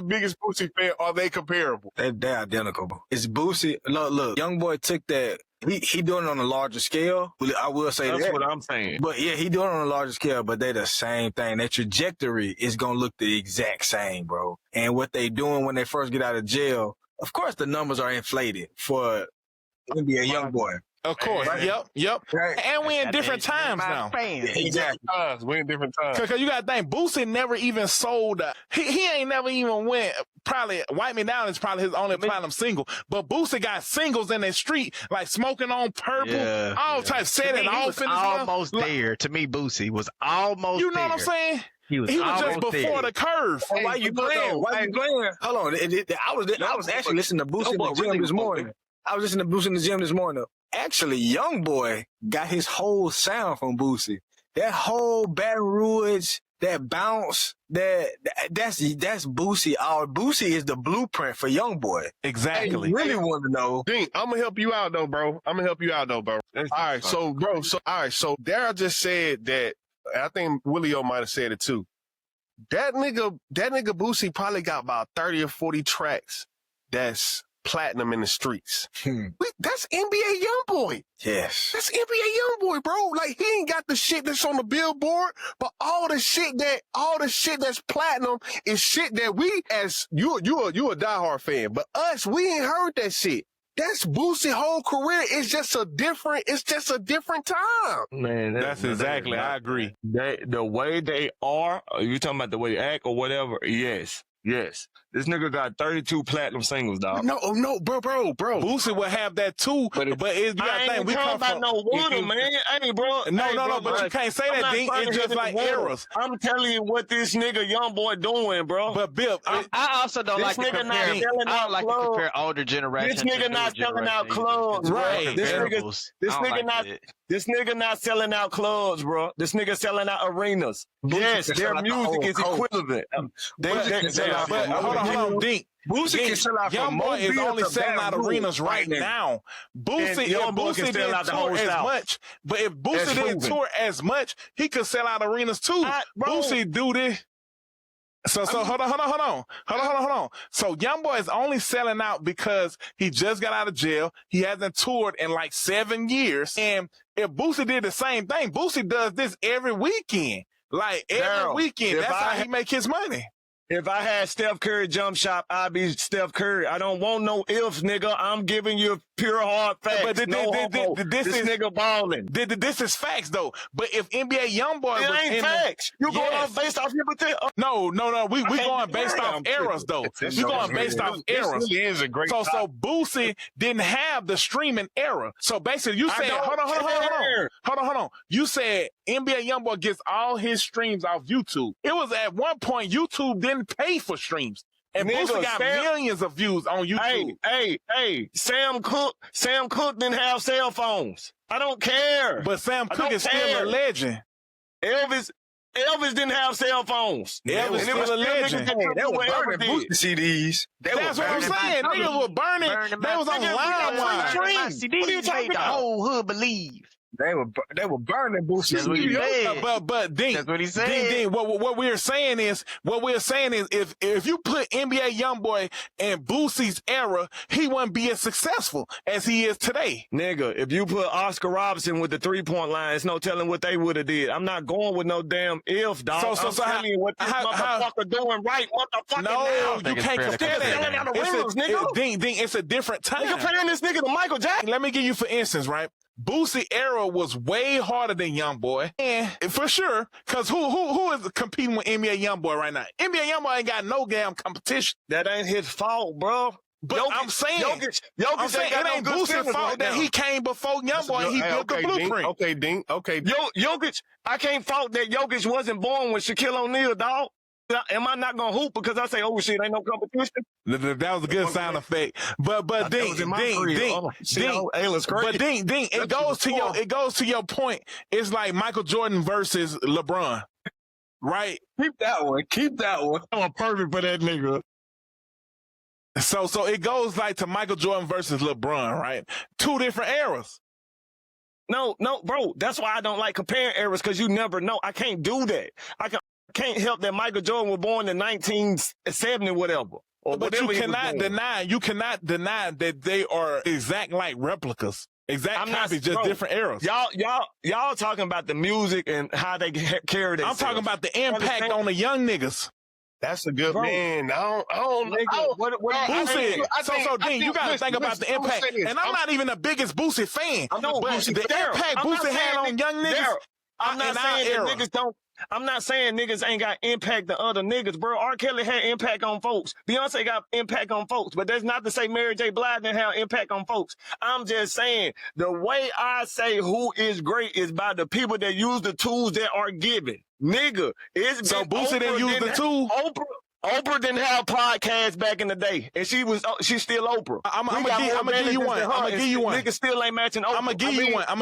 biggest Boosie fan. Are they comparable? They're identical. It's Boosie. Look, YoungBoy took that. He doing it on a larger scale. I will say that's that. what I'm saying. But yeah, he doing it on a larger scale. But they the same thing. Their trajectory is gonna look the exact same, bro. And what they doing when they first get out of jail, of course, the numbers are inflated for NBA YoungBoy. Of course. Right. Yep. Right. And we in different times now. Exactly. We're in different times. Cause you gotta think, Boosie never even sold. He ain't never even went. Probably Wipe Me Down is probably his only platinum single. But Boosie got singles in the street like Smoking on Purple, all types. Set it off in his almost there. To me, Boosie was almost. You know what I'm saying? He was just before the curve. Hey, why you playing? Hold on. I was actually listening to Boosie in the gym this morning. I was listening to Boosie in the gym this morning. Actually, YoungBoy got his whole sound from Boosie. That whole Baton Rouge, that bounce, that's Boosie. Our Boosie is the blueprint for YoungBoy. Exactly. I really want to know. Dink, I'm gonna help you out though, bro. All right, so Daryl just said that. I think Willio might have said it too. That nigga Boosie probably got about 30 or 40 tracks that's platinum in the streets. That's NBA YoungBoy. Yes. That's NBA YoungBoy, bro. Like, he ain't got the shit that's on the Billboard, but all the shit that's platinum is shit that we, as you a diehard fan, but us, we ain't heard that shit. That's Boosie whole career. It's just a different time. Man, That's exactly. I agree. The way they are you talking about the way they act or whatever? Yes. This nigga got 32 platinum singles, dog. No, bro. Boosie will have that too, but you gotta think we come about from no water, man. Hey, bro. No, but you can't say that, Dink. It's just like eras. I'm telling you what this nigga YoungBoy doing, bro. But Bill, I also don't like to compare. I don't like to compare older generations. This nigga not selling out clubs, right? This nigga not selling out clubs, bro. This nigga selling out arenas. Yes, their music is equivalent. But hold on, Dink. Boosie can sell out YoungBoy is only selling out arenas right now. Boosie didn't tour as much, but if Boosie didn't tour as much, he could sell out arenas too. Boosie do this. So hold on. So YoungBoy is only selling out because he just got out of jail. He hasn't toured in like 7 years. And if Boosie did the same thing, Boosie does this every weekend. Like every weekend. That's how he make his money. If I had Steph Curry jump shot, I'd be Steph Curry. I don't want no ifs, nigga. I'm giving you pure hard facts. But this nigga balling. This is facts, though. But if NBA YoungBoy it ain't facts. You going off based off everything? No. We going based off eras, though. We going based off eras. This is a great so Boosie didn't have the streaming era. So basically, you said, hold on. You said NBA YoungBoy gets all his streams off YouTube. It was at one point YouTube didn't pay for streams. And Boosie got millions of views on YouTube. Hey, Sam Cooke didn't have cell phones. I don't care. But Sam Cooke is still a legend. Elvis didn't have cell phones. Elvis still a legend. They were burning Boosie CDs. That's what I'm saying. Niggas were burning. They was on LimeWire. What are you talking about? The whole hood believe. They were burning Boosie. That's what he said. But Dink, that's what he said. What we're saying is if you put NBA YoungBoy in Boosie's era, he wouldn't be as successful as he is today. Nigga, if you put Oscar Robertson with the 3-point line, it's no telling what they would have did. I'm not going with no damn if, dog. I'm telling you what this motherfucker doing right, motherfucker. No, you can't compare that. Dink, it's a different time. You comparing this nigga to Michael Jackson? Let me give you for instance, right? Boosie era was way harder than YoungBoy, and for sure, because who is competing with NBA YoungBoy right now? NBA YoungBoy ain't got no damn competition. That ain't his fault, bro. But I'm saying it ain't Boosie's fault that he came before YoungBoy and he built the blueprint. Okay, Dink. Jokic, I can't fault that Jokic wasn't born with Shaquille O'Neal, dog. Am I not gonna hoop because I say, oh shit, ain't no competition? That was a good sound effect. But Dink, it goes to your point. It's like Michael Jordan versus LeBron, right? Keep that one. I'm perfect for that nigga. So it goes like to Michael Jordan versus LeBron, right? 2 different eras. No, bro. That's why I don't like comparing eras because you never know. I can't do that. I can't help that Michael Jordan was born in 1970, whatever. But you cannot deny that they are exact like replicas. Exact copies, just different eras. Y'all talking about the music and how they carry themselves. I'm talking about the impact on the young niggas. That's a good man. I don't Boosie. So Dean, you got to think about the impact. And I'm not even the biggest Boosie fan. I know, but Boosie, the impact Boosie had on young niggas. I'm not saying niggas ain't got impact to other niggas, bro. R. Kelly had impact on folks. Beyonce got impact on folks. But that's not to say Mary J. Blige didn't have impact on folks. I'm just saying the way I say who is great is by the people that use the tools that are given. Nigga, so Boosie didn't use the tool. Oprah didn't have podcasts back in the day, and she's still Oprah. I'm gonna give you one. Niggas still ain't matching Oprah. I'm gonna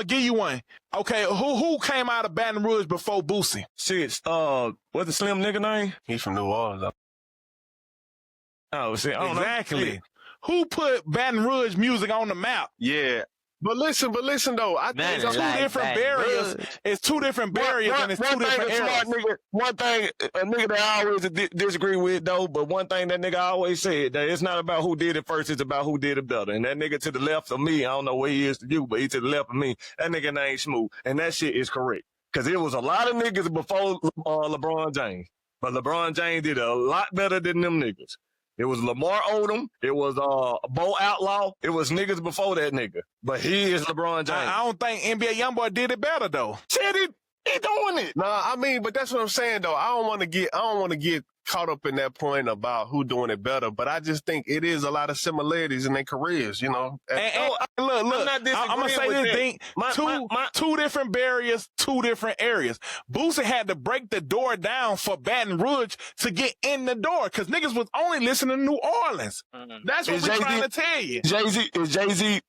give you one. Okay, who came out of Baton Rouge before Boosie? Shit, what's the slim nigga name? He's from New Orleans. Oh, shit, I don't know. Exactly. Who put Baton Rouge music on the map? Yeah. But listen though, I think it's 2 different barriers. It's 2 different barriers and it's 2 different eras. One thing, a nigga that I always disagree with though, but one thing that nigga always said, that it's not about who did it first, it's about who did it better. And that nigga to the left of me, I don't know where he is to you, but he to the left of me, that nigga name Smooth. And that shit is correct. Cause it was a lot of niggas before LeBron James. But LeBron James did a lot better than them niggas. It was Lamar Odom. It was Bo Outlaw. It was niggas before that nigga. But he is LeBron James. I don't think NBA YoungBoy did it better though. Said it. He doing it. Nah, I mean, but that's what I'm saying though. I don't want to get caught up in that point about who doing it better, but I just think it is a lot of similarities in their careers, you know. And look, I'm gonna say this thing: two different barriers, two different areas. Boosie had to break the door down for Baton Rouge to get in the door because niggas was only listening to New Orleans. That's what we're trying to tell you. Is Jay-Z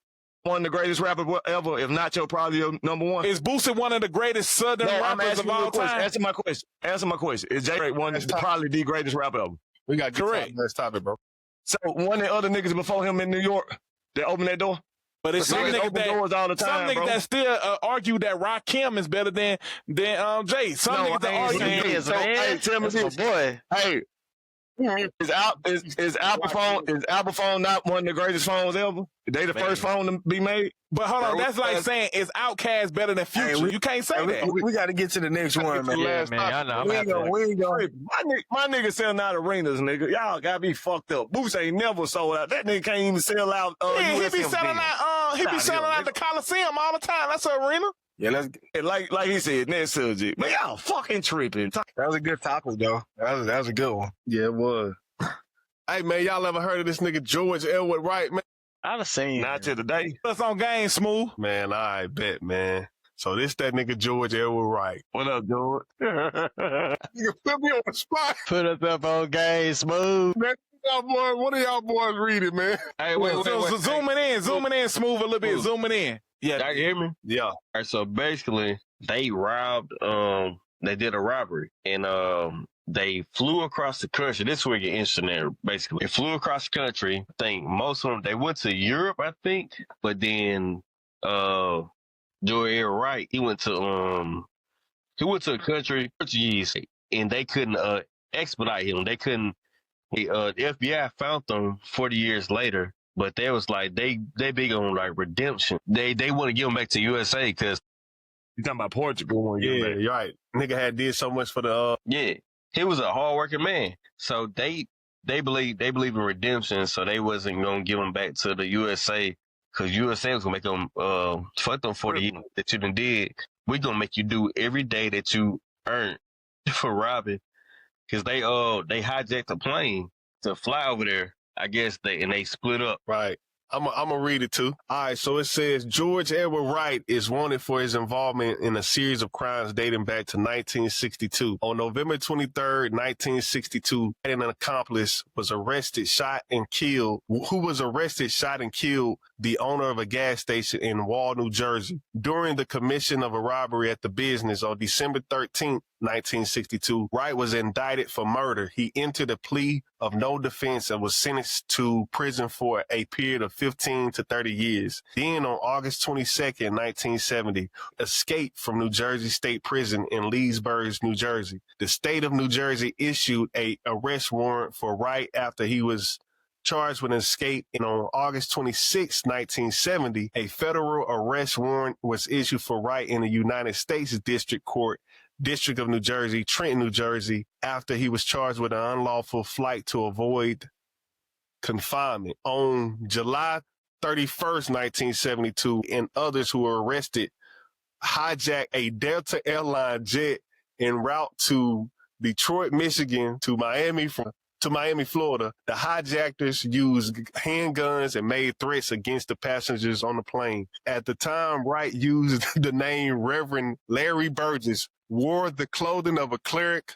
one of the greatest rappers ever? If not, probably your number one. Is Boosie one of the greatest Southern rappers of all time? Answer my question. Is Jay probably the greatest rapper ever? We got correct. Let's top it, bro. So one of the other niggas before him in New York that opened that door. But it's some niggas that still argue that Rakim is better than Jay. Some niggas that argue. Tell me this, boy. Hey. Is Apple phone not one of the greatest phones ever? They the first phone to be made? But hold on, that's like saying is Outkast better than Future? You can't say that. We got to get to the next one, man. Yeah, man, I know. My nigga selling out arenas, nigga. Y'all gotta be fucked up. Boots ain't never sold out. That nigga can't even sell out. He be selling out the Coliseum all the time. That's an arena. Yeah, let's like he said, next subject. Man, y'all fucking tripping. That was a good topic, though. That was a good one. Yeah, it was. Hey, man, y'all ever heard of this nigga George Elwood Wright, man? I've seen. Not to today. Us on Game Smooth. Man, I bet, man. So this that nigga George Elwood Wright. What up, George? You put me on the spot. Put us up on Game Smooth. Man, one of y'all boys read it, man. Hey, wait. Zooming in, Smooth a little bit. Zooming in. Yeah. Y'all can hear me? Yeah. All right, so basically, they robbed, they did a robbery, and they flew across the country. This was an incident, basically. They flew across the country. I think most of them, they went to Europe, I think, but then Joy Wright, he went to a country, Portuguese, and they couldn't expedite him. They couldn't, the FBI found them 40 years later. But they was like, they big on like redemption. They want to give him back to USA because you talking about Portugal. Yeah, you're right. Nigga had did so much for the yeah, he was a hardworking man. So they believe in redemption. So they wasn't gonna give him back to the USA because USA was gonna make them fuck them 40 years that you done did. We gonna make you do every day that you earned for robbing because they hijacked a plane to fly over there. I guess they split up. Right. I'm gonna read it too. All right, so it says George Edward Wright is wanted for his involvement in a series of crimes dating back to 1962. On November 23rd, 1962, an accomplice was arrested, shot and killed the owner of a gas station in Wall, New Jersey. During the commission of a robbery at the business on December 13th, 1962, Wright was indicted for murder. He entered a plea of no defense and was sentenced to prison for a period of 15 to 30 years. Then on August 22nd, 1970, escaped from New Jersey State Prison in Leesburg, New Jersey. The state of New Jersey issued a arrest warrant for Wright after he was charged with an escape. And on August 26, 1970, a federal arrest warrant was issued for Wright in the United States District Court, District of New Jersey, Trenton, New Jersey, after he was charged with an unlawful flight to avoid confinement. On July 31st, 1972, and others who were arrested hijacked a Delta airline jet en route to Detroit, Michigan, to Miami, Florida. The hijackers used handguns and made threats against the passengers on the plane. At the time, Wright used the name Reverend Larry Burgess, wore the clothing of a cleric,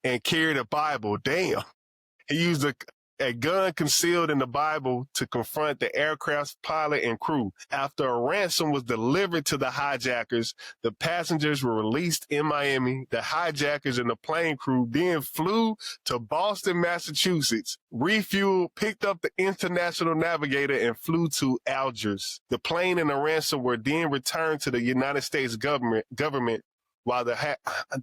and carried a Bible. Damn. He used a gun concealed in the Bible to confront the aircraft's pilot and crew. After a ransom was delivered to the hijackers, the passengers were released in Miami. The hijackers and the plane crew then flew to Boston, Massachusetts, refueled, picked up the International Navigator, and flew to Algiers. The plane and the ransom were then returned to the United States government while the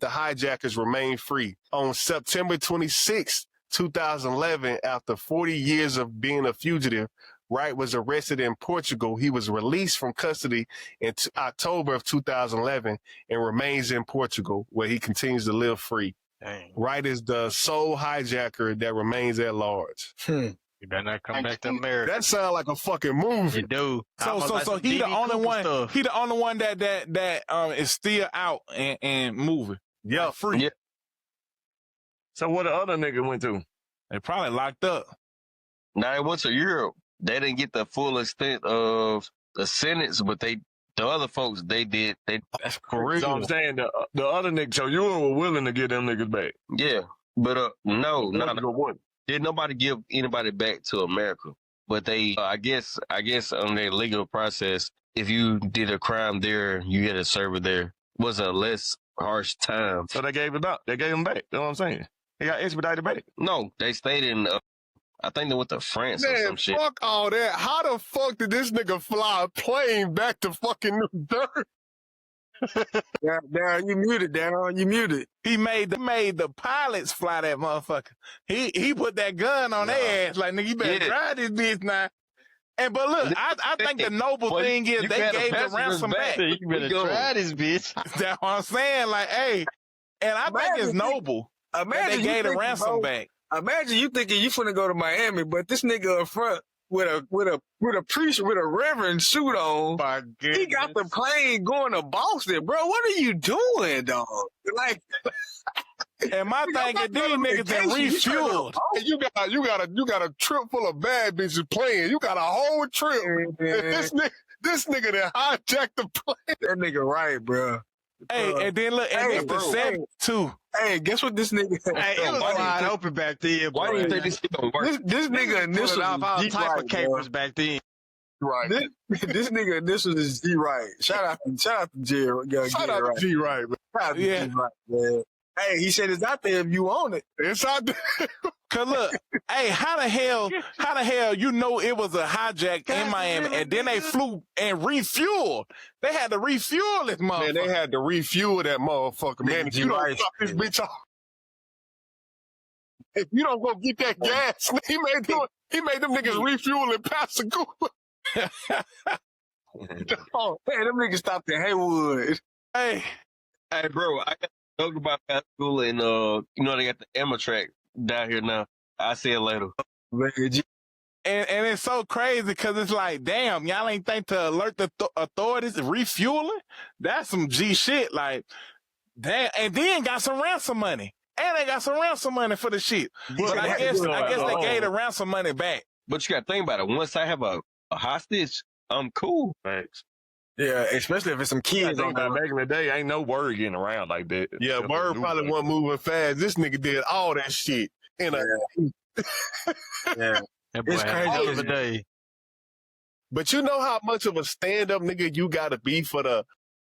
hijackers remained free. On September 26, 2011, after 40 years of being a fugitive, Wright was arrested in Portugal. He was released from custody in October of 2011 and remains in Portugal, where he continues to live free. Dang. Right is the sole hijacker that remains at large. You better not come back to America. That sounds like a fucking movie. You do. So he the only one. Stuff. He the only one that is still out and moving. Yeah, Like, free. Yeah. So what the other nigga went to? They probably locked up. Now they went to Europe. They didn't get the full extent of the sentence, but the other folks, they did. That's for real. So I'm saying the other nigga, so you were willing to get them niggas back. Yeah, but no, What? did nobody give anybody back to America? But they, I guess on their legal process, if you did a crime there, you had to serve it there. Was a less harsh time. So they gave it up. They gave them back. You know what I'm saying? They got expedited back. No, they stayed in. I think they went to France or Man, some shit. fuck all that. How the fuck did this nigga fly a plane back to fucking New Jersey? Darren, you muted, Darren. You muted. He made the pilots fly that motherfucker. He put that gun on their ass like, nigga, you better try this bitch now. And but look, I think the noble thing is they gave the ransom back. You better try this bitch. That's what I'm saying. Like, hey, and I think it's noble that they gave the ransom back. Imagine you thinking you finna go to Miami, but this nigga up front with a preacher with a reverend suit on. My goodness. He got the plane going to Boston, bro. What are you doing, dog? Like, And my thing is these niggas that refueled. You got a trip full of bad bitches playing. You got a whole trip. This nigga that hijacked the plane. that nigga right, bro. Hey, and then look, and it's the 7 too. Hey, guess what this nigga? Hey, it was wide open back then. Why do you think this shit don't work? This nigga initials off all is G type right, of capers back then. Right. This nigga initials is G right. Shout out to G. Shout out to G right, man. Shout out to G right, man. Hey, he said it's out there if you own it. It's out there. Cause look, hey, how the hell you know it was a hijack in Miami and then they flew and refueled? They had to refuel this motherfucker. Man, they had to refuel that motherfucker, man. If you don't stop this bitch off, if you don't go get that gas, he made them niggas refuel in Pascagoula. Oh, man, them niggas stopped in Haywood. Hey, Bro, I got to talk about Pascagoula and they got the Emma track down here now. I'll see it later. and it's so crazy because it's like, damn, y'all ain't think to alert the authorities refueling? That's some G shit. Like, damn, and then got some ransom money. And they got some ransom money for the shit. But I guess they gave the ransom money back. But you got to think about it. Once I have a hostage, I'm cool. Thanks. Yeah, especially if it's some kids on Back there. in the day, ain't no word getting around like that. Yeah, Bird probably wasn't moving fast. This nigga did all that shit. Yeah. That boy It's had a hell of a crazy. day. But you know how much of a stand-up nigga you gotta be for the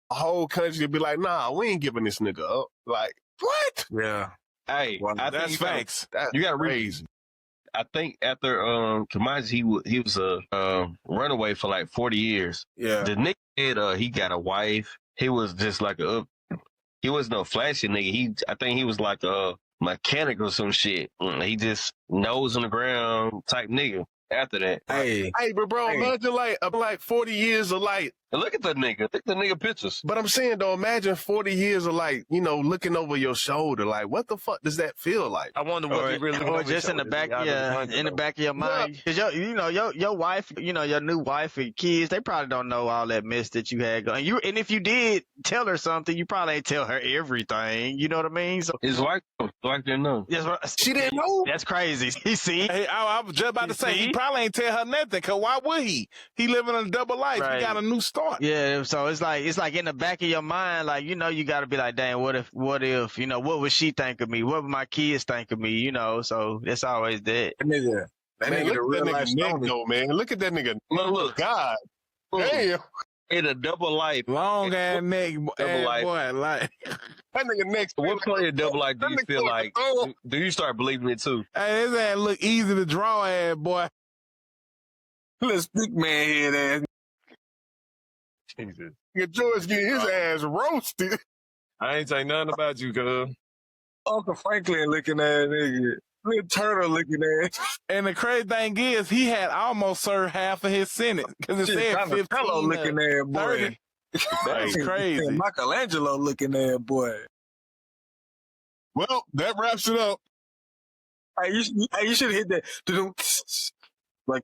whole country to be like, nah, we ain't giving this nigga up. Like, what? Yeah. Hey, Well, I That's think facts. you got to Crazy. I think after Kamaji, he was a runaway for like 40 years. Yeah. The nigga said he got a wife. He was just like he was no flashy nigga. I think he was like a mechanic or some shit. He just nose on the ground type nigga. After that, Hey, but bro, imagine like 40 years of like. and look at the nigga. Look at the nigga pictures. But I'm saying though, imagine 40 years of like, looking over your shoulder. Like, what the fuck does that feel like? I wonder what he really Or just in the back of your mind. Cause your wife, your new wife and kids, they probably don't know all that mess that you had going. And if you did tell her something, you probably ain't tell her everything. You know what I mean? So His wife didn't know. She didn't know. that's crazy. You see? Hey, I was just about to say, he probably ain't tell her nothing, cause why would he? He living a double life. Right. He got a new start. Yeah, so it's like in the back of your mind, like, you got to be like, dang, what if, what would she think of me? What would my kids think of me? So it's always that. that nigga Man, the look real at that life nigga neck story. though, man. Look at that nigga. Look. God. Damn. In a double life. Long ass neck, Double life. boy, like. That nigga next. What play of double life do you feel like? Do you start believing it too? Hey, his ass look easy to draw, ass boy. Little stick man head ass. Jesus. Nigga George getting his ass roasted. I ain't say nothing about you, cuz. Uncle Franklin looking at nigga. Little turtle looking at. And the crazy thing is, he had almost served half of his sentence because it said 15 fellow looking at boy. 30. That's crazy. Michelangelo looking at boy. Well, that wraps it up. Hey, you should have hit that. Like,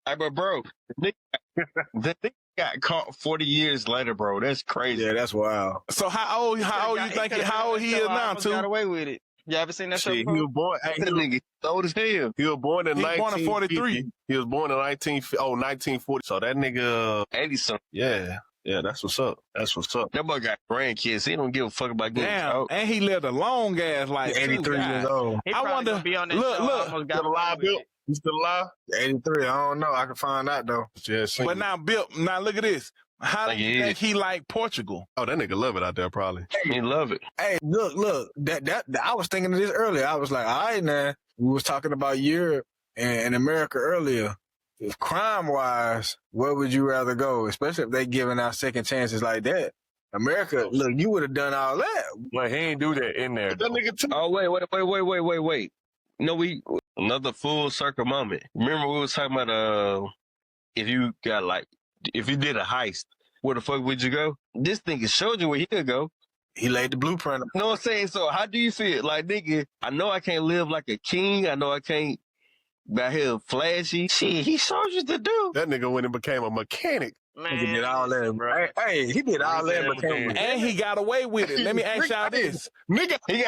Hey, but bro, the nigga got caught 40 years later, bro. That's crazy. yeah, that's wild. So how old you think how old he is now, Got too? away with it. You ever seen that show? Shit, he was born. Hey, That nigga old as hell. he was born in He was born in 1943. 43. He was born in 1940. So that nigga, 80 something. yeah, that's what's up. That's what's up. That boy got grandkids. He don't give a fuck about getting Damn, caught. and he lived a long ass life. 83 years old. He I probably wonder- gonna be on that look, show. look. Almost got Still away alive, with Bill? it. You still alive? 83. I don't know. I can find out though. Yeah, But now, Bill, now look at this. How do Like you he think he like Portugal? Oh, that nigga love it out there, probably. He love it. Hey, look. That I was thinking of this earlier. I was like, all right, now we was talking about Europe and America earlier. If crime wise, where would you rather go? Especially if they giving out second chances like that. America, look, you would have done all that. But he ain't do that in there. That nigga too. Oh, wait. No, another full circle moment. Remember we was talking about, if you did a heist, where the fuck would you go? This nigga showed you where he could go. He laid the blueprint. You know what I'm saying? So how do you feel? Like, nigga, I know I can't live like a king. I know I can't be out here flashy. Shit, he showed you to do. That nigga went and became a mechanic. He did all that, bro. Hey, he did all that, but And he got away with it. Let me ask y'all this. Nigga, He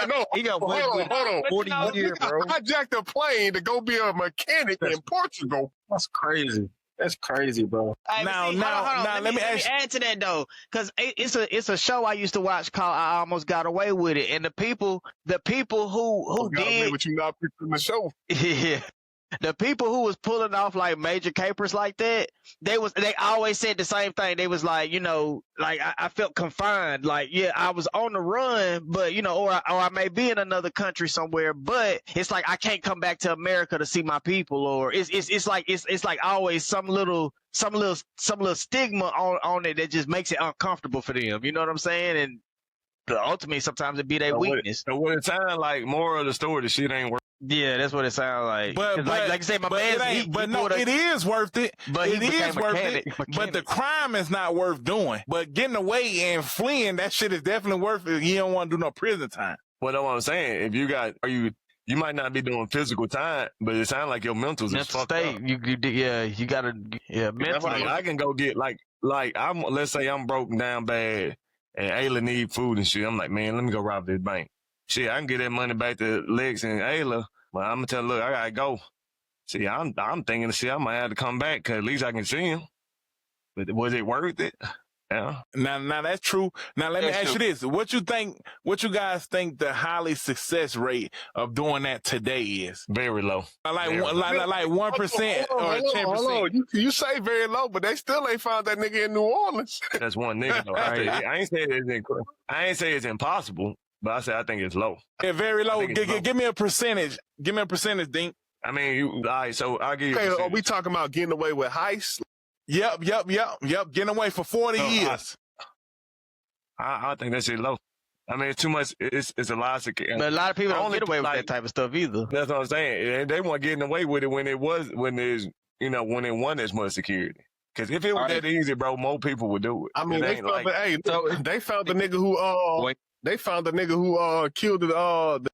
got hold on. 40 years, bro. Hijacked a plane to go be a mechanic in Portugal. that's crazy. That's crazy, bro. Hey, but Now, see, hold on. let me add to that though, because it's a show I used to watch called "I Almost Got Away with It," and the people who did, But you not picturing the show. yeah, the people who was pulling off like major capers like that, they always said the same thing. They was like, you know, like I felt confined. Like, yeah, I was on the run, but you know, or I may be in another country somewhere, but it's like I can't come back to America to see my people, or it's like always some little stigma on it that just makes it uncomfortable for them. You know what I'm saying? And ultimately, sometimes it be their weakness. So what it sound like, moral of the story, the shit ain't worth. Yeah, that's what it sounds like. But like I said, my man, it is worth it. But It is worth mechanic. it. But the crime is not worth doing. But getting away and fleeing, that shit is definitely worth it. You don't want to do no prison time. Well, that's what I'm saying. If you got, you might not be doing physical time, but it sounds like your mental's is mental fucked state. up. You gotta mental. Like, I can go get like let's say I'm broken down bad and Ayla need food and shit. I'm like, man, let me go rob this bank. Shit, I can get that money back to Lex and Ayla, but I'm gonna tell her, look, I gotta go. See, I'm thinking, shit, I might have to come back because at least I can see him. But was it worth it? Yeah. Now that's true. Now let me ask you this: what you guys think the highly success rate of doing that today is? Very low. Like 1% or 10%. You say very low, but they still ain't found that nigga in New Orleans. That's one nigga though. I ain't say it's impossible, but I said I think it's low. Yeah, very low. I think it's low. Give me a percentage. Give me a percentage, Dink. I mean, all right, so I'll give you. Okay, are we talking about getting away with heists? Yep. Getting away for 40 years. I think that shit low. I mean, it's too much. It's a lot. But a lot of people don't get away with that type of stuff either. That's what I'm saying. And they weren't getting away with it when it wasn't as much security. Because if it was that easy, bro, more people would do it. I mean, they found the nigga who killed the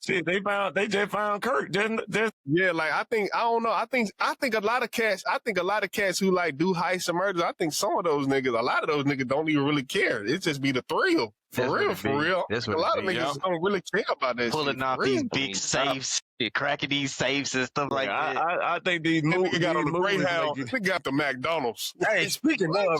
See, they just found Kirk. Yeah, like I don't know. I think a lot of cats who like do heists and murders, I think some of those niggas, a lot of those niggas don't even really care. It just be the thrill. For real. That's A what lot it of be, niggas don't really care about that pulling shit. off these big safes, cracking these safes and stuff like that. I think these Nigga movies got on the movies Greyhound. like- Nigga got the McDonald's. Hey, speaking of,